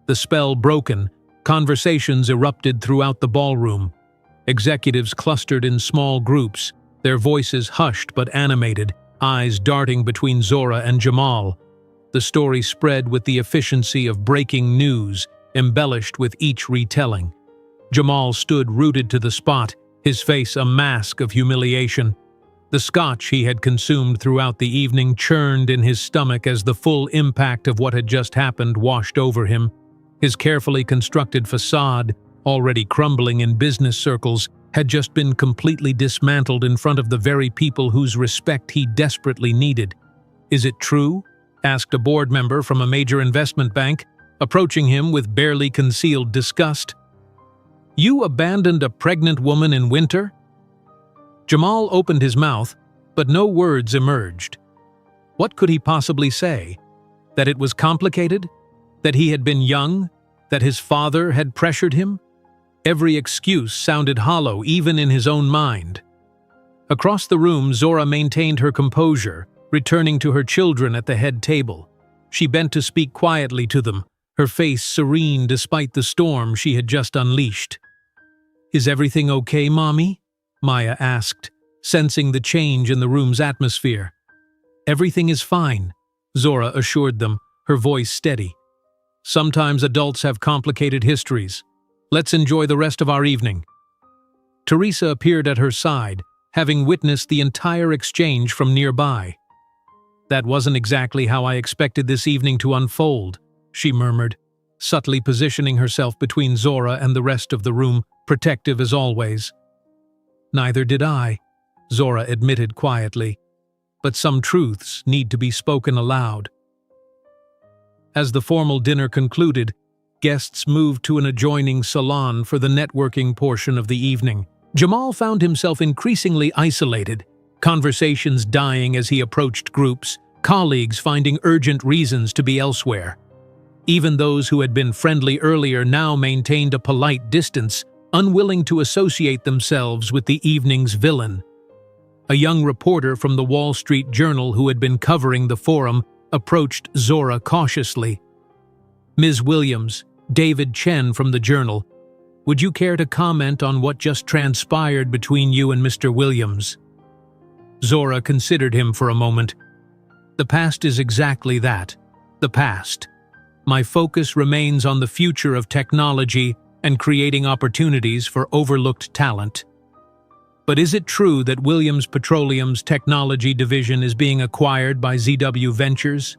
The spell broken, conversations erupted throughout the ballroom. Executives clustered in small groups, their voices hushed but animated, eyes darting between Zora and Jamal. The story spread with the efficiency of breaking news, embellished with each retelling. Jamal stood rooted to the spot, his face a mask of humiliation. The scotch he had consumed throughout the evening churned in his stomach as the full impact of what had just happened washed over him. His carefully constructed facade, already crumbling in business circles, had just been completely dismantled in front of the very people whose respect he desperately needed. "Is it true?" asked a board member from a major investment bank, approaching him with barely concealed disgust. "You abandoned a pregnant woman in winter?" Jamal opened his mouth, but no words emerged. What could he possibly say? That it was complicated? That he had been young? That his father had pressured him? Every excuse sounded hollow, even in his own mind. Across the room, Zora maintained her composure, returning to her children at the head table. She bent to speak quietly to them, her face serene despite the storm she had just unleashed. "Is everything okay, Mommy?" Maya asked, sensing the change in the room's atmosphere. "Everything is fine," Zora assured them, her voice steady. "Sometimes adults have complicated histories. Let's enjoy the rest of our evening." Teresa appeared at her side, having witnessed the entire exchange from nearby. "That wasn't exactly how I expected this evening to unfold," she murmured, subtly positioning herself between Zora and the rest of the room, protective as always. "Neither did I," Zora admitted quietly, "but some truths need to be spoken aloud." As the formal dinner concluded, guests moved to an adjoining salon for the networking portion of the evening. Jamal found himself increasingly isolated, conversations dying as he approached groups, colleagues finding urgent reasons to be elsewhere. Even those who had been friendly earlier now maintained a polite distance, unwilling to associate themselves with the evening's villain. A young reporter from the Wall Street Journal who had been covering the forum approached Zora cautiously. "Ms. Williams, David Chen from the Journal. Would you care to comment on what just transpired between you and Mr. Williams?" Zora considered him for a moment. "The past is exactly that, the past. My focus remains on the future of technology and creating opportunities for overlooked talent. But is it true that Williams Petroleum's technology division is being acquired by ZW Ventures?"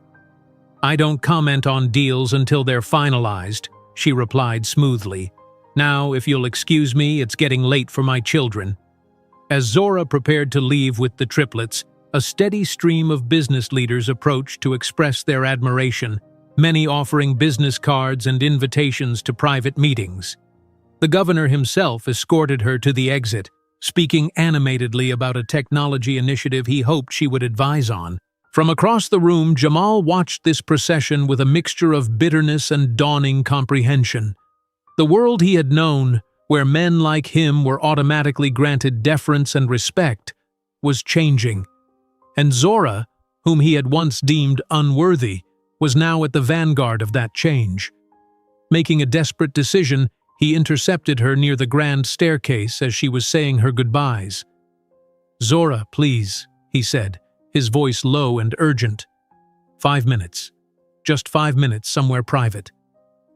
"I don't comment on deals until they're finalized," she replied smoothly. "Now, if you'll excuse me, it's getting late for my children." As Zora prepared to leave with the triplets, a steady stream of business leaders approached to express their admiration, many offering business cards and invitations to private meetings. The governor himself escorted her to the exit, speaking animatedly about a technology initiative he hoped she would advise on. From across the room, Jamal watched this procession with a mixture of bitterness and dawning comprehension. The world he had known, where men like him were automatically granted deference and respect, was changing. And Zora, whom he had once deemed unworthy, was now at the vanguard of that change. Making a desperate decision, he intercepted her near the grand staircase as she was saying her goodbyes. "Zora, please," he said, his voice low and urgent. 5 minutes. Just 5 minutes somewhere private."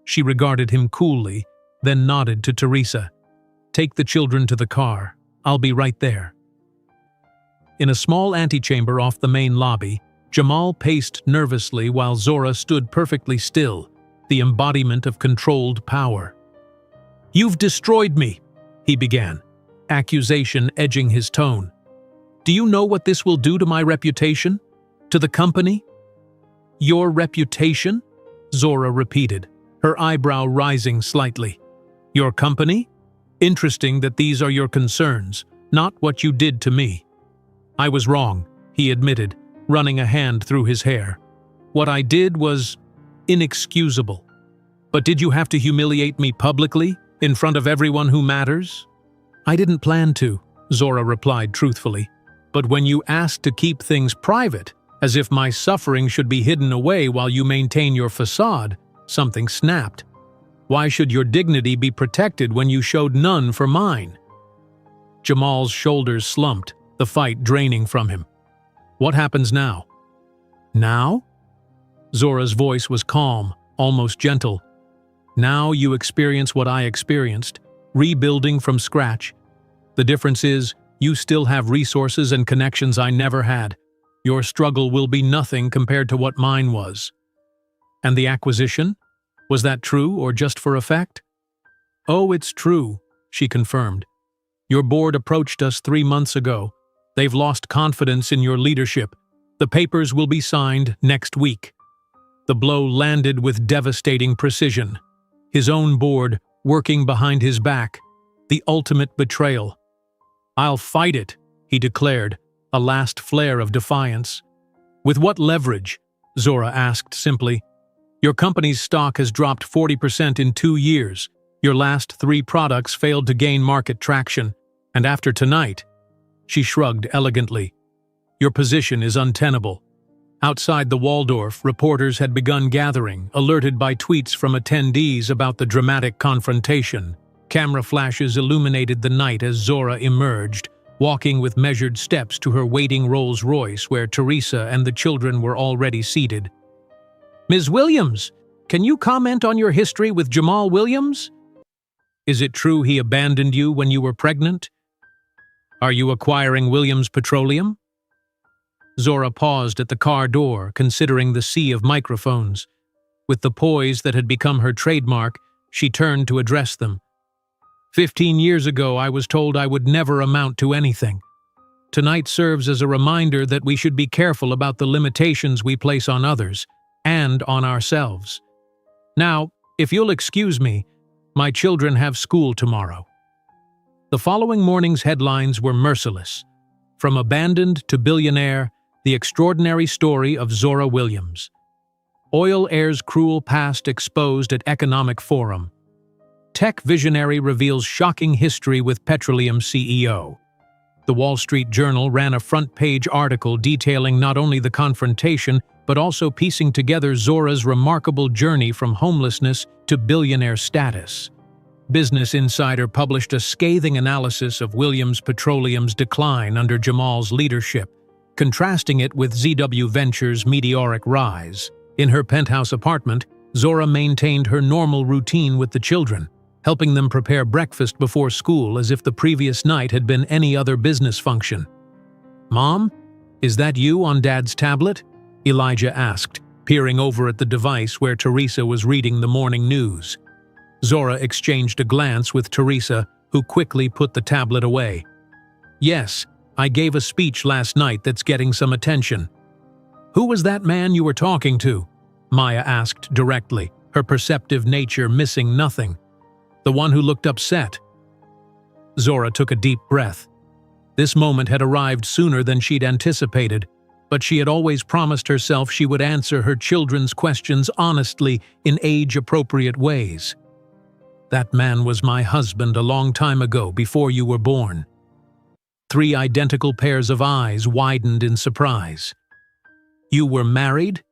She regarded him coolly, then nodded to Teresa. "Take the children to the car. I'll be right there." In a small antechamber off the main lobby, Jamal paced nervously while Zora stood perfectly still, the embodiment of controlled power. "You've destroyed me," he began, accusation edging his tone. "Do you know what this will do to my reputation? To the company?" "Your reputation?" Zora repeated, her eyebrow rising slightly. "Your company? Interesting that these are your concerns, not what you did to me." "I was wrong," he admitted, running a hand through his hair. "What I did was inexcusable. But did you have to humiliate me publicly, in front of everyone who matters?" "I didn't plan to," Zora replied truthfully. "But when you asked to keep things private, as if my suffering should be hidden away while you maintain your facade, something snapped. Why should your dignity be protected when you showed none for mine?" Jamal's shoulders slumped, the fight draining from him. "What happens now?" "Now?" Zora's voice was calm, almost gentle. "Now you experience what I experienced, rebuilding from scratch. The difference is, you still have resources and connections I never had. Your struggle will be nothing compared to what mine was." "And the acquisition? Was that true or just for effect?" "Oh, it's true," she confirmed. "Your board approached us 3 months ago. They've lost confidence in your leadership. The papers will be signed next week." The blow landed with devastating precision. His own board, working behind his back. The ultimate betrayal. "I'll fight it," he declared, a last flare of defiance. "With what leverage?" Zora asked simply. "Your company's stock has dropped 40% in 2 years. Your last 3 products failed to gain market traction. And after tonight," she shrugged elegantly, "your position is untenable." Outside the Waldorf, reporters had begun gathering, alerted by tweets from attendees about the dramatic confrontation. Camera flashes illuminated the night as Zora emerged, walking with measured steps to her waiting Rolls-Royce where Teresa and the children were already seated. "Ms. Williams, can you comment on your history with Jamal Williams? Is it true he abandoned you when you were pregnant? Are you acquiring Williams Petroleum?" Zora paused at the car door, considering the sea of microphones. With the poise that had become her trademark, she turned to address them. 15 years ago, I was told I would never amount to anything. Tonight serves as a reminder that we should be careful about the limitations we place on others, and on ourselves. Now, if you'll excuse me, my children have school tomorrow." The following morning's headlines were merciless. From abandoned to billionaire, the extraordinary story of Zora Williams. Oil heir's cruel past exposed at Economic Forum. Tech visionary reveals shocking history with petroleum CEO. The Wall Street Journal ran a front-page article detailing not only the confrontation, but also piecing together Zora's remarkable journey from homelessness to billionaire status. Business Insider published a scathing analysis of Williams Petroleum's decline under Jamal's leadership, contrasting it with ZW Ventures' meteoric rise. In her penthouse apartment, Zora maintained her normal routine with the children, helping them prepare breakfast before school as if the previous night had been any other business function. "Mom, is that you on Dad's tablet?" Elijah asked, peering over at the device where Teresa was reading the morning news. Zora exchanged a glance with Teresa, who quickly put the tablet away. "Yes, I gave a speech last night that's getting some attention." "Who was that man you were talking to?" Maya asked directly, her perceptive nature missing nothing. "The one who looked upset." Zora took a deep breath. This moment had arrived sooner than she'd anticipated, but she had always promised herself she would answer her children's questions honestly in age-appropriate ways. "That man was my husband a long time ago, before you were born." 3 identical pairs of eyes widened in surprise. "You were married?"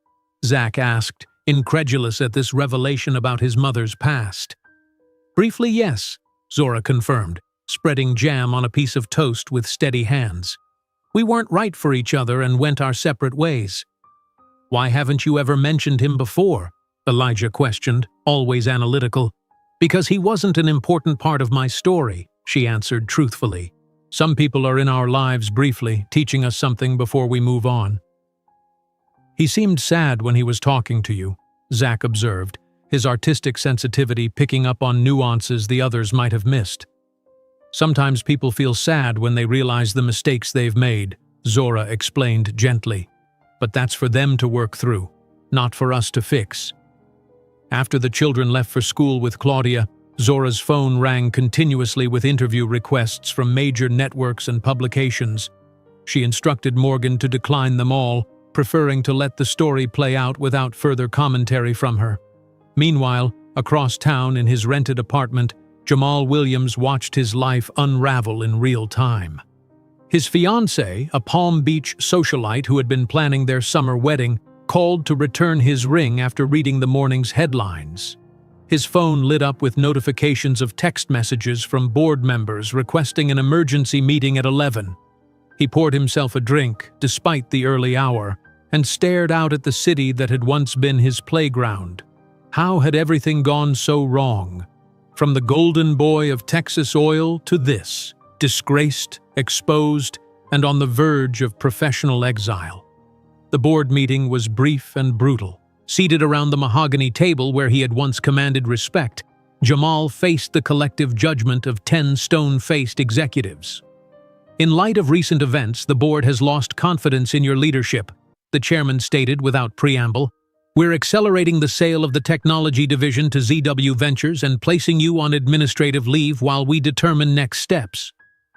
Zach asked, incredulous at this revelation about his mother's past. "Briefly, yes," Zora confirmed, spreading jam on a piece of toast with steady hands. "We weren't right for each other and went our separate ways." "Why haven't you ever mentioned him before?" Elijah questioned, always analytical. "Because he wasn't an important part of my story," she answered truthfully. "Some people are in our lives briefly, teaching us something before we move on." "He seemed sad when he was talking to you," Zach observed, his artistic sensitivity picking up on nuances the others might have missed. "Sometimes people feel sad when they realize the mistakes they've made," Zora explained gently. "But that's for them to work through, not for us to fix." After the children left for school with Claudia, Zora's phone rang continuously with interview requests from major networks and publications. She instructed Morgan to decline them all, preferring to let the story play out without further commentary from her. Meanwhile, across town in his rented apartment, Jamal Williams watched his life unravel in real time. His fiancée, a Palm Beach socialite who had been planning their summer wedding, called to return his ring after reading the morning's headlines. His phone lit up with notifications of text messages from board members requesting an emergency meeting at 11. He poured himself a drink, despite the early hour, and stared out at the city that had once been his playground. How had everything gone so wrong? From the golden boy of Texas oil to this, disgraced, exposed, and on the verge of professional exile. The board meeting was brief and brutal. Seated around the mahogany table where he had once commanded respect, Jamal faced the collective judgment of 10 stone-faced executives. "In light of recent events, the board has lost confidence in your leadership," the chairman stated without preamble. "We're accelerating the sale of the technology division to ZW Ventures and placing you on administrative leave while we determine next steps."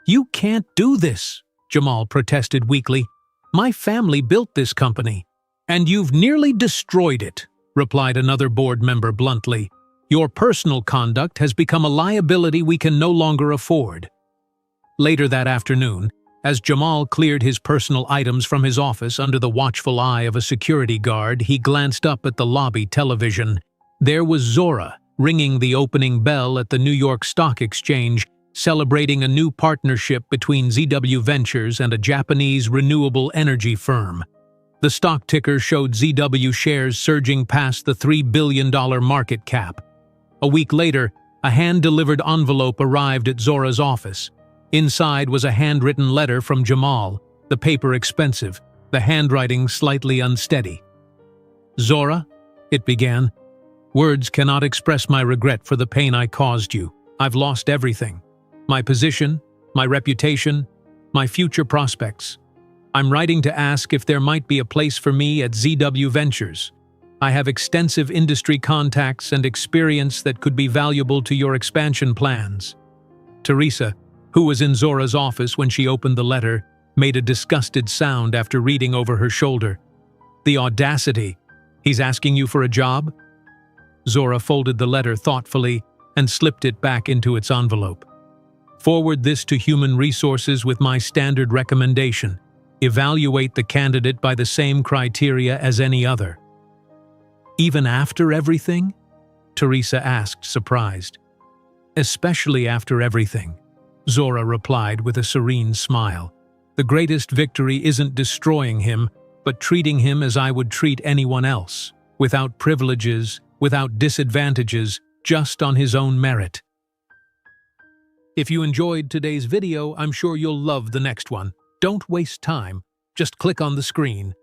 "You can't do this," Jamal protested weakly. "My family built this company." "And you've nearly destroyed it," replied another board member bluntly. "Your personal conduct has become a liability we can no longer afford." Later that afternoon, as Jamal cleared his personal items from his office under the watchful eye of a security guard, he glanced up at the lobby television. There was Zora, ringing the opening bell at the New York Stock Exchange, celebrating a new partnership between ZW Ventures and a Japanese renewable energy firm. The stock ticker showed ZW shares surging past the $3 billion market cap. A week later, a hand-delivered envelope arrived at Zora's office. Inside was a handwritten letter from Jamal, the paper expensive, the handwriting slightly unsteady. "Zora," it began, "words cannot express my regret for the pain I caused you. I've lost everything. My position, my reputation, my future prospects. I'm writing to ask if there might be a place for me at ZW Ventures. I have extensive industry contacts and experience that could be valuable to your expansion plans." Teresa, who was in Zora's office when she opened the letter, made a disgusted sound after reading over her shoulder. "The audacity! He's asking you for a job?" Zora folded the letter thoughtfully and slipped it back into its envelope. "Forward this to Human Resources with my standard recommendation. Evaluate the candidate by the same criteria as any other." "Even after everything?" Teresa asked, surprised. "Especially after everything," Zora replied with a serene smile. "The greatest victory isn't destroying him, but treating him as I would treat anyone else, without privileges, without disadvantages, just on his own merit." If you enjoyed today's video, I'm sure you'll love the next one. Don't waste time. Just click on the screen.